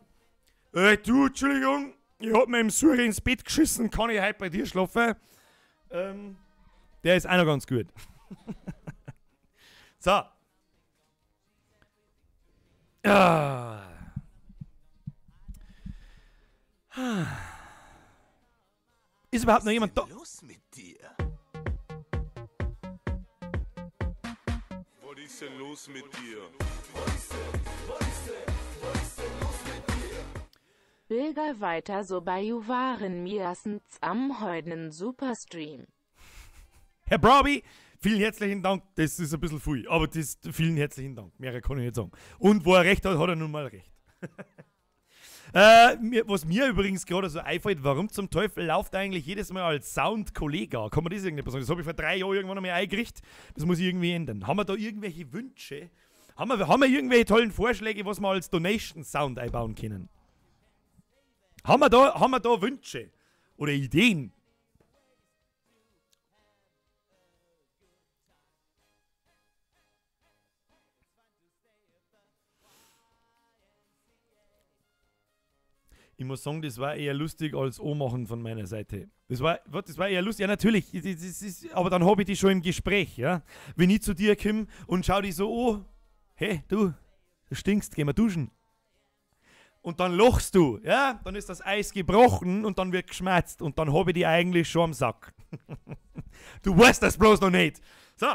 Du, Entschuldigung, ich hab mir im Suri ins Bett geschissen, kann ich heute bei dir schlafen? Der ist auch noch ganz gut. So. Ist überhaupt noch jemand da? Was ist los mit dir? Was ist denn los mit dir? Bilger weiter so bei Juwaren Miasens am heutigen Superstream. Herr Brabi, vielen herzlichen Dank. Das ist ein bisschen viel, aber vielen herzlichen Dank. Mehr kann ich nicht sagen. Und wo er recht hat, hat er nun mal recht. Was mir übrigens gerade so einfällt, warum zum Teufel läuft eigentlich jedes Mal als Sound Kollega? Kann man das irgendwie sagen? Das habe ich vor 3 Jahren irgendwann einmal eingerichtet. Das muss ich irgendwie ändern. Haben wir da irgendwelche Wünsche? Haben wir irgendwelche tollen Vorschläge, was wir als Donation Sound einbauen können? Haben wir da Wünsche? Oder Ideen? Ich muss sagen, das war eher lustig als Ohrmachen von meiner Seite. Das war eher lustig. Ja, natürlich. Aber dann habe ich die schon im Gespräch, ja. Wenn ich zu dir komme und schau dich so an, hey, du stinkst, geh mal duschen. Und dann lachst du, ja. Dann ist das Eis gebrochen und dann wird geschmerzt. Und dann habe ich die eigentlich schon am Sack. Du weißt das bloß noch nicht. So.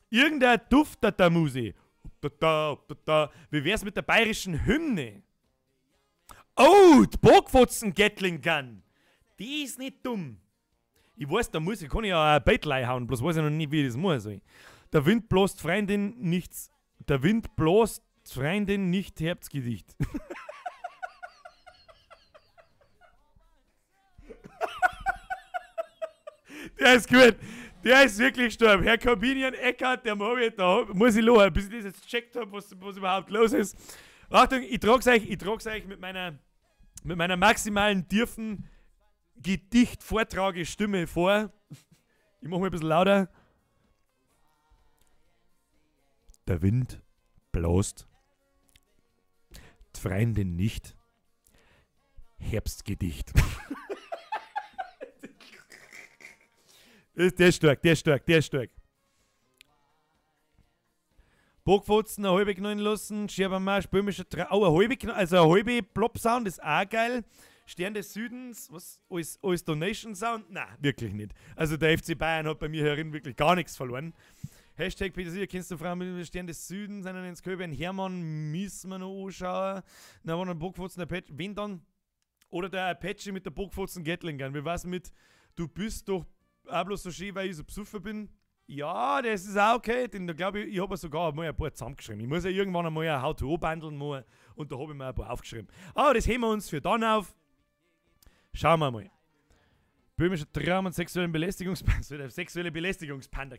Irgendein duftet der Musi. Wie wär's mit der bayerischen Hymne? Oh, die Bogfotzen Gatling Gun. Die ist nicht dumm. Ich weiß, kann ich ja ein Bettlei hauen, bloß weiß ich noch nicht, wie ich das muss. Der Wind bläst Freundin nichts. Der Wind bläst Freundin nicht Herbstgedicht. Der ist gut. Der ist wirklich gestorben. Herr Corbinian Eckert, der da muss ich lachen, bis ich das jetzt gecheckt habe, was überhaupt los ist. Achtung, ich trag's euch mit meiner maximalen tiefen Gedicht-Vortragestimme vor. Ich mache mal ein bisschen lauter. Der Wind bläst, die Freundin nicht. Herbstgedicht. Der ist stark. Bogfotzen, eine halbe knallen lassen, Scherbermarsch, böhmischer ein halbe knallen, also eine halbe Plop-Sound ist auch geil. Stern des Südens, was? Als Donation-Sound? Nein, wirklich nicht. Also der FC Bayern hat bei mir herin wirklich gar nichts verloren. Hashtag Petersilie, kennst du Frauen mit dem Stern des Südens, einen ins Köben, Hermann, müssen wir noch anschauen. Na, wenn ein Bockfotzen Apache, wen dann? Oder der Apache mit der Bockfotzen Gatling Gun. Wie war's mit, du bist doch auch bloß so schön, weil ich so besoffen bin? Ja, das ist auch okay. Den, da glaube ich habe sogar mal ein paar zusammengeschrieben. Ich muss ja irgendwann einmal ein How-to-Bandeln machen und da habe ich mir ein paar aufgeschrieben. Aber das heben wir uns für dann auf. Schauen wir mal. Böhmischer Traum und sexuelle Belästigungspanda kommen. Sexuelle Belästigungspanda.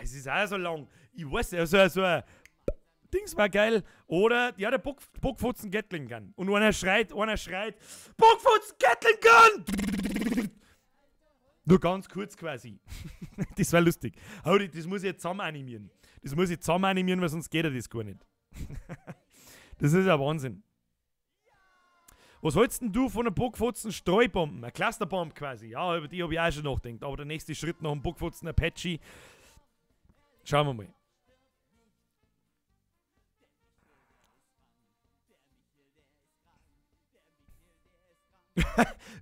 Es ist auch so lang. Ich weiß nicht, so ein Dings war geil. Oder, ja, der Bockfotzen Gatling Gun. Und einer schreit, Bockfotzen Gatling Gun! Nur ganz kurz quasi. Das war lustig. Aber das muss ich jetzt zusammen animieren. Weil sonst geht das gar nicht. Das ist ja Wahnsinn. Was hältst denn du von einer Bockfotzen Streubomben? Eine Clusterbomb quasi. Ja, über die habe ich auch schon nachgedacht. Aber der nächste Schritt nach einem Bockfotzen Apache. Schauen wir mal.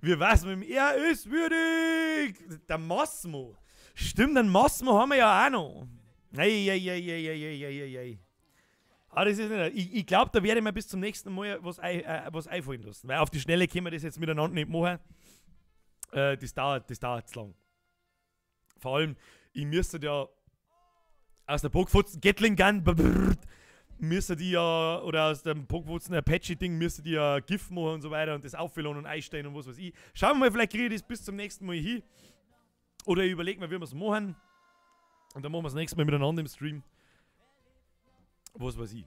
Wie war's mit dem Er ist würdig? Der Massimo. Stimmt, den Massimo haben wir ja auch noch. Ei. Ah, das ist nicht. Ich glaube, da werde ich mir bis zum nächsten Mal was einfallen lassen. Weil auf die Schnelle können wir das jetzt miteinander nicht machen. Das dauert zu lang. Vor allem, ich müsste ja aus der Bockfotzen Gatling Gun müsste die ja, oder aus dem Bockfotzen Apache-Ding müsste die ja GIF machen und so weiter und das auffüllen und einstellen und was weiß ich. Schauen wir mal, vielleicht kriege ich das bis zum nächsten Mal hin. Oder ich überlege mir, wie wir es machen. Und dann machen wir das nächste Mal miteinander im Stream. Was weiß ich.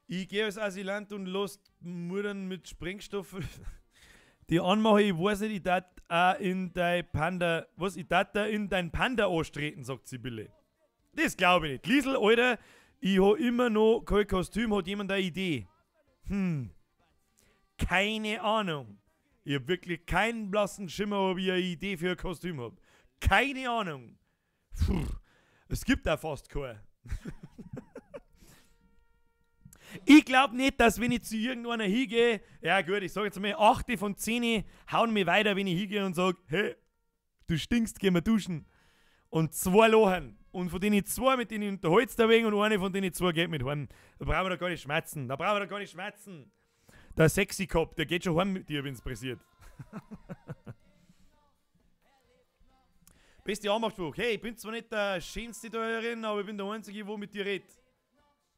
Ich gehe als Asylant und los Muttern mit Sprengstoff. Die anmache, ich weiß nicht, ich darf auch in dein Panda. Was? Ich darf da in dein Panda anstreten, sagt Sibylle. Das glaube ich nicht. Liesel, Alter, ich habe immer noch kein Kostüm. Hat jemand eine Idee? Keine Ahnung. Ich habe wirklich keinen blassen Schimmer, ob ich eine Idee für ein Kostüm habe. Keine Ahnung. Puh, es gibt auch fast keine. Ich glaube nicht, dass wenn ich zu irgendeiner hingehe, ja gut, ich sage jetzt mal 8 von 10 hauen mich weiter, wenn ich hingehe und sage, hey, du stinkst, geh mal duschen. Und 2 lachen. Und von denen 2, mit denen ich unterhalte da wegen und eine von denen 2 geht mit heim. Da brauchen wir da gar nicht schmerzen. Der Sexy Cop, der geht schon heim mit dir, wenn es passiert. Beste Anmachspruch. Hey, ich bin zwar nicht der schönste Teuerin, aber ich bin der Einzige, wo mit dir redet.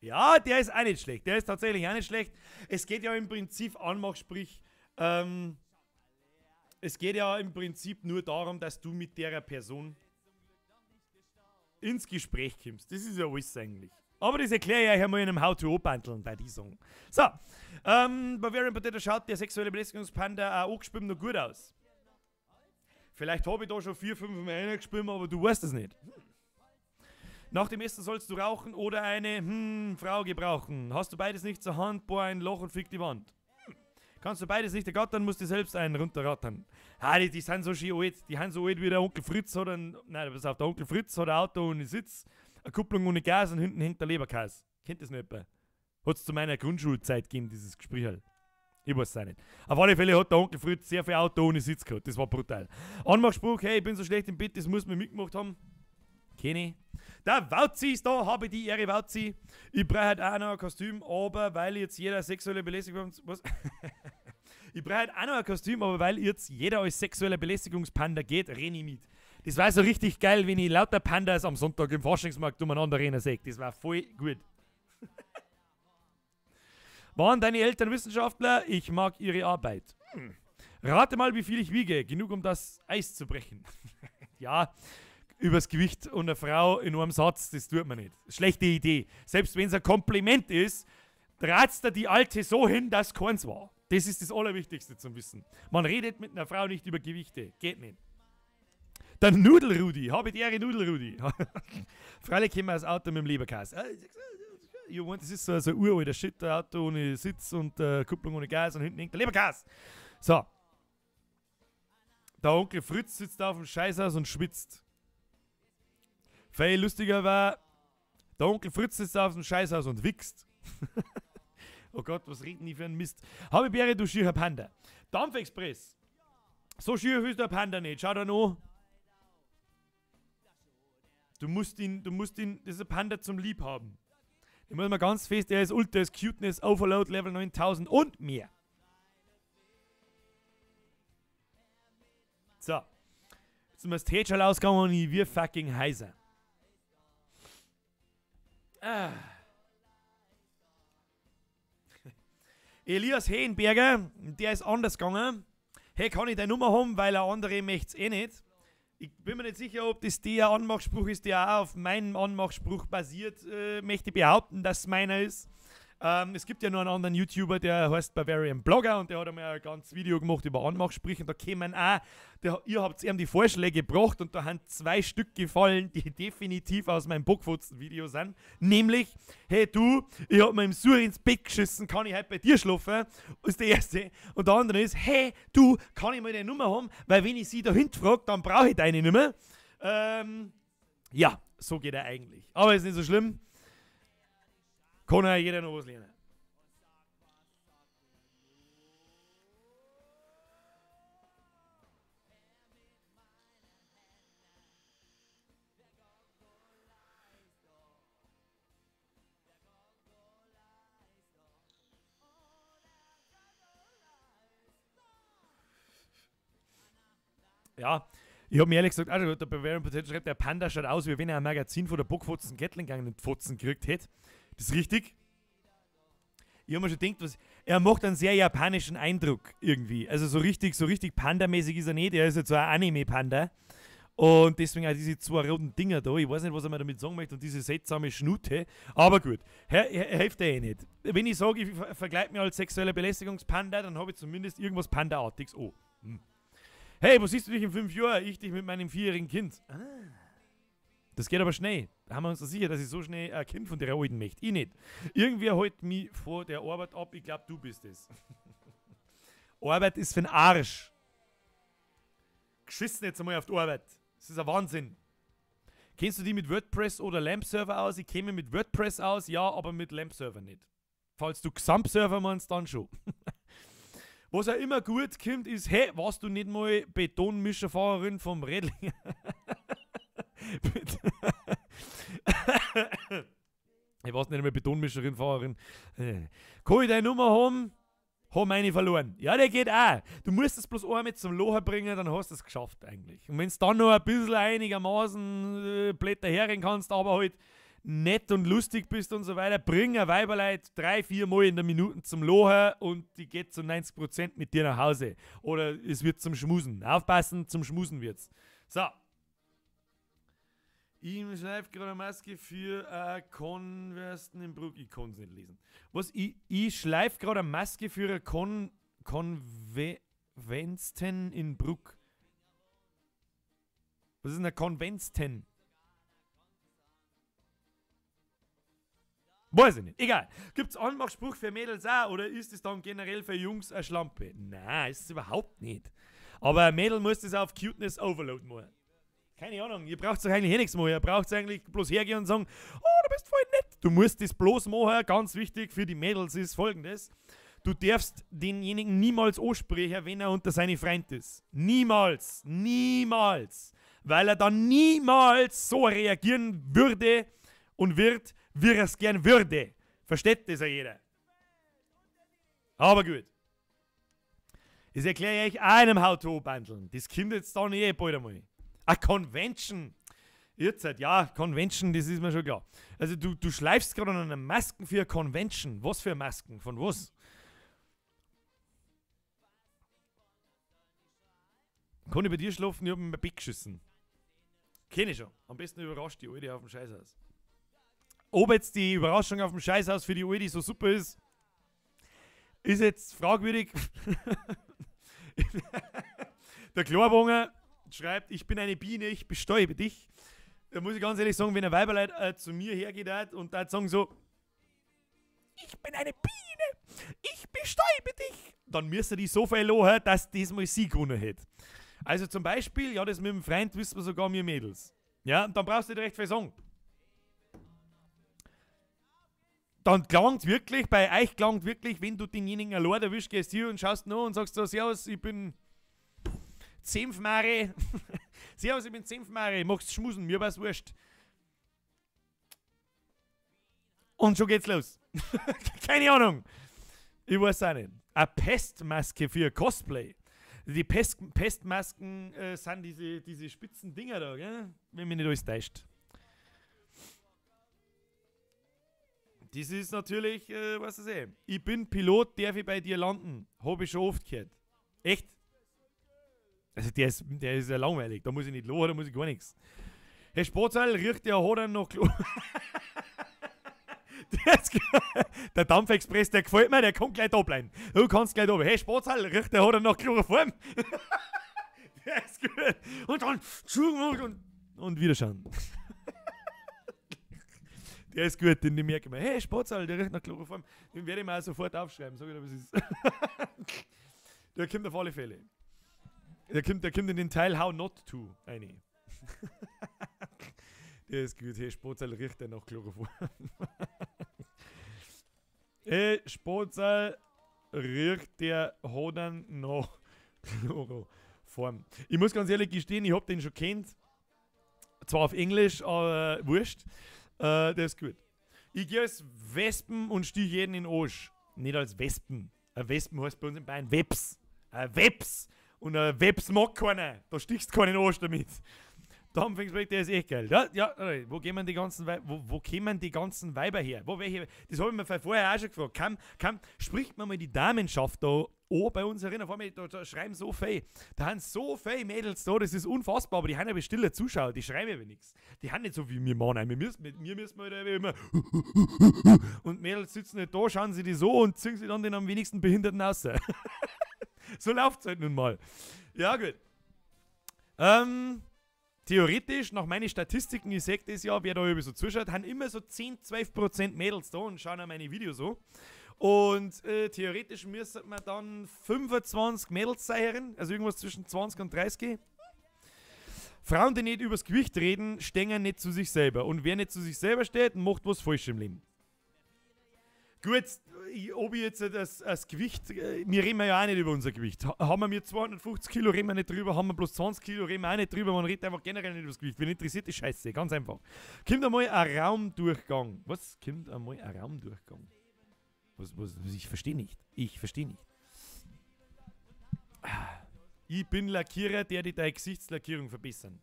Ja, der ist auch nicht schlecht. Der ist tatsächlich auch nicht schlecht. Es geht ja im Prinzip es geht ja im Prinzip nur darum, dass du mit der Person ins Gespräch kommst. Das ist ja alles eigentlich. Aber das erkläre ich euch einmal in einem How-to-Bandeln bei dieser Song. So, Bavarian Potato schaut der sexuelle Belästigungspanda auch angespielt noch gut aus. Vielleicht habe ich da schon 4, 5 Mal reingespielt, aber du weißt es nicht. Nach dem Essen sollst du rauchen oder eine Frau gebrauchen. Hast du beides nicht zur Hand, bohr ein Loch und fick die Wand. Kannst du beides nicht ergattern, musst du selbst einen runterrattern. Die sind so schön alt. Die haben so alt wie der Onkel Fritz hat nein, pass auf, der Onkel Fritz hat ein Auto ohne Sitz, eine Kupplung ohne Gas und hinten hängt der Leberkäse. Kennt das nicht etwa? Hat es zu meiner Grundschulzeit gegeben, dieses Gespräch halt. Ich weiß es auch nicht. Auf alle Fälle hat der Onkel Fritz sehr viel Auto ohne Sitz gehabt. Das war brutal. Anmachspruch, hey, ich bin so schlecht im Bett, das muss man mitgemacht haben. Kenny. Der Wauzi ist da, habe die Ehre, Wauzi. Ich brauche halt auch noch ein Kostüm, aber weil jetzt jeder sexuelle Belästigung... Was? Ich brauche halt auch noch ein Kostüm, aber weil jetzt jeder als sexueller Belästigungspanda geht, renne ich mit. Das war so richtig geil, wenn ich lauter Pandas am Sonntag im Faschingsmarkt umeinander rennen sehe. Das war voll gut. Waren deine Eltern Wissenschaftler? Ich mag ihre Arbeit. Rate mal, wie viel ich wiege. Genug, um das Eis zu brechen. Ja, übers Gewicht und eine Frau in einem Satz, das tut man nicht. Schlechte Idee. Selbst wenn es ein Kompliment ist, trat's da die Alte so hin, dass keins war. Das ist das Allerwichtigste zum Wissen. Man redet mit einer Frau nicht über Gewichte. Geht nicht. Der Nudelrudi. Habe die Ehre, Nudelrudi. Freilich kommen wir aus Auto mit dem Leberkäse. Das ist so ein uralter Shit, ein Auto ohne Sitz und Kupplung ohne Gas und hinten hängt der Leberkäse. So. Der Onkel Fritz sitzt auf dem Scheißhaus und schwitzt. Viel lustiger war, der Onkel Fritz sitzt auf dem Scheißhaus und wichst. Oh Gott, was reden die für einen Mist? Habe Bäre, du schierer Panda. Dampfexpress. So schier ist der Panda nicht. Schau da noch. Du musst ihn, das ist ein Panda zum Liebhaben. Den muss man ganz fest, er ist Ultra, ist Cuteness, Overload, Level 9000 und mehr. So. Jetzt sind wir das Tätschal ausgegangen und ich wie fucking heiser. Elias Hehenberger, der ist anders gegangen. Hey, kann ich deine Nummer haben, weil eine andere möchte es eh nicht. Ich bin mir nicht sicher, ob das der Anmachspruch ist, der auch auf meinem Anmachspruch basiert. Möchte ihr dass es meiner ist. Es gibt ja noch einen anderen YouTuber, der heißt Bavarian Blogger und der hat einmal ein ganzes Video gemacht über Anmachsprüche und da kämen auch, ihr habt ihm die Vorschläge gebracht und da haben 2 Stück gefallen, die definitiv aus meinem Bockfotzen-Video sind. Nämlich, hey du, ich hab mir im Sur ins Bett geschissen, kann ich heute bei dir schlafen? Ist der erste. Und der andere ist, hey du, kann ich mal deine Nummer haben? Weil wenn ich sie da hinten frage, dann brauche ich deine Nummer. Ja, so geht er eigentlich. Aber ist nicht so schlimm. Kann ja jeder noch was lernen. Ja, ich habe mir ehrlich gesagt, also der Bavarian Potato schreibt, der Panda schaut aus, wie wenn er ein Magazin von der Bockfotzen Gatling-Gang in den Pfotzen gekriegt hätte. Das ist richtig. Ich habe mir schon gedacht, er macht einen sehr japanischen Eindruck irgendwie. Also so richtig Panda-mäßig ist er nicht. Er ist jetzt so ein Anime-Panda. Und deswegen auch diese 2 roten Dinger da. Ich weiß nicht, was er mir damit sagen möchte. Und diese seltsame Schnute. Aber gut, hilft er eh nicht. Wenn ich sage, ich vergleiche mich als sexueller Belästigungspanda, dann habe ich zumindest irgendwas Panda-artiges. Oh. Hey, wo siehst du dich in 5 Jahren? Ich dich mit meinem 4-jährigen Kind. Das geht aber schnell. Da haben wir uns da sicher, dass ich so schnell ein Kind von der alten möchte. Ich nicht. Irgendwer hält mich vor der Arbeit ab. Ich glaube, du bist es. Arbeit ist für den Arsch. Geschissen jetzt einmal auf die Arbeit. Das ist ein Wahnsinn. Kennst du die mit WordPress oder LAMP-Server aus? Ich käme mit WordPress aus, ja, aber mit LAMP-Server nicht. Falls du XAMPP-Server meinst, dann schon. Was auch immer gut kommt, ist, hey, warst du nicht mal Betonmischerfahrerin vom Redlinger? Ich weiß nicht mehr, Betonmischerin, Fahrerin. Kann ich deine Nummer haben? Hab meine verloren. Ja, der geht auch. Du musst es bloß einmal zum Locher bringen, dann hast du es geschafft eigentlich. Und wenn du dann noch ein bisschen einigermaßen Blätter herren kannst, aber halt nett und lustig bist und so weiter, bring ein Weiberleid 3-4 Mal in der Minute zum Locher und die geht zu 90% mit dir nach Hause. Oder es wird zum Schmusen. Aufpassen, zum Schmusen wird's. So. Ich schleife gerade eine Maske für Konversten in Bruck. Ich kann es nicht lesen. Was? Ich schleife gerade eine Maske für Konvensten in Bruck. Was ist denn ein Konvensten? Weiß ich nicht. Egal. Gibt es Anmachspruch für Mädels auch oder ist es dann generell für Jungs eine Schlampe? Nein, ist es überhaupt nicht. Aber ein Mädel muss das auf Cuteness Overload machen. Keine Ahnung, ihr braucht doch eigentlich nichts machen. Ihr braucht eigentlich bloß hergehen und sagen, oh, du bist voll nett. Du musst das bloß machen. Ganz wichtig für die Mädels ist Folgendes. Du darfst denjenigen niemals ansprechen, wenn er unter seine Freund ist. Niemals. Niemals. Weil er dann niemals so reagieren würde und wird, wie er es gern würde. Versteht das ja jeder. Aber gut. Das erkläre ich auch einem How-to-Bandeln. Das kommt jetzt dann eh bald einmal. A Convention. Jetzt ja, Convention, das ist mir schon klar. Also du schleifst gerade an einem Masken für eine Convention. Was für Masken? Von was? Kann ich bei dir schlafen? Ich hab mir mein Bett geschissen. Kenn ich schon. Am besten überrascht die Alte auf dem Scheißhaus. Ob jetzt die Überraschung auf dem Scheißhaus für die Alte so super ist jetzt fragwürdig. Der Klarwanger schreibt, ich bin eine Biene, ich bestäube dich. Da muss ich ganz ehrlich sagen, wenn ein Weiberleid zu mir hergeht und da sagen so, ich bin eine Biene, ich bestäube dich, dann müsste die so viel lachen, dass diesmal sie gewonnen hätte. Also zum Beispiel, ja, das mit dem Freund wissen wir sogar wir Mädels. Ja, und dann brauchst du nicht recht viel sagen. dann klangt wirklich, bei euch klangt wirklich, wenn du denjenigen allein erwischst, gehst hier und schaust noch und sagst so, servus, ich bin Senfmare. Servus, ich bin Senfmare, machst schmusen, mir war's wurscht. Und schon geht's los. Keine Ahnung. Ich weiß auch nicht. Eine Pestmaske für Cosplay. Die Pestmasken sind diese spitzen Dinger da, gell? Wenn mich nicht alles täuscht. Das ist natürlich, was ich sehe. Ich bin Pilot, darf ich bei dir landen? Habe ich schon oft gehört. Echt? Also der ist ja langweilig. Da muss ich nicht lachen, da muss ich gar nichts. Herr Sportsaal, riecht der Hodern noch Klo. Der Dampfexpress, der gefällt mir, der kommt gleich da bleiben. Du kannst gleich da bleiben. Hey Sportsaal, riecht der Hodern noch Chloroform. Der ist gut. Und dann und wieder schauen. Der ist gut, den merke ich mir. Hey Sportsaal, der riecht nach Chloroform. Den werde ich mir auch sofort aufschreiben. Sag ich dir, was ist. Der kommt auf alle Fälle. Der kommt in den Teil How Not To rein. Der ist gut. Hey Sportsaal, riecht der nach Chloroform. Hey Sportsaal, riecht der Hodern nach Chloroform. Ich muss ganz ehrlich gestehen, ich hab den schon kennt. Zwar auf Englisch, aber wurscht. Der ist gut. Ich gehe als Wespen und stich jeden in den Arsch. Nicht als Wespen. Ein Wespen heißt bei uns in Bayern Webs. Ein Webs. Und ein Webs mag keiner. Da stichst keinen Arsch damit. Dampfungsprojekt, der ist echt geil. Ja, wo gehen die ganzen wo kommen die ganzen Weiber her? Das habe ich mir vorher auch schon gefragt. Spricht man mal die Damenschaft da an bei uns herin? Auf einmal, da schreiben so viele. Da haben so viele Mädels da, das ist unfassbar, aber die haben aber stille Zuschauer, die schreiben aber nichts. Die haben nicht so wie wir Männer. Wir müssen halt immer und Mädels sitzen nicht da, schauen sie die so und ziehen sie dann den am wenigsten Behinderten raus. So läuft es halt nun mal. Ja, gut. Theoretisch, nach meinen Statistiken, ich sehe das ja, wer da über so zuschaut, haben immer so 10-12% Mädels da und schauen auch meine Videos so. Und theoretisch müsste man dann 25 Mädels sein, also irgendwas zwischen 20 und 30. Frauen, die nicht übers Gewicht reden, stehen nicht zu sich selber. Und wer nicht zu sich selber steht, macht was falsch im Leben. Gut, ob ich jetzt das Gewicht, wir reden ja auch nicht über unser Gewicht. Haben wir 250 Kilo, reden wir nicht drüber. Haben wir bloß 20 Kilo, reden wir auch nicht drüber. Man redet einfach generell nicht über das Gewicht. Wen interessiert die Scheiße? Ganz einfach. Kommt einmal ein Raumdurchgang. Was? Kommt einmal ein Raumdurchgang? Was? Ich verstehe nicht. Ich bin Lackierer, der deine Gesichtslackierung verbessern.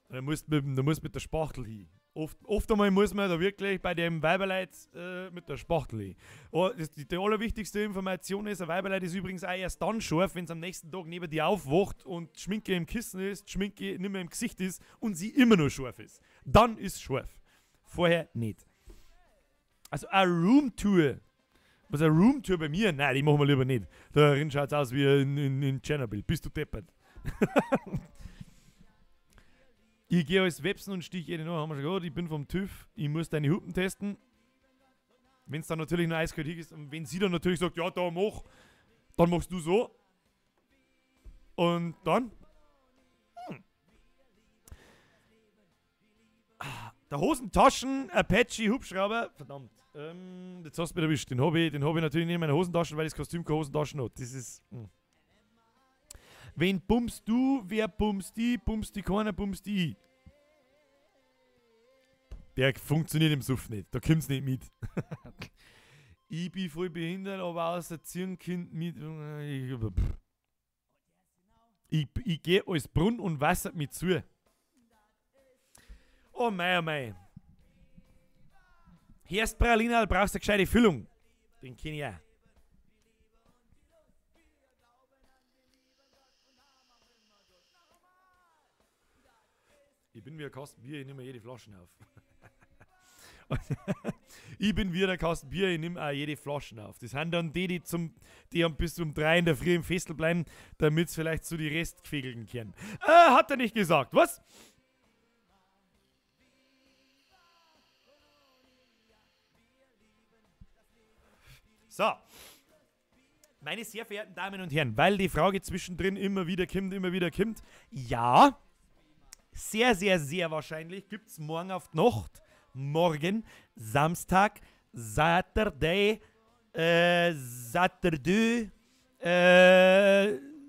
Da musst mit der Spachtel hin. Oft einmal muss man da wirklich bei dem Weiberleit mit der Spachtel hin. Oh, die allerwichtigste Information ist, ein Weiberleit ist übrigens auch erst dann scharf, wenn es am nächsten Tag neben dir aufwacht und die Schminke im Kissen ist, die Schminke nicht mehr im Gesicht ist und sie immer noch scharf ist. Dann ist es scharf. Vorher nicht. Also eine Roomtour. Was eine Roomtour bei mir? Nein, die machen wir lieber nicht. Darin schaut es aus wie in Tschernobyl. Bist du deppert? Ich gehe als Websen und stich jeden an. Haben wir schon gehört, ich bin vom TÜV, ich muss deine Hupen testen. Wenn es dann natürlich nur eiskalt ist und wenn sie dann natürlich sagt, ja, da mach, dann machst du so. Und dann? Der Hosentaschen, Apache Hubschrauber, verdammt. Jetzt hast du mich erwischt. Den habe ich natürlich nicht in meiner Hosentasche, weil das Kostüm keine Hosentaschen hat. Das ist. Wen bummst du, wer bummst die keiner, bummst die. Der funktioniert im Suff nicht, da kommt's nicht mit. Ich bin voll behindert, aber auserziehen Kind mit. Ich gehe als Brunnen und wassert mich zu. Oh mei, oh mei. Hörst Pralina, brauchst du eine gescheite Füllung. Den kenn ich auch. Ich bin wie ein Kasten Bier, ich nehme jede Flaschen auf. Ich bin wie der Kasten Bier, ich nehme auch jede Flaschen auf. Das sind dann die haben bis um 3 in der Früh im Festel bleiben, damit es vielleicht zu die Restgefelgelten kehren. Hat er nicht gesagt, was? So. Meine sehr verehrten Damen und Herren, weil die Frage zwischendrin immer wieder kommt. Ja. Sehr, sehr, sehr wahrscheinlich gibt es morgen auf die Nacht, morgen, Samstag, Saturday, Saturday,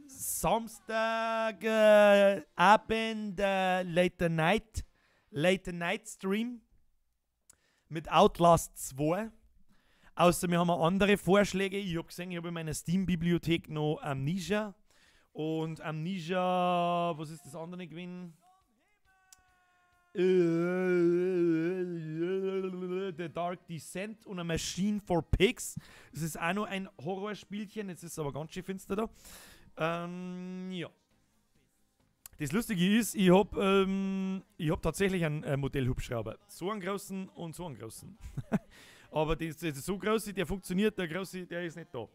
Samstag, Abend, Late Night Stream mit Outlast 2. Außer wir haben auch andere Vorschläge. Ich habe gesehen, ich habe in meiner Steam-Bibliothek noch Amnesia. Und Amnesia, was ist das andere gewesen? The Dark Descent und A Machine for Pigs. Das ist auch noch ein Horrorspielchen, jetzt ist es aber ganz schön finster da. Ja. Das Lustige ist, ich hab tatsächlich einen Modellhubschrauber. So einen großen und so einen großen. Aber das so große, der funktioniert, der große, der ist nicht da.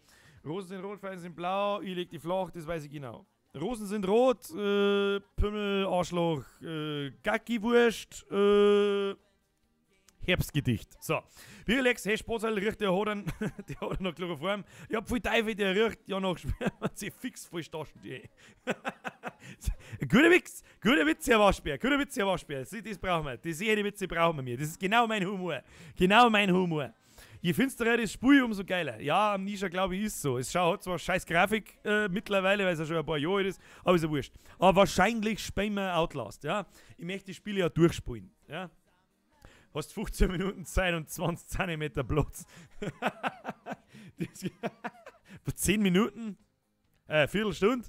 Rosen sind rot, Pfeilen sind blau, ich leg die flach, das weiß ich genau. Rosen sind rot, Pimmel, Arschloch, Gacki-Wurst, Herbstgedicht. So. Birlex, hey, Sportseil, riecht der hat noch Chloroform. Ich hab viel Teufel, der riecht ja noch sie fix voll Staschen, die. Guter Witz, Herr Waschbär, das brauchen wir. Diese Witze brauchen wir. Das ist genau mein Humor. Je finsterer das Spiel, umso geiler. Ja, Amnesia, glaube ich, ist so. Es hat zwar scheiß Grafik mittlerweile, weil es ja schon ein paar Jahre alt ist, aber ist ja wurscht. Aber wahrscheinlich spielen wir Outlast, ja. Ich möchte die Spiele ja durchspielen, ja. Hast 15 Minuten Zeit und 20 cm Platz. Für 10 Minuten? Viertelstunde?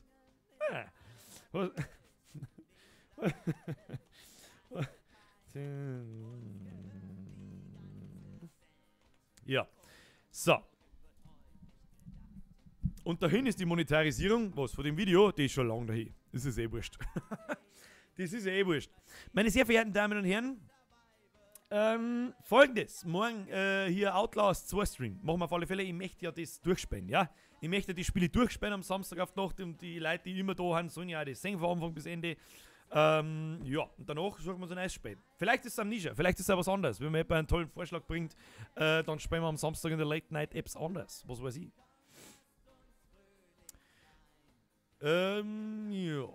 Ja. So. Und dahin ist die Monetarisierung, was, von dem Video, die ist schon lange dahin. Das ist eh wurscht. Meine sehr verehrten Damen und Herren, Folgendes. Morgen hier Outlast 2 Stream. Machen wir auf alle Fälle. Ich möchte ja das durchspielen, ja. Ich möchte die Spiele durchspielen am Samstag auf die Nacht und die Leute, die immer da sind, sollen ja auch das sehen von Anfang bis Ende. Ja, und danach suchen wir so ein neues Spiel. Vielleicht ist es Amnesia, vielleicht ist es auch was anderes. Wenn mir jemand einen tollen Vorschlag bringt, dann spielen wir am Samstag in der Late Night Apps anders. Was weiß ich. Ja.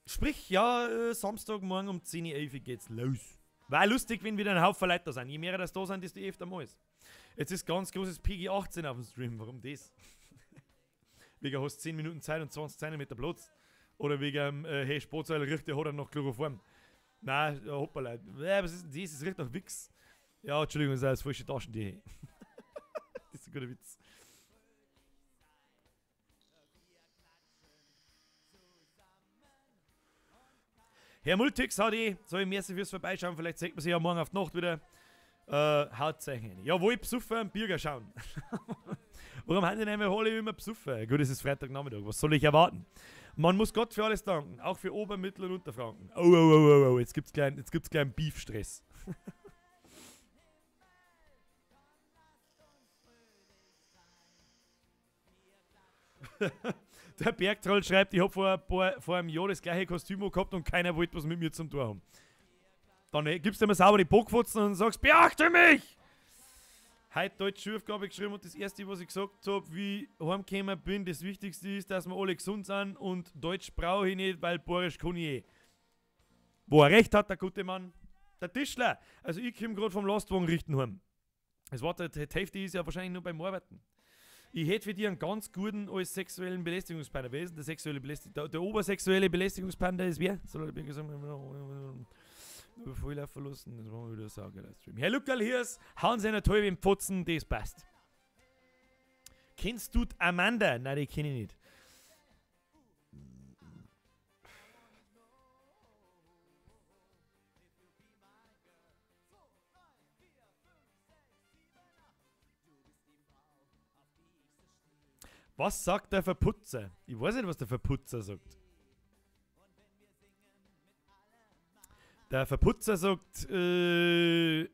Sprich, ja, Samstagmorgen um 10:11 Uhr geht's los. War lustig, wenn wieder ein Haufen Leute da sind. Je mehr das da sind, desto öfter mal ist. Jetzt ist ganz großes PG-18 auf dem Stream. Warum das? Wegen hast 10 Minuten Zeit und 20 cm Platz. Oder wegen, hey, Sportseil riecht, der hat er noch Chloroform. Nein, ja, hoppala. Was ist denn das? Das riecht nach Wix. Ja, Entschuldigung, das ist alles falsche Taschen, die. Das ist ein guter Witz. Herr Multix, HD, soll ich merci fürs Vorbeischauen, vielleicht sieht man sich ja morgen auf die Nacht wieder. Hautzeichen rein. Ja, wo ich besuffen, am Bürger schauen. Warum haben die nämlich alle immer besuffen? Gut, es ist Freitagnachmittag, was soll ich erwarten? Man muss Gott für alles danken, auch für Ober-, Mittel- und Unterfranken. Oh, jetzt gibt's kleinen Beefstress. Der Bergtroll schreibt, ich habe vor einem Jahr das gleiche Kostüm gehabt und keiner wollte was mit mir zum tun haben. Dann gibst du mir sauber die Bockfotzen und sagst, beachte mich! Heute deutsche Schulaufgabe geschrieben und das erste, was ich gesagt habe, wie ich heimgekommen bin, das Wichtigste ist, dass wir alle gesund sind und Deutsch brauche ich nicht, weil Borisch kann ich eh. Wo er recht hat, der gute Mann. Der Tischler. Also ich komme gerade vom Lastwagen richten heim. Das war die Hälfte ist ja wahrscheinlich nur beim Arbeiten. Ich hätte für dich einen ganz guten als sexuellen Belästigungspanda. Wer ist denn der obersexuelle Belästigungspanda ist wer? Soll ich gesagt Vorlauf verlassen, das war wieder ein saugerer Stream. Herr Luckerl, hier ist, hauen Sie einer toll wie im Pfotzen, das passt. Kennst du Amanda? Nein, die kenne ich nicht. Was sagt der Verputzer? Ich weiß nicht, was der Verputzer sagt. Der Verputzer sagt, ja,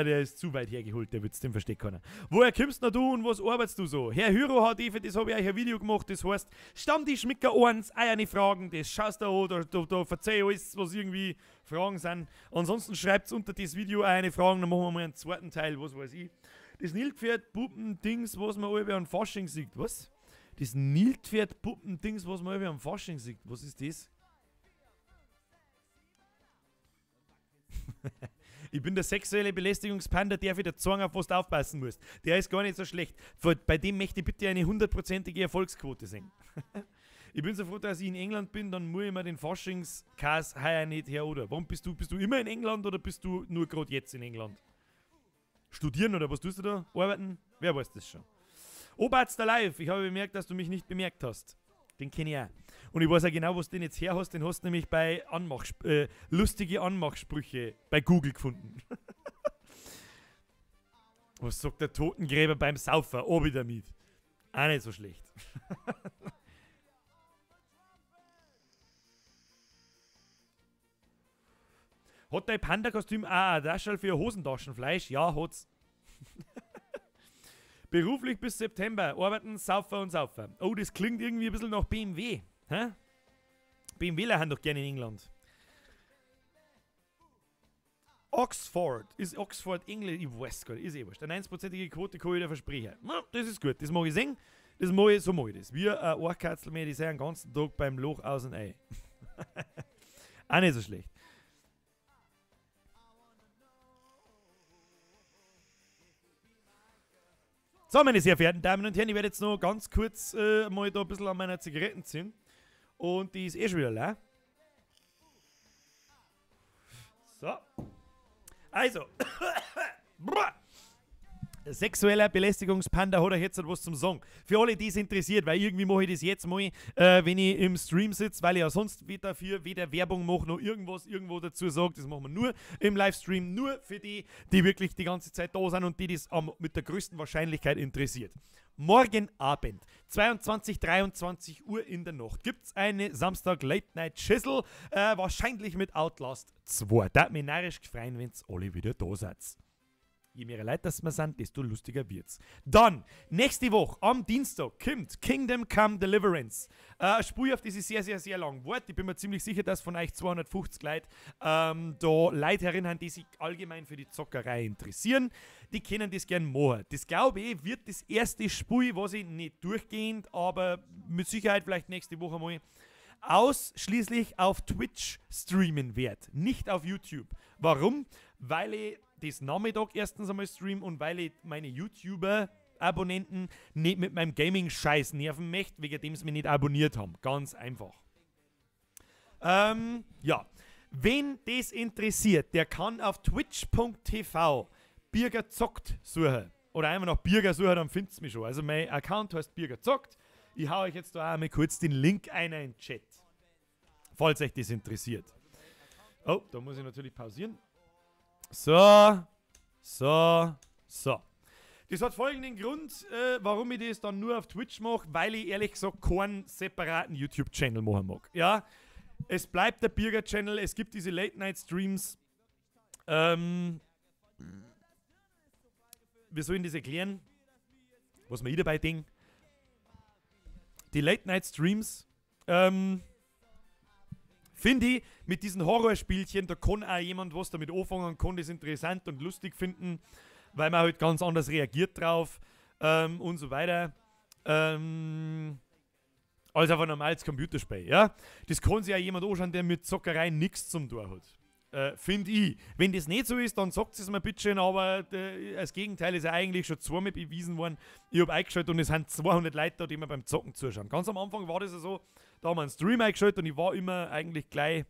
der ist zu weit hergeholt, der Witz, den versteht keiner. Woher kommst du und was arbeitest du so? Herr Hyro HD, für das habe ich euch ein Video gemacht, das heißt, Stammtischmicker 1, eine Fragen, das schaust du an, da verzeih alles, was irgendwie Fragen sind. Ansonsten schreibt unter das Video eine Frage, dann machen wir mal einen zweiten Teil, was weiß ich. Das Nilpferd-Puppen-Dings, was man alle am Fasching sieht, was? Das Nilpferd-Puppen-Dings, was man alle am Fasching sieht, was ist das? Ich bin der sexuelle Belästigungspanda, der für den Zorn auf was du aufpassen musst. Der ist gar nicht so schlecht. Bei dem möchte ich bitte eine 100%ige Erfolgsquote sehen. Ich bin so froh, dass ich in England bin, dann muss ich mir den Faschingskas heuer nicht her, oder? Warum bist du immer in England oder bist du nur gerade jetzt in England? Studieren oder was tust du da? Arbeiten? Wer weiß das schon? Oberarzt Live, ich habe bemerkt, dass du mich nicht bemerkt hast. Den kenne ich auch. Und ich weiß auch genau, was du den jetzt her hast. Den hast du nämlich bei lustige Anmachsprüche bei Google gefunden. Was sagt der Totengräber beim Saufer? Obi damit. Auch nicht so schlecht. Hat dein Panda-Kostüm auch ein Taschel für Hosentaschenfleisch? Ja, hat's. Beruflich bis September. Arbeiten, Saufer und Saufer. Oh, das klingt irgendwie ein bisschen nach BMW. Hä? BMWler haben doch gerne in England. Oxford. Ist Oxford Englisch? Ich weiß gar nicht. Ist eh wurscht. Eine 1%ige Quote kann ich dir versprechen. Das ist gut. Das mag ich sehen. So mag ich das. Wir Ohrkatzel mehr, die sind den ganzen Tag beim Loch aus und ein. Auch nicht so schlecht. So, meine sehr verehrten Damen und Herren, ich werde jetzt noch ganz kurz mal da ein bisschen an meiner Zigaretten ziehen. Und die ist eh schon wieder leer. So. Also. Sexueller Belästigungspanda hat er jetzt was zum Sagen. Für alle, die es interessiert, weil irgendwie mache ich das jetzt mal, wenn ich im Stream sitze, weil ich ja sonst weder Werbung mache, noch irgendwo dazu sage. Das machen wir nur im Livestream, nur für die, die wirklich die ganze Zeit da sind und die das mit der größten Wahrscheinlichkeit interessiert. Morgen Abend, 23 Uhr in der Nacht, gibt es eine Samstag-Late-Night-Schissel, wahrscheinlich mit Outlast 2. Da hat mich narrisch gefreut, wenn es alle wieder da seid. Je mehr Leute das wir sind, desto lustiger wird's. Dann, nächste Woche, am Dienstag, kommt Kingdom Come Deliverance. Ein Spiel, auf das ich sehr, sehr, sehr lang warte. Ich bin mir ziemlich sicher, dass von euch 250 Leute da Leute erinnern, die sich allgemein für die Zockerei interessieren. Die können das gern machen. Das, glaube ich, wird das erste Spiel, was ich nicht durchgehend, aber mit Sicherheit vielleicht nächste Woche mal ausschließlich auf Twitch streamen werde. Nicht auf YouTube. Warum? Weil ich das Nachmittag erstens einmal stream und weil ich meine YouTuber-Abonnenten nicht mit meinem Gaming-Scheiß nerven möchte, wegen dem sie mich nicht abonniert haben. Ganz einfach. Ja. Wen das interessiert, der kann auf twitch.tv Birger zockt suchen. Oder einfach nach Birger suchen, dann findet es mich schon. Also mein Account heißt Birger zockt. Ich hau euch jetzt da einmal kurz den Link ein in den Chat. Falls euch das interessiert. Oh, da muss ich natürlich pausieren. So. Das hat folgenden Grund, warum ich das dann nur auf Twitch mache, weil ich ehrlich gesagt keinen separaten YouTube-Channel machen mag. Ja, es bleibt der Birger-Channel, es gibt diese Late-Night-Streams. Wie soll ich das erklären? Was mir ich dabei denke? Die Late-Night-Streams, finde ich, mit diesen Horrorspielchen, da kann auch jemand was damit anfangen, kann das interessant und lustig finden, weil man halt ganz anders reagiert drauf und so weiter, als auf ein normales Computerspiel, ja. Das kann sich auch jemand anschauen, der mit Zockerei nichts zum tun hat. Finde ich. Wenn das nicht so ist, dann sagt es mir bitte schön, aber das Gegenteil ist ja eigentlich schon zweimal bewiesen worden. Ich habe eingeschaltet und es sind 200 Leute da, die mir beim Zocken zuschauen. Ganz am Anfang war das ja so, da haben wir einen Stream eingeschaltet und ich war immer eigentlich gleich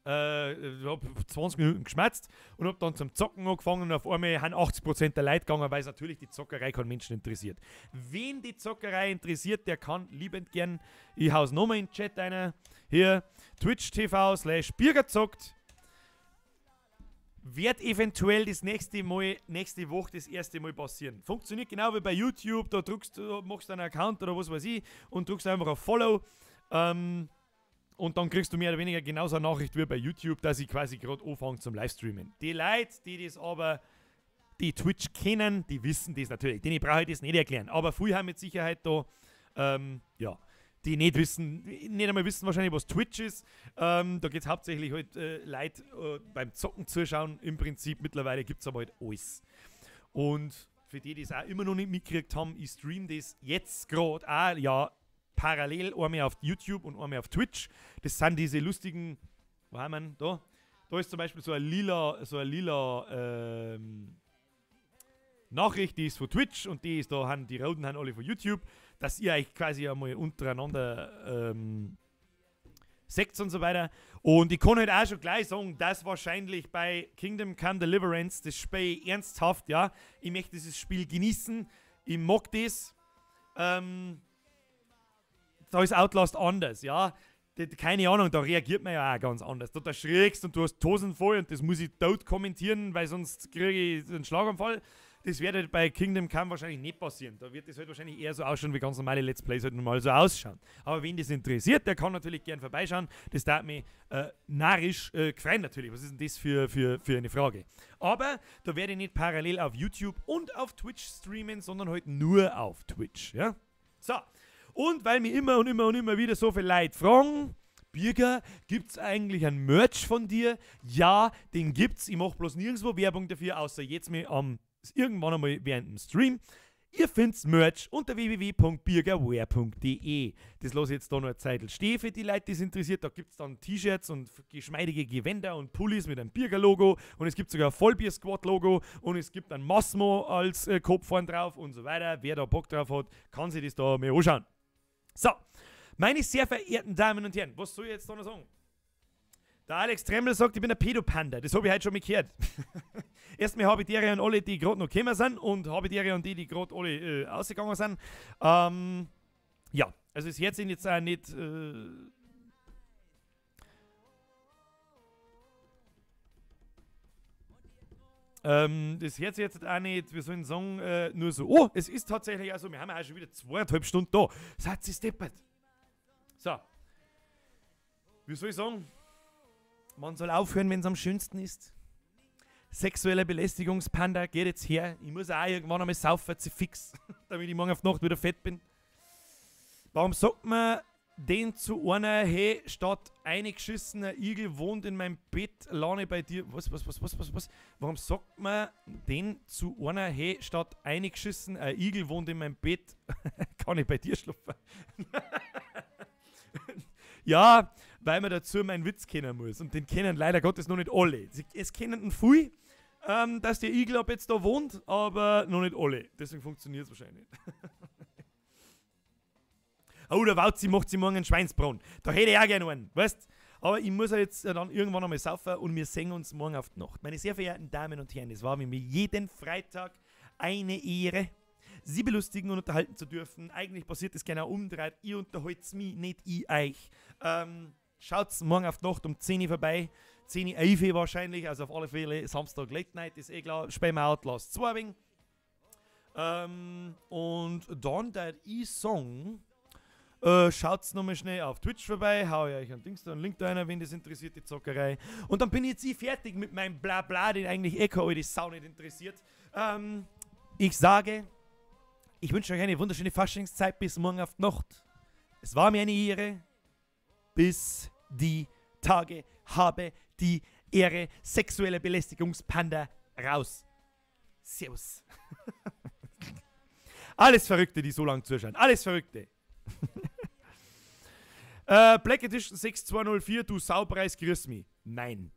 ich habe 20 Minuten geschmerzt und habe dann zum Zocken angefangen und auf einmal haben 80% der Leute gegangen, weil es natürlich die Zockerei keinen Menschen interessiert. Wen die Zockerei interessiert, der kann liebend gern, ich hau's nochmal in den Chat einer, hier, twitch.tv/birgerzockt. Wird eventuell das nächste Woche das erste Mal passieren. Funktioniert genau wie bei YouTube, da machst du einen Account oder was weiß ich und drückst einfach auf Follow. Und dann kriegst du mehr oder weniger genauso eine Nachricht wie bei YouTube, dass ich quasi gerade anfange zum Livestreamen. Die Leute, die das aber, die Twitch kennen, die wissen das natürlich. Denen brauche ich das nicht erklären. Aber viele haben mit Sicherheit da, ja, die nicht einmal wissen wahrscheinlich, was Twitch ist. Da geht es hauptsächlich halt Leute beim Zocken zuschauen. Im Prinzip mittlerweile gibt es aber halt alles. Und für die, die es auch immer noch nicht mitgekriegt haben, ich streame das jetzt gerade auch, ja, parallel einmal auf YouTube und einmal auf Twitch. Das sind diese lustigen, wo haben wir da Da ist zum Beispiel so ein lila Nachricht, die ist von Twitch und die ist da, die Roten haben alle von YouTube, dass ihr euch quasi einmal untereinander seht und so weiter. Und ich kann halt auch schon gleich sagen, dass wahrscheinlich bei Kingdom Come Deliverance das Spiel ernsthaft, ja, ich möchte dieses Spiel genießen, ich mag das. Da ist Outlast anders, ja. Keine Ahnung, da reagiert man ja auch ganz anders. Da erschrickst und du hast Tosen voll und das muss ich tot kommentieren, weil sonst kriege ich einen Schlaganfall. Das wird halt bei Kingdom Come wahrscheinlich nicht passieren. Da wird das halt wahrscheinlich eher so ausschauen, wie ganz normale Let's Plays halt normal so ausschauen. Aber wen das interessiert, der kann natürlich gern vorbeischauen. Das darf mich narrisch gefreien natürlich. Was ist denn das für eine Frage? Aber da werde ich nicht parallel auf YouTube und auf Twitch streamen, sondern halt nur auf Twitch. Ja? So. Und weil mir immer und immer wieder so viele Leute fragen, Birger, gibt's eigentlich einen Merch von dir? Ja, den gibt's. Ich mache bloß nirgendwo Werbung dafür, außer jetzt mir irgendwann einmal während dem Stream. Ihr findet Merch unter www.birgerwear.de. Das lasse ich jetzt da noch eine Zeit stehen für die Leute, die es interessiert. Da gibt es dann T-Shirts und geschmeidige Gewänder und Pullis mit einem Birger-Logo und es gibt sogar ein Vollbier-Squad-Logo und es gibt ein Massmo als Kopf vorn drauf und so weiter. Wer da Bock drauf hat, kann sich das da mal anschauen. So, meine sehr verehrten Damen und Herren, was soll ich jetzt da noch sagen? Der Alex Tremmel sagt, ich bin ein Pädopanda. Das habe ich heute schon mal gehört. Erstmal habe ich die an alle, die gerade noch gekommen sind und habe die an die gerade alle ausgegangen sind. Ja, also es hört sich jetzt auch nicht... das hört sich jetzt auch nicht, wir sollen sagen, nur so. Oh, es ist tatsächlich auch so, wir haben ja auch schon wieder 2,5 Stunden da. Seid ihr steppert. So. Wie soll ich sagen? Man soll aufhören, wenn es am schönsten ist. Sexuelle Belästigungspanda, geht jetzt her. Ich muss auch irgendwann einmal saufen, fix, damit ich morgen auf die Nacht wieder fett bin. Warum sagt man den zu einer, hey, statt eingeschissener Igel wohnt in meinem Bett, lerne bei dir. Was? Warum sagt man den zu einer, hey, statt eingeschissener Igel wohnt in meinem Bett, kann ich bei dir schlafen? Ja, weil man dazu meinen Witz kennen muss. Und den kennen leider Gottes noch nicht alle. Es kennen einen viel, dass der Igel ab jetzt da wohnt, aber noch nicht alle. Deswegen funktioniert es wahrscheinlich nicht. Oh, der Wauzi macht sie morgen einen Schweinsbraten. Da hätte ich auch gerne einen, weißt? Aber ich muss ja jetzt dann irgendwann einmal saufen und wir sehen uns morgen auf die Nacht. Meine sehr verehrten Damen und Herren, es war mir jeden Freitag eine Ehre, Sie belustigen und unterhalten zu dürfen. Eigentlich passiert das genau umdreht. Ihr unterhaltet mich, nicht ich euch. Schaut morgen auf die Nacht um 10 Uhr vorbei. 10 Uhr 11 Uhr wahrscheinlich, also auf alle Fälle Samstag Late Night, ist eh klar. Spielen wir Outlast 2 wegen. Und dann der E-Song. Schaut's nochmal schnell auf Twitch vorbei, hau ich euch einen Link da rein, wenn das interessiert, die Zockerei. Und dann bin ich jetzt fertig mit meinem Blabla, den eigentlich keine alte Sau nicht interessiert. Ich sage, ich wünsche euch eine wunderschöne Faschingszeit bis morgen auf die Nacht. Es war mir eine Ehre. Bis die Tage habe die Ehre. Sexuelle Belästigungspanda raus. Servus. Alles Verrückte, die so lange zuschauen. Alles Verrückte. Black Edition 6204, du Saupreis, grüß mich. Nein.